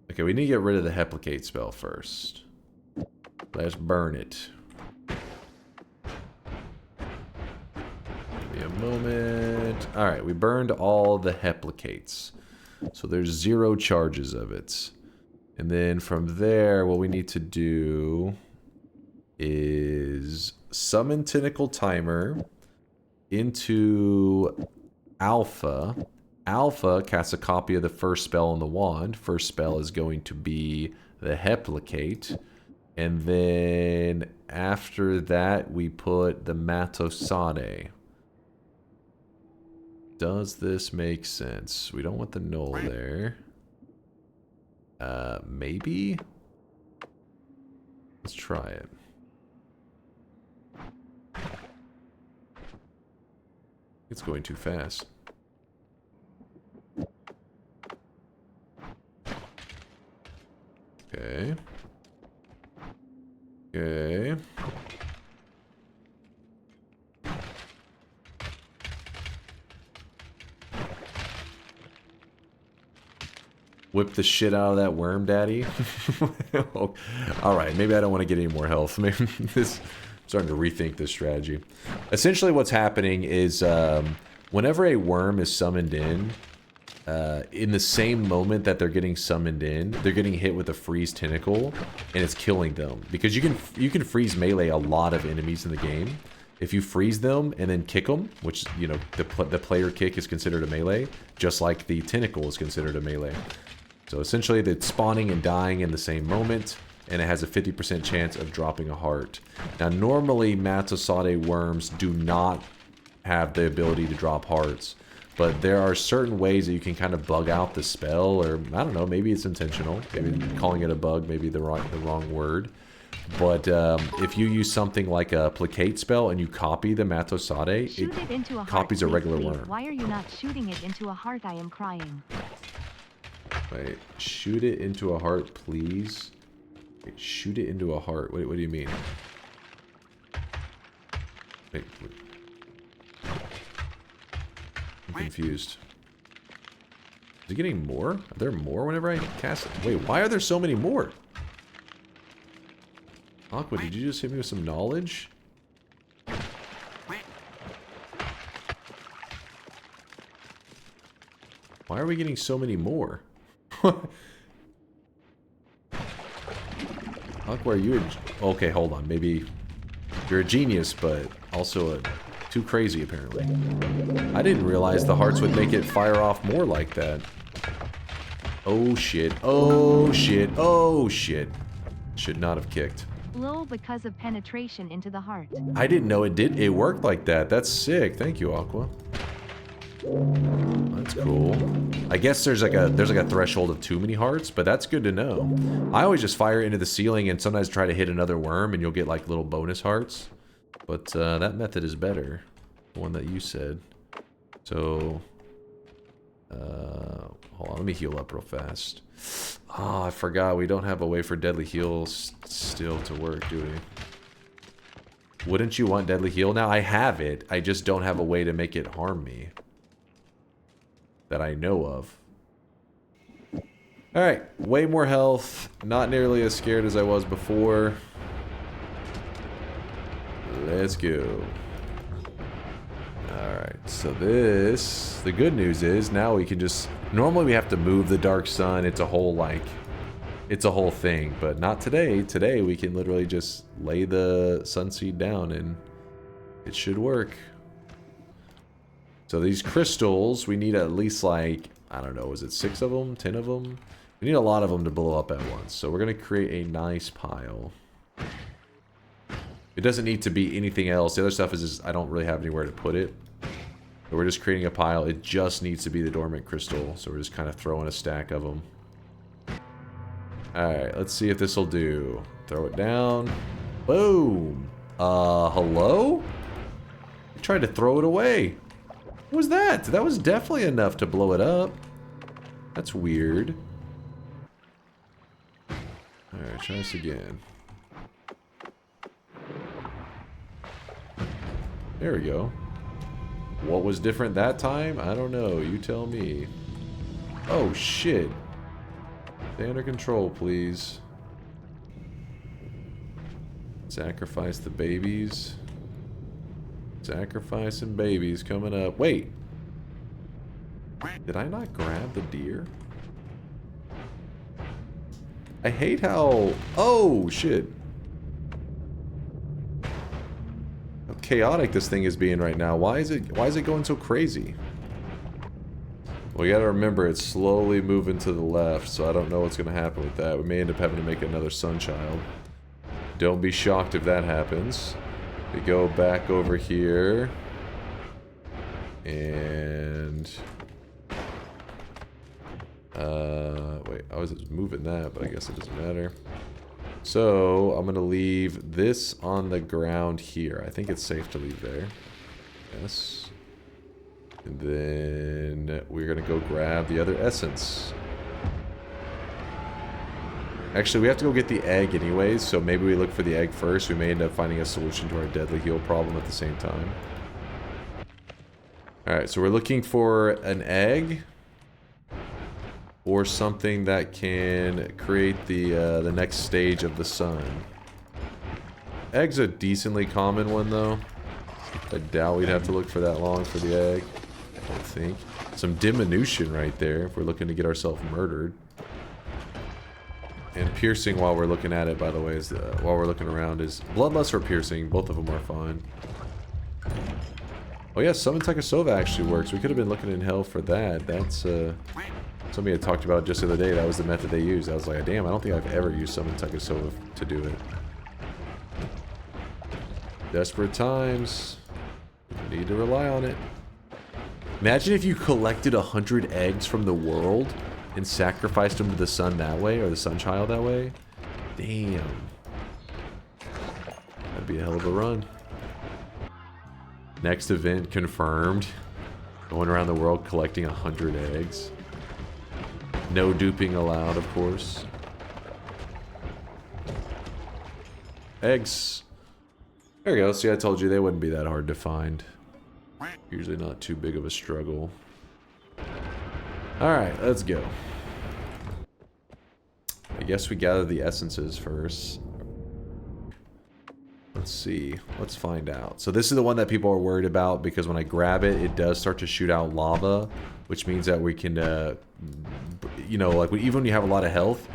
Okay, we need to get rid of the heplicate spell first. Let's burn it. Give me a moment. Alright, we burned all the heplicates. So there's 0 charges of it. And then from there, what we need to do is summon Tentacle Timer into Alpha. Alpha casts a copy of the first spell on the wand. First spell is going to be the Heplicate. And then after that, we put the Matosade. Does this make sense? We don't want the null there. Maybe? Let's try it. It's going too fast. Okay. Okay. Whip the shit out of that worm, daddy. Alright, maybe I don't want to get any more health. Maybe this... I'm starting to rethink this strategy. Essentially what's happening is whenever a worm is summoned in the same moment that they're getting summoned in, they're getting hit with a freeze tentacle and it's killing them. Because you can freeze melee a lot of enemies in the game. If you freeze them and then kick them, which, you know, the player kick is considered a melee, just like the tentacle is considered a melee. So essentially it's spawning and dying in the same moment, and it has a 50% chance of dropping a heart. Now, normally, Matosade worms do not have the ability to drop hearts, but there are certain ways that you can kind of bug out the spell, or, I don't know, maybe it's intentional. Maybe calling it a bug may be the wrong word. But if you use something like a placate spell and you copy the Matosade, it copies a regular worm. Why are you not shooting it into a heart? I am crying. Wait, shoot it into a heart, please. Wait, shoot it into a heart. Wait, what do you mean? Wait. I'm confused. Is it getting more? Are there more whenever I cast it? Wait, why are there so many more? Aqua, did you just hit me with some knowledge? Why are we getting so many more? Aqua, are you a... Okay, hold on. Maybe you're a genius, but also too crazy, apparently. I didn't realize the hearts would make it fire off more like that. Oh, shit. Oh, shit. Oh, shit. Should not have kicked. Low because of penetration into the heart. I didn't know it did. It worked like that. That's sick. Thank you, Aqua. That's cool. I guess there's like a threshold of too many hearts, but that's good to know. I always just fire into the ceiling and sometimes try to hit another worm and you'll get like little bonus hearts. But that method is better. The one that you said. So hold on, let me heal up real fast. Oh, I forgot we don't have a way for deadly heals still to work, do we? Wouldn't you want deadly heal now? I have it. I just don't have a way to make it harm me. That I know of. Alright, way more health. Not nearly as scared as I was before. Let's go. Alright, so this... The good news is, now we can just... Normally we have to move the Dark Sun. It's a whole, like... It's a whole thing, but not today. Today we can literally just lay the Sunseed down and it should work. So these crystals, we need at least like, I don't know, is it 6 of them? 10 of them? We need a lot of them to blow up at once. So we're going to create a nice pile. It doesn't need to be anything else. The other stuff is just, I don't really have anywhere to put it. So we're just creating a pile. It just needs to be the dormant crystal. So we're just kind of throwing a stack of them. Alright, let's see if this will do. Throw it down. Boom! Hello? You tried to throw it away. What was that? That was definitely enough to blow it up. That's weird. Alright, try this again. There we go. What was different that time? I don't know. You tell me. Oh, shit. Stay under control, please. Sacrifice the babies. Sacrificing babies coming up. Wait. Did I not grab the deer? I hate how... Oh, shit. How chaotic this thing is being right now. Why is it going so crazy? Well, you gotta remember, it's slowly moving to the left, so I don't know what's gonna happen with that. We may end up having to make another sunchild. Don't be shocked if that happens. We go back over here. And... wait, I was just moving that, but I guess it doesn't matter. So, I'm gonna leave this on the ground here. I think it's safe to leave there. Yes. And then we're gonna go grab the other essence. Actually, we have to go get the egg anyways, so maybe we look for the egg first. We may end up finding a solution to our deadly heal problem at the same time. Alright, so we're looking for an egg. Or something that can create the next stage of the sun. Egg's a decently common one, though. I doubt we'd have to look for that long for the egg. I don't think. Some diminution right there if we're looking to get ourselves murdered. And piercing while we're looking at it, by the way, is while we're looking around, is bloodlust or piercing. Both of them are fine. Oh yeah, summon Takasova actually works. We could have been looking in hell for that. That's somebody had talked about just the other day. That was the method they used. I was like, damn, I don't think I've ever used summon Takasova to do it. Desperate times. Need to rely on it. Imagine if you collected 100 eggs from the world and sacrificed them to the sun that way, or the sunchild that way. Damn. That'd be a hell of a run. Next event confirmed. Going around the world collecting 100 eggs. No duping allowed, of course. Eggs. There we go. See, I told you they wouldn't be that hard to find. Usually not too big of a struggle. Alright, let's go. I guess we gather the essences first. Let's see. Let's find out. So this is the one that people are worried about because when I grab it, it does start to shoot out lava, which means that we can, you know, like even when you have a lot of health,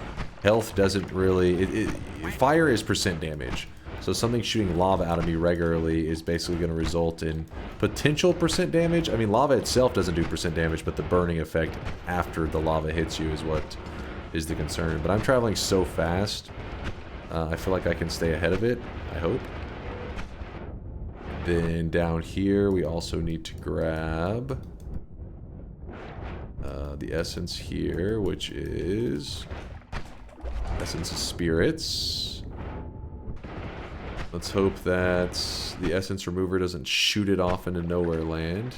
health doesn't really... fire is percent damage. So something shooting lava out of me regularly is basically going to result in potential percent damage. I mean, lava itself doesn't do percent damage, but the burning effect after the lava hits you is what is the concern. But I'm traveling so fast, I feel like I can stay ahead of it, I hope. Then down here, we also need to grab the essence here, which is Essence of Spirits. Let's hope that the essence remover doesn't shoot it off into nowhere land.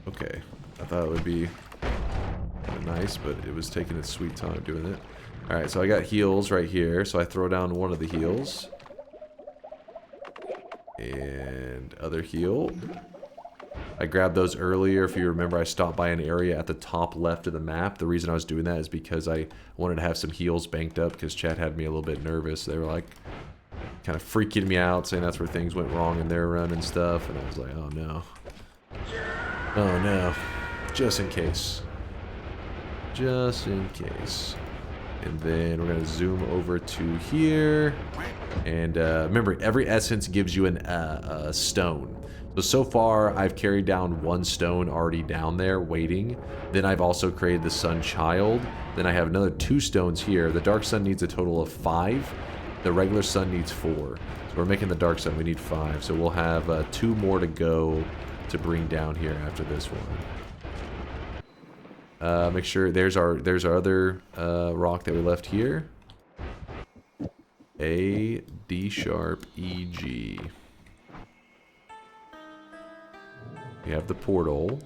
Okay, I thought it would be nice, but it was taking its sweet time doing it. Alright, so I got heals right here, so I throw down one of the heals. And other heal. I grabbed those earlier. If you remember, I stopped by an area at the top left of the map. The reason I was doing that is because I wanted to have some heals banked up because chat had me a little bit nervous. They were like kind of freaking me out, saying that's where things went wrong in their run and stuff. And I was like, oh no. Oh no. Just in case. Just in case. And then we're going to zoom over to here. And remember, every essence gives you a stone. So far, I've carried down 1 stone already down there, waiting. Then I've also created the Sun Child. Then I have another 2 stones here. The Dark Sun needs a total of 5. The regular Sun needs 4. So we're making the Dark Sun. We need 5. So we'll have 2 more to go to bring down here after this one. Make sure there's our other rock that we left here. A, D sharp, E, G. We have the portal,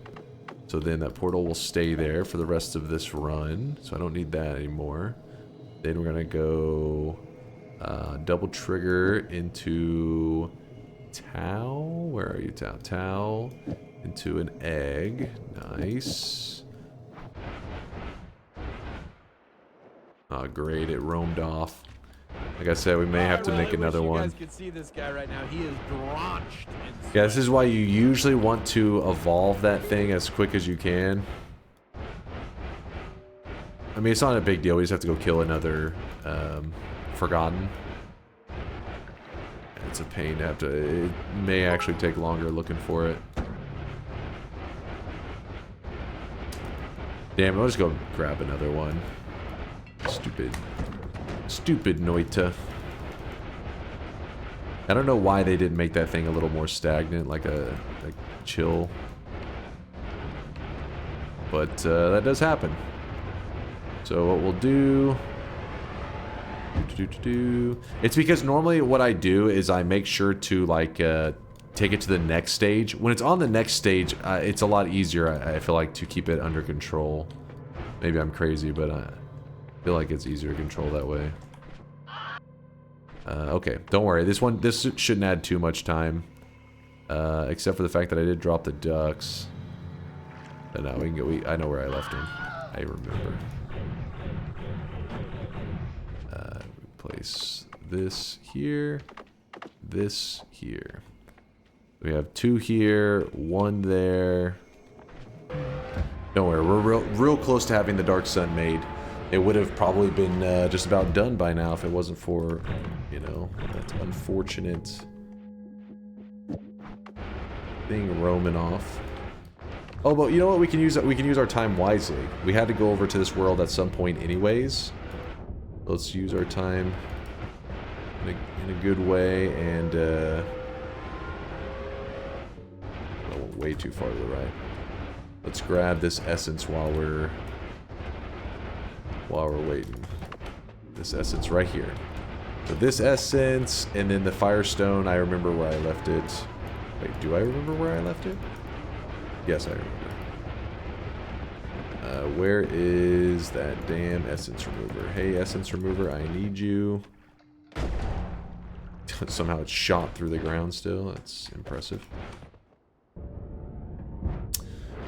so then that portal will stay there for the rest of this run, so I don't need that anymore. Then we're gonna go double trigger into Tau. Where are you, Tau? Tau into an egg. Nice. Oh, great! It roamed off. Like I said, we may have to make another one. You guys can see this guy right now. He is drenched in sweat. Yeah, this is why you usually want to evolve that thing as quick as you can. I mean, it's not a big deal. We just have to go kill another Forgotten. It's a pain to have to... It may actually take longer looking for it. Damn, I'll just go grab another one. Stupid Noita. I don't know why they didn't make that thing a little more stagnant, like chill. But that does happen. So what we'll do... It's because normally what I do is I make sure to like take it to the next stage. When it's on the next stage, it's a lot easier, I feel like, to keep it under control. Maybe I'm crazy, but I feel like it's easier to control that way. Okay, don't worry. This shouldn't add too much time, except for the fact that I did drop the ducks. But no, we can go. I know where I left them. I remember. Place this here, this here. We have 2 here, 1 there. Don't worry, we're real close to having the Dark Sun made. It would have probably been just about done by now if it wasn't for, you know, that unfortunate thing roaming off. Oh, but you know what? We can use our time wisely. We had to go over to this world at some point anyways. Let's use our time in a good way, and I went way too far to the right. Let's grab this essence while we're waiting. This essence right here. So this essence, and then the Firestone. I remember where I left it. Wait, do I remember where I left it? Yes, I remember. Where is that damn essence remover? Hey, essence remover, I need you. Somehow it's shot through the ground still. That's impressive.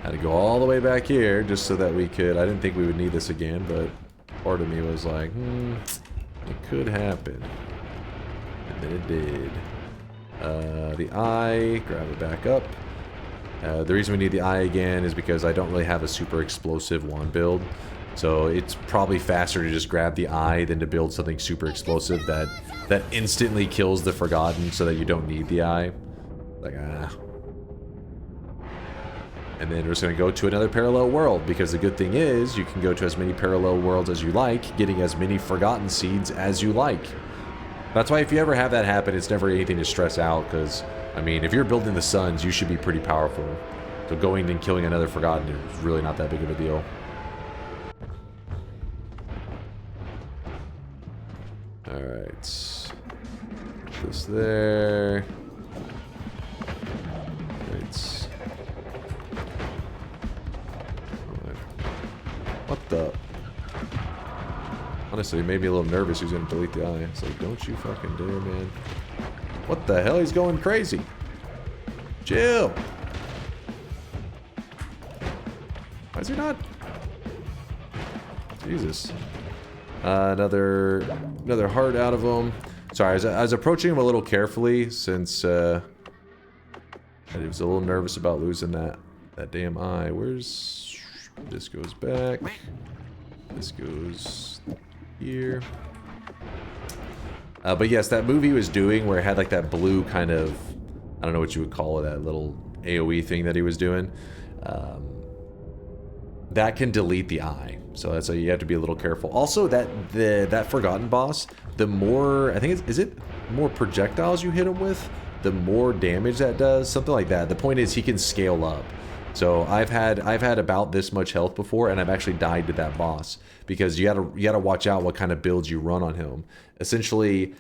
Had to go all the way back here just so that we could... I didn't think we would need this again, but part of me was like, it could happen. And then it did. The eye, grab it back up. The reason we need the eye again is because I don't really have a super explosive wand build. So it's probably faster to just grab the eye than to build something super explosive that instantly kills the Forgotten so that you don't need the eye. Like, ah. And then we're just going to go to another parallel world, because the good thing is you can go to as many parallel worlds as you like, getting as many Forgotten seeds as you like. That's why if you ever have that happen, it's never anything to stress out, because... I mean, if you're building the suns, you should be pretty powerful. So going and killing another Forgotten is really not that big of a deal. Alright. This there. Right. What the? Honestly, it made me a little nervous. He was going to delete the eye. It's like, don't you fucking dare, man. What the hell? He's going crazy. Chill. Why is he not? Jesus. Another heart out of him. Sorry, I was approaching him a little carefully since I was a little nervous about losing that damn eye. Where's this? Goes back. This goes here. But yes, that move he was doing where it had like that blue kind of, I don't know what you would call it, that little AoE thing that he was doing. That can delete the eye. So that's why you have to be a little careful. Also, that Forgotten boss, the more, I think is it more projectiles you hit him with, the more damage that does, something like that. The point is he can scale up. So I've had about this much health before, and I've actually died to that boss because you gotta watch out what kind of builds you run on him. Essentially,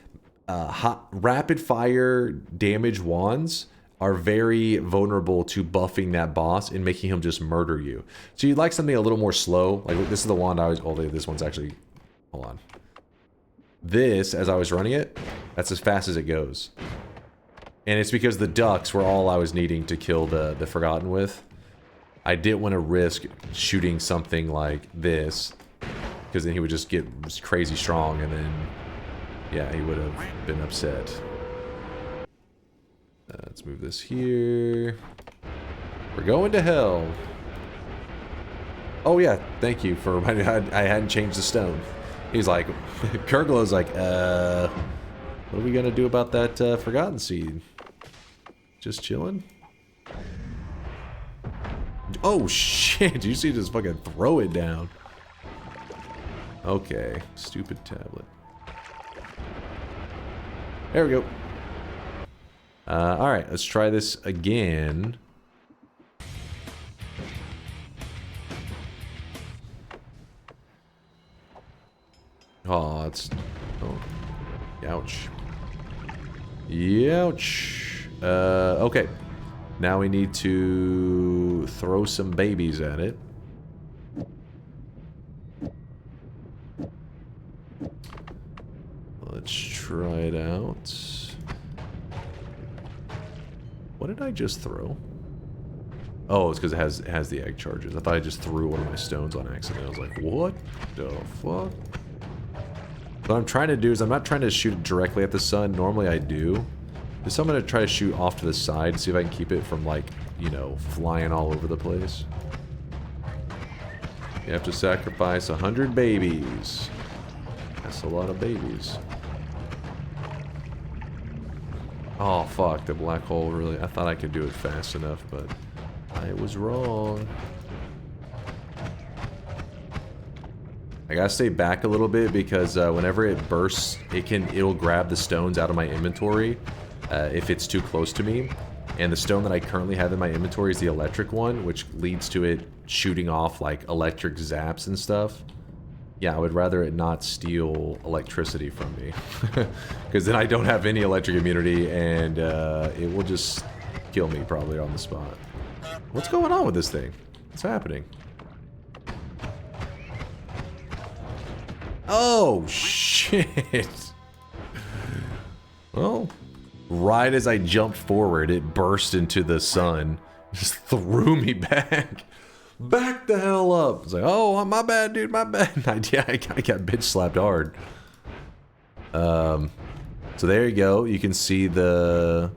rapid fire damage wands are very vulnerable to buffing that boss and making him just murder you. So you'd like something a little more slow. Like this is the wand I was. Oh, this one's actually. Hold on. This, as I was running it, that's as fast as it goes. And it's because the ducks were all I was needing to kill the Forgotten with. I didn't want to risk shooting something like this, because then he would just get crazy strong, and then, yeah, he would have been upset. Let's move this here. We're going to hell. Oh yeah, thank you for reminding me. I hadn't changed the stone. He's like, Kurglow's like, what are we gonna do about that Forgotten seed? Just chilling? Oh shit, did you see just fucking throw it down? Okay, stupid tablet. There we go. Alright, let's try this again. Oh, it's... Oh. Ouch. Ouch. Okay. Now we need to throw some babies at it. Let's try it out. What did I just throw? Oh, it's because it has the egg charges. I thought I just threw one of my stones on accident. I was like, what the fuck? What I'm trying to do is I'm not trying to shoot it directly at the sun. Normally I do. So I'm going to try to shoot off to the side, see if I can keep it from, like, you know, flying all over the place. You have to sacrifice 100 babies. That's a lot of babies. Oh, fuck. The black hole really... I thought I could do it fast enough, but I was wrong. I gotta stay back a little bit because whenever it bursts, it'll grab the stones out of my inventory if it's too close to me. And the stone that I currently have in my inventory is the electric one, which leads to it shooting off like electric zaps and stuff. Yeah, I would rather it not steal electricity from me. Because then I don't have any electric immunity and it will just kill me probably on the spot. What's going on with this thing? What's happening? Oh, shit. Well, right as I jumped forward, it burst into the sun. Just threw me back. Back the hell up. It's like, oh, my bad, dude, my bad. I got bitch slapped hard. So there you go. You can see the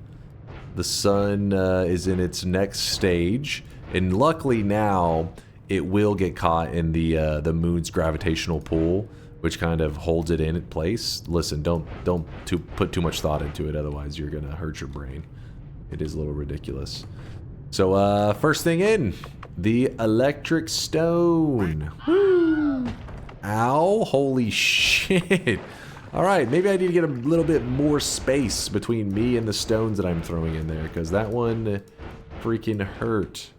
sun is in its next stage. And luckily now, it will get caught in the moon's gravitational pull, which kind of holds it in place. Listen, don't put too much thought into it, otherwise you're gonna hurt your brain. It is a little ridiculous. So first thing in, the electric stone. Woo! Ow, holy shit. Alright, maybe I need to get a little bit more space between me and the stones that I'm throwing in there, because that one freaking hurt.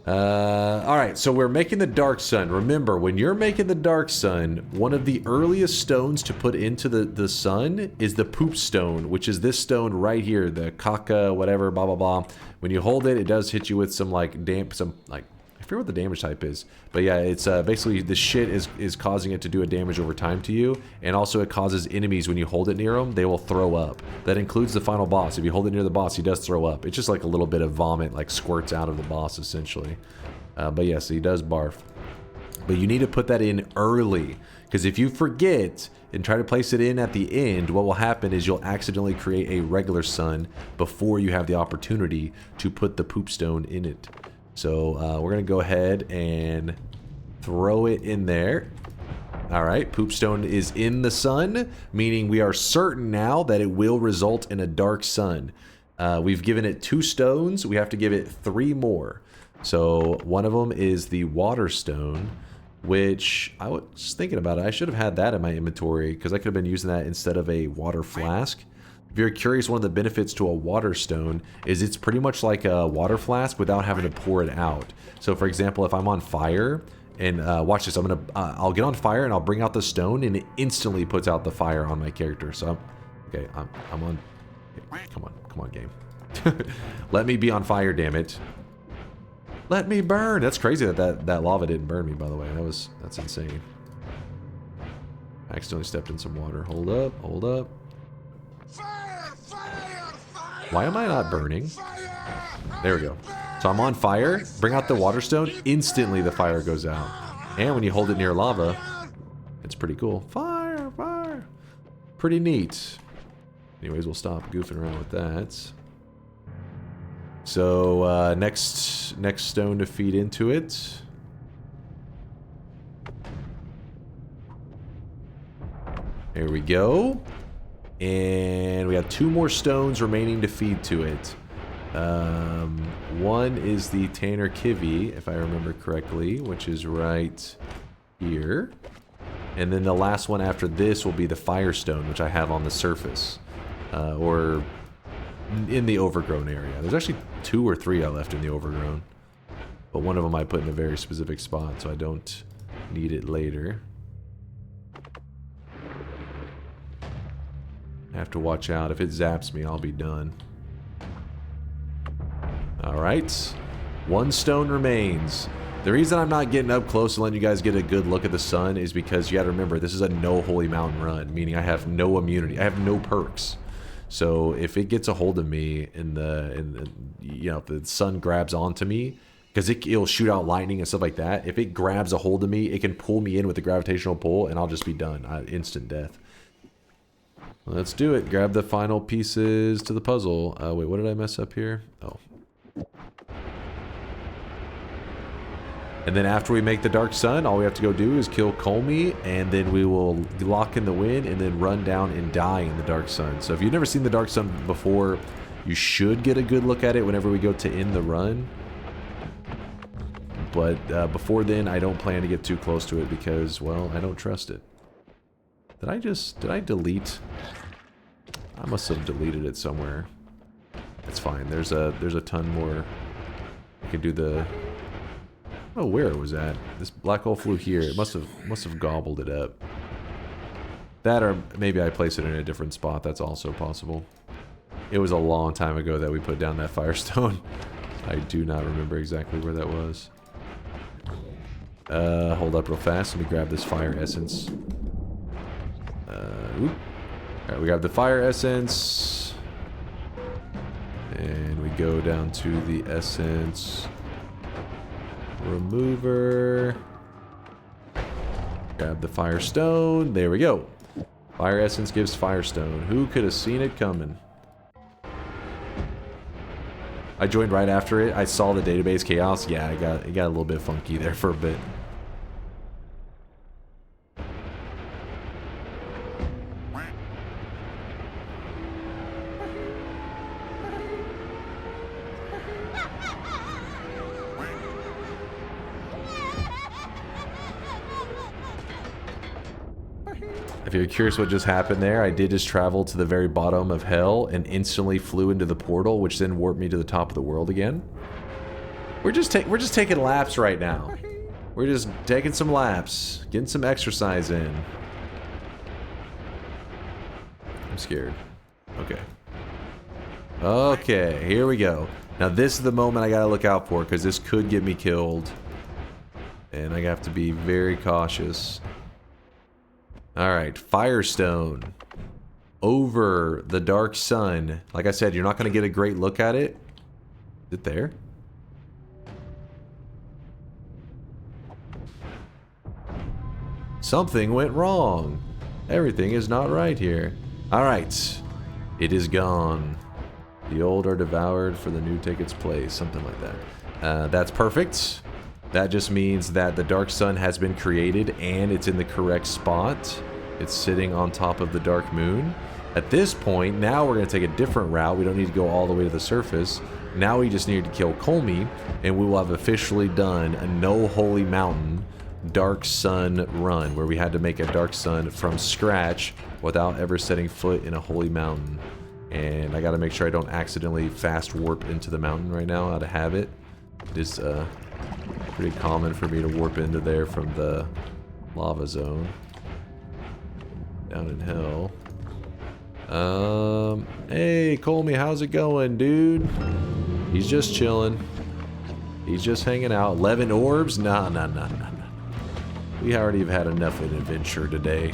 Alright, so we're making the dark sun. Remember, when you're making the dark sun, one of the earliest stones to put into the sun is the poop stone, which is this stone right here, the caca, whatever, blah, blah, blah. When you hold it, it does hit you with some, like, damp, some, like, I forget what the damage type is, but yeah, it's basically the shit is causing it to do a damage over time to you, and also it causes enemies when you hold it near them, they will throw up. That includes the final boss. If you hold it near the boss, he does throw up. It's just like a little bit of vomit, like squirts out of the boss essentially. But yes, he does barf. But you need to put that in early, because if you forget and try to place it in at the end, what will happen is you'll accidentally create a regular sun before you have the opportunity to put the poop stone in it. So we're going to go ahead and throw it in there. All right, poop stone is in the sun, meaning we are certain now that it will result in a dark sun. We've given it 2 stones. We have to give it 3 more. So one of them is the water stone, which I was thinking about it. I should have had that in my inventory because I could have been using that instead of a water flask. If you're curious, one of the benefits to a water stone is it's pretty much like a water flask without having to pour it out. So for example, if I'm on fire, and watch this, I'll get on fire and I'll bring out the stone and it instantly puts out the fire on my character. So I'm on, okay, come on game. Let me be on fire, damn it. Let me burn. That's crazy that lava didn't burn me, by the way. That's insane. I accidentally stepped in some water. Hold up. Why am I not burning? There we go. So I'm on fire, bring out the water stone, instantly the fire goes out. And when you hold it near lava, it's pretty cool. Fire! Pretty neat. Anyways, we'll stop goofing around with that. So next stone to feed into it. There we go. And we have 2 more stones remaining to feed to it. One is the Tanner Kivi, if I remember correctly, which is right here. And then the last one after this will be the Firestone, which I have on the surface. Or in the overgrown area. There's actually 2 or 3 I left in the overgrown. But one of them I put in a very specific spot, so I don't need it later. I have to watch out. If it zaps me, I'll be done. Alright. 1 stone remains. The reason I'm not getting up close and letting you guys get a good look at the sun is because you gotta remember, this is a no holy mountain run, meaning I have no immunity. I have no perks. So if it gets a hold of me in the you know, if the sun grabs onto me, because it'll shoot out lightning and stuff like that. If it grabs a hold of me, it can pull me in with the gravitational pull and I'll just be done. Instant death. Let's do it. Grab the final pieces to the puzzle. Wait, what did I mess up here? Oh. And then after we make the dark sun, all we have to go do is kill Kolmi, and then we will lock in the wind and then run down and die in the dark sun. So if you've never seen the dark sun before, you should get a good look at it whenever we go to end the run. But before then, I don't plan to get too close to it because, well, I don't trust it. Did I delete? I must have deleted it somewhere. It's fine. There's a ton more. I can do the. Oh, where it was at? This black hole flew here. It must have gobbled it up. That, or maybe I placed it in a different spot. That's also possible. It was a long time ago that we put down that firestone. I do not remember exactly where that was. Hold up real fast. Let me grab this fire essence. Alright, we got the fire essence. And we go down to the essence remover. Grab the firestone. There we go. Fire essence gives firestone. Who could have seen it coming? I joined right after it. I saw the database chaos. Yeah, it got a little bit funky there for a bit. If you're curious what just happened there, I did just travel to the very bottom of hell and instantly flew into the portal, which then warped me to the top of the world again. We're just taking laps right now. We're just taking some laps, getting some exercise in. I'm scared. Okay. Okay, here we go. Now this is the moment I gotta look out for, because this could get me killed And I have to be very cautious. Alright, Firestone. Over the dark sun. Like I said, you're not going to get a great look at it. Is it there? Something went wrong. Everything is not right here. Alright. It is gone. The old are devoured, for the new take its place. Something like that. That's perfect. That just means that the dark sun has been created and it's in the correct spot. It's sitting on top of the dark moon. At this point, now we're going to take a different route. We don't need to go all the way to the surface. Now we just need to kill Kolmi, and we will have officially done a No Holy Mountain Dark Sun run, where we had to make a Dark Sun from scratch without ever setting foot in a Holy Mountain. And I got to make sure I don't accidentally fast warp into the mountain right now out of habit. It is pretty common for me to warp into there from the lava zone. Down in hell. Hey, Kolmi, how's it going, dude? He's just chilling. He's just hanging out. 11 orbs? Nah. We already have had enough of an adventure today.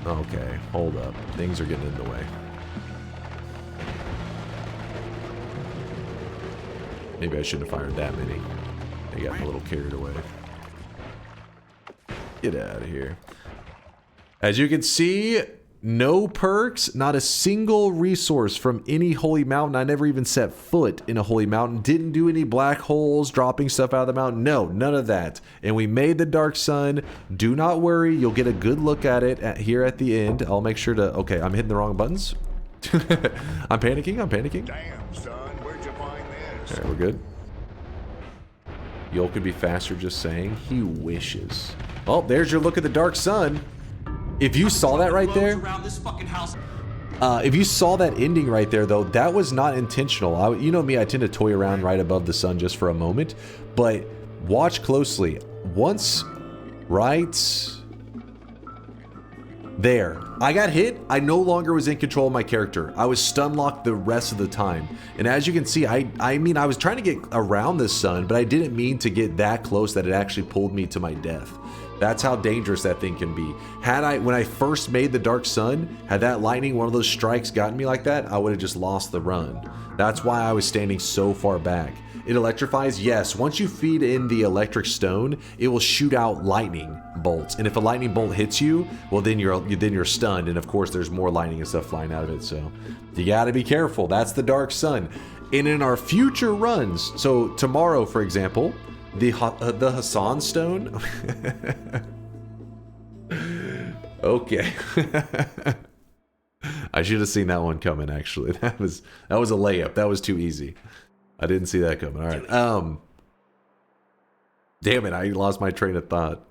Okay, hold up. Things are getting in the way. Maybe I shouldn't have fired that many. I got a little carried away. Get out of here. As you can see, no perks, not a single resource from any holy mountain. I never even set foot in a holy mountain. Didn't do any black holes, dropping stuff out of the mountain. No, none of that. And we made the dark sun. Do not worry. You'll get a good look at it here at the end. I'll make sure to... Okay, I'm hitting the wrong buttons. I'm panicking. Damn, son, where'd you find this? Alright, we're good. Yol could be faster just saying. He wishes. Oh, there's your look at the dark sun. If you saw that right there, if you saw that ending right there, though, that was not intentional. You know me, I tend to toy around right above the sun just for a moment, but watch closely. Once, right there, I got hit. I no longer was in control of my character. I was stun locked the rest of the time. And as you can see, I mean, I was trying to get around the sun, but I didn't mean to get that close that it actually pulled me to my death. That's how dangerous that thing can be. When I first made the dark sun, had that lightning, one of those strikes gotten me like that, I would have just lost the run. That's why I was standing so far back. It electrifies, yes. Once you feed in the electric stone, it will shoot out lightning bolts. And if a lightning bolt hits you, well, then you're stunned. And of course, there's more lightning and stuff flying out of it. So you gotta be careful. That's the dark sun. And in our future runs, so tomorrow, for example, the Hassan stone. Okay. I should have seen that one coming, actually. That was a layup. That was too easy. I didn't see that coming. All right. Damn it, I lost my train of thought.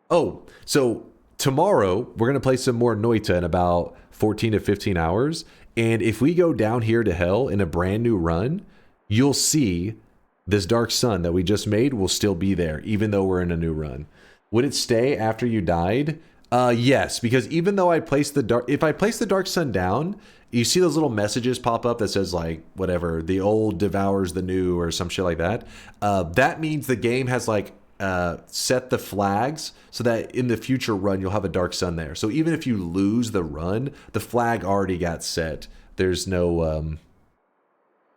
Oh, so tomorrow we're going to play some more Noita in about 14 to 15 hours. And if we go down here to hell in a brand new run, you'll see this dark sun that we just made will still be there, even though we're in a new run. Would it stay after you died? Yes, because even though if I place the dark sun down, you see those little messages pop up that says like, whatever, the old devours the new or some shit like that. That means the game has like set the flags so that in the future run, you'll have a dark sun there. So even if you lose the run, the flag already got set. There's no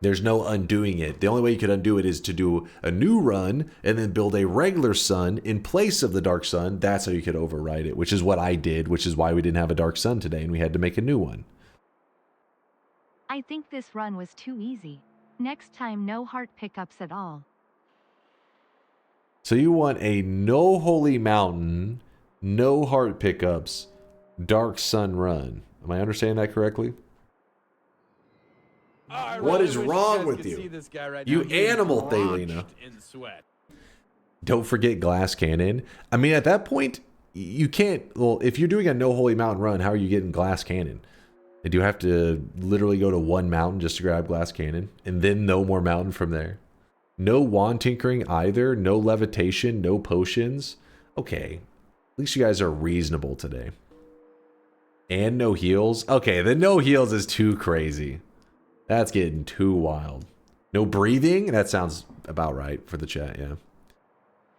undoing it. The only way you could undo it is to do a new run and then build a regular sun in place of the dark sun. That's how you could override it, which is what I did, which is why we didn't have a dark sun today and we had to make a new one. I think this run was too easy. Next time, no heart pickups at all. So you want a no holy mountain, no heart pickups, dark sun run. Am I understanding that correctly? What is wrong with you? You animal, Thelina. Don't forget glass cannon. I mean, at that point, you can't... Well, if you're doing a no holy mountain run, how are you getting glass cannon? Do you have to literally go to one mountain just to grab glass cannon? And then no more mountain from there? No wand tinkering either? No levitation? No potions? Okay. At least you guys are reasonable today. And no heals? Okay, the no heals is too crazy. That's getting too wild. No breathing? That sounds about right for the chat, yeah.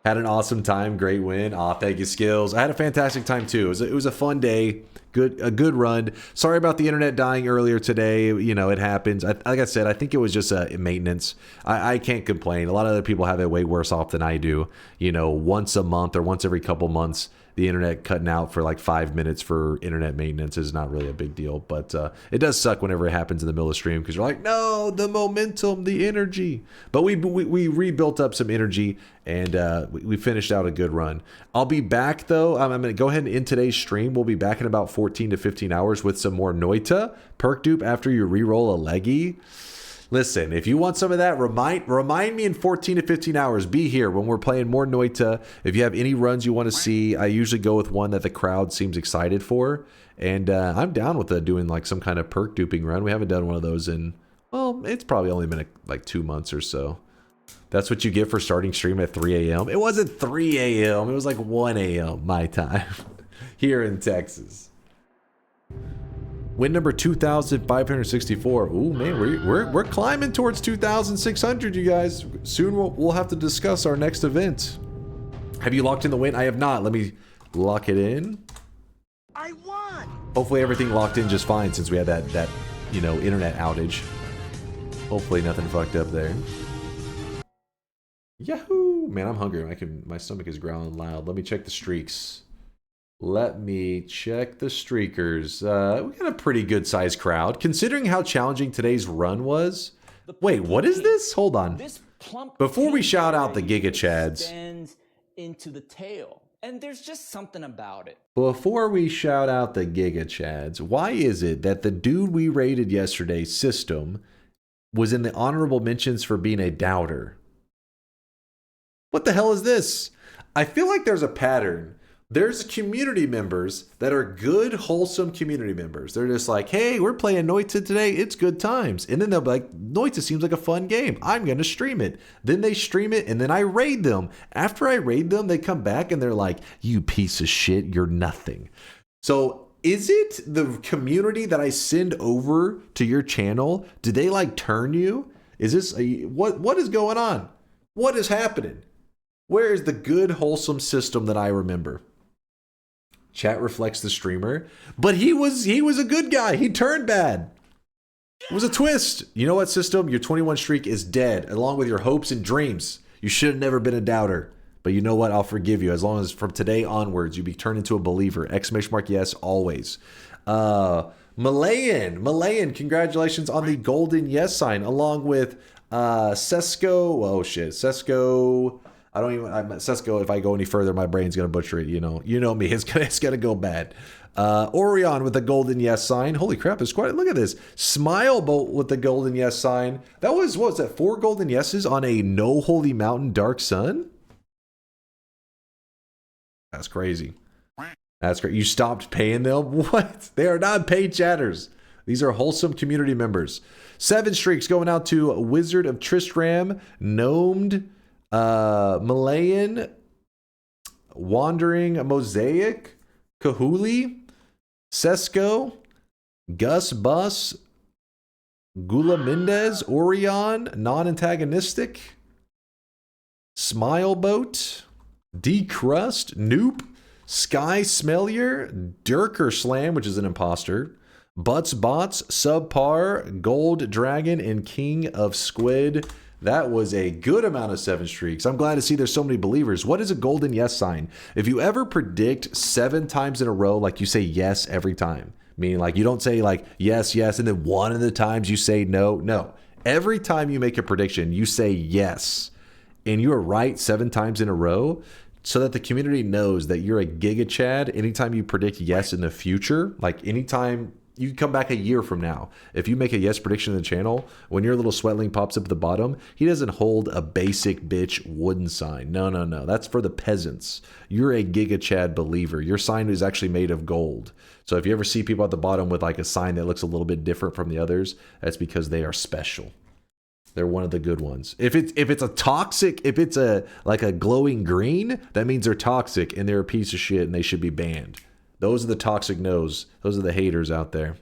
Had an awesome time. Great win. Aw, thank you, Skills. I had a fantastic time too. It was a fun day. A good run. Sorry about the internet dying earlier today. You know, it happens. Like I said, I think it was just maintenance. I can't complain. A lot of other people have it way worse off than I do. You know, once a month or once every couple months, the internet cutting out for like 5 minutes for internet maintenance is not really a big deal. But it does suck whenever it happens in the middle of the stream because you're like, no, the momentum, the energy. But we rebuilt up some energy and we finished out a good run. I'll be back though. I'm going to go ahead and end today's stream. We'll be back in about 14 to 15 hours with some more Noita perk dupe after you reroll a leggy. Listen, if you want some of that, remind me in 14 to 15 hours. Be here when we're playing more Noita. If you have any runs you want to see, I usually go with one that the crowd seems excited for. And I'm down with doing like some kind of perk duping run. We haven't done one of those in, well, it's probably only been like 2 months or so. That's what you get for starting stream at 3 a.m. It wasn't 3 a.m. It was like 1 a.m. my time here in Texas. Win number 2,564. Ooh, man, we're climbing towards 2,600, you guys. Soon we'll have to discuss our next event. Have you locked in the win? I have not. Let me lock it in. I won. Hopefully everything locked in just fine since we had that you know, internet outage. Hopefully nothing fucked up there. Yahoo! Man, I'm hungry. My stomach is growling loud. Let me check the streaks. Let me check the streakers. We got a pretty good sized crowd. Considering how challenging today's run was. Wait, what is this? Hold on. Before we shout out the Giga Chads. Into the tail. And there's just something about it. Before we shout out the Giga Chads, why is it that the dude we raided yesterday, System, was in the honorable mentions for being a doubter? What the hell is this? I feel like there's a pattern. There's community members that are good, wholesome community members. They're just like, hey, we're playing Noita today. It's good times. And then they'll be like, Noita seems like a fun game. I'm going to stream it. Then they stream it and then I raid them. After I raid them, they come back and they're like, you piece of shit, you're nothing. So is it the community that I send over to your channel? Do they like turn you? Is this what is going on? What is happening? Where is the good, wholesome System that I remember? Chat reflects the streamer, but he was a good guy. He turned bad. It was a twist. You know what, System? Your 21 streak is dead, along with your hopes and dreams. You should have never been a doubter. But you know what? I'll forgive you as long as from today onwards you be turned into a believer. ! Yes, always. Malayan, congratulations on the golden yes sign, along with Sesko. Oh shit, Sesko. Sesko, if I go any further, my brain's going to butcher it. You know me. It's going to go bad. Orion with the golden yes sign. Holy crap, it's quite, look at this. Smile Boat with the golden yes sign. That was, what was that, 4 golden yeses on a No Holy Mountain Dark Sun? That's crazy. That's great. You stopped paying them? What? They are not paid chatters. These are wholesome community members. 7 streaks going out to Wizard of Tristram, Gnomed, Malayan, Wandering Mosaic, Kahuli, Sesko, Gus Bus, Gula Mendez, Orion, Non-Antagonistic, Smile Boat, D-Crust, Noop, Sky Smellier, DunkOrSlam, which is an imposter, Butts Bots, Subpar, Gold Dragon, and King of Squid. That was a good amount of 7 streaks. I'm glad to see there's so many believers. What is a golden yes sign? If you ever predict 7 times in a row, like you say yes every time, meaning like you don't say like yes, yes, and then one of the times you say no. No. Every time you make a prediction, you say yes, and you are right 7 times in a row, so that the community knows that you're a Giga Chad. Anytime you predict yes in the future, like anytime you come back a year from now, if you make a yes prediction in the channel, when your little sweatling pops up at the bottom, he doesn't hold a basic bitch wooden sign. No. That's for the peasants. You're a Giga Chad believer. Your sign is actually made of gold. So if you ever see people at the bottom with like a sign that looks a little bit different from the others, that's because they are special. They're one of the good ones. If it's a toxic, if it's a like a glowing green, that means they're toxic and they're a piece of shit and they should be banned. Those are the toxic no's. Those are the haters out there.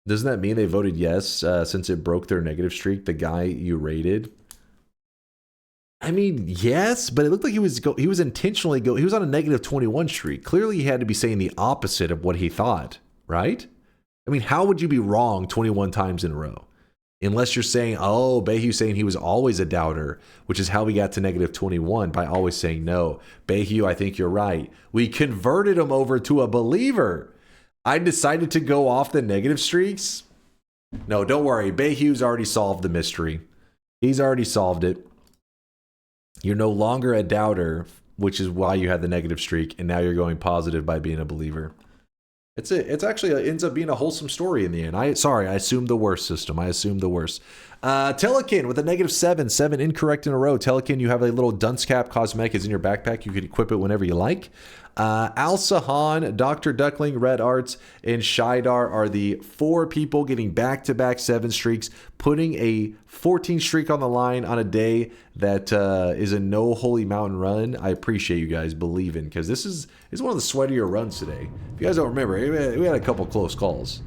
Doesn't that mean they voted yes since it broke their negative streak, the guy you rated? I mean, yes, but it looked like he was intentionally he was on a negative 21 streak. Clearly, he had to be saying the opposite of what he thought, right? I mean, how would you be wrong 21 times in a row? Unless you're saying, oh, Bayhu's saying he was always a doubter, which is how we got to negative 21 by always saying no. Bayhu, I think you're right. We converted him over to a believer. I decided to go off the negative streaks. No, don't worry. Bayhu's already solved the mystery. He's already solved it. You're no longer a doubter, which is why you had the negative streak, and now you're going positive by being a believer. It's actually ends up being a wholesome story in the end. I assumed the worst, system. I assumed the worst. Telekin with a negative 7 incorrect in a row. Telekin, you have a little dunce cap cosmetic is in your backpack. You can equip it whenever you like. Al Sahan, Dr. Duckling, Red Arts, and Shidar are the 4 people getting back-to-back 7 streaks, putting a 14 streak on the line on a day that is a no holy mountain run. I appreciate you guys believing, because this is one of the sweatier runs today. If you guys don't remember, we had a couple close calls.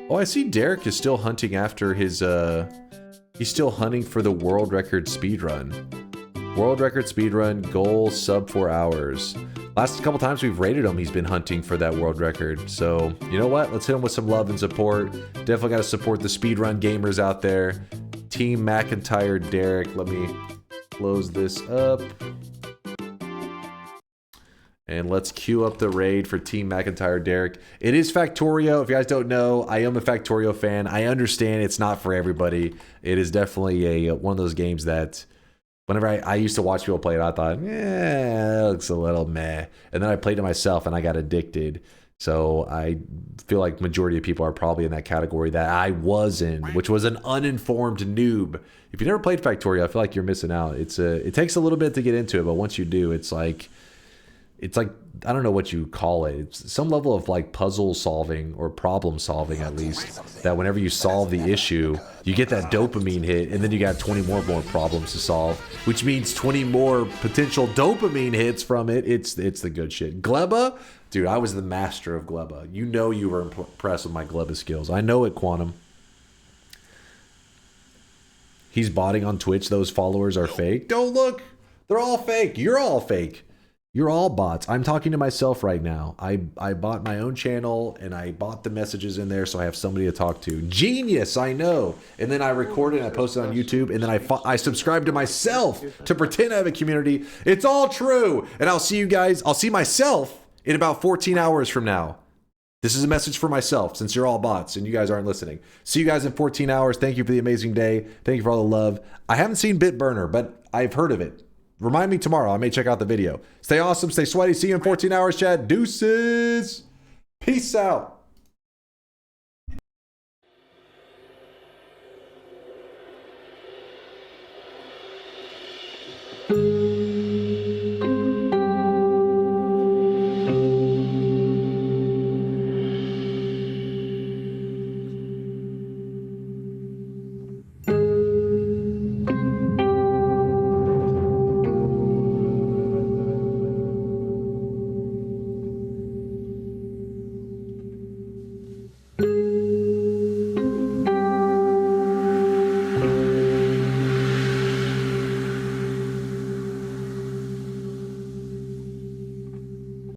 Oh, I see Derek is still hunting after his, he's still hunting for the world record speed run. World record speedrun, goal sub 4 hours. Last couple times we've rated him, he's been hunting for that world record. So, you know what? Let's hit him with some love and support. Definitely got to support the speedrun gamers out there. Team McIntyre, Derek. Let me close this up. And let's queue up the raid for Team McIntyre, Derek. It is Factorio. If you guys don't know, I am a Factorio fan. I understand it's not for everybody. It is definitely one of those games that... Whenever I used to watch people play it, I thought, it looks a little meh. And then I played it myself and I got addicted. So I feel like majority of people are probably in that category that I was in, which was an uninformed noob. If you never played Factorio, I feel like you're missing out. It takes a little bit to get into it, but once you do, it's like I don't know what you call it. It's some level of like puzzle solving or problem solving, at least, that whenever you solve the issue, you get that dopamine hit, and then you got 20 more problems to solve, which means 20 more potential dopamine hits from it. It's the good shit. Gleba, dude, I was the master of Gleba. You know you were impressed with my Gleba skills. I know it, Quantum. He's botting on Twitch. Those followers are fake. Don't look. They're all fake. You're all fake. You're all bots. I'm talking to myself right now. I bought my own channel and I bought the messages in there so I have somebody to talk to. Genius, I know. And then I record it and I post it on YouTube, and then I subscribe to myself to pretend I have a community. It's all true. And I'll see you guys. I'll see myself in about 14 hours from now. This is a message for myself, since you're all bots and you guys aren't listening. See you guys in 14 hours. Thank you for the amazing day. Thank you for all the love. I haven't seen Bitburner, but I've heard of it. Remind me tomorrow. I may check out the video. Stay awesome. Stay sweaty. See you in 14 hours, Chad. Deuces. Peace out.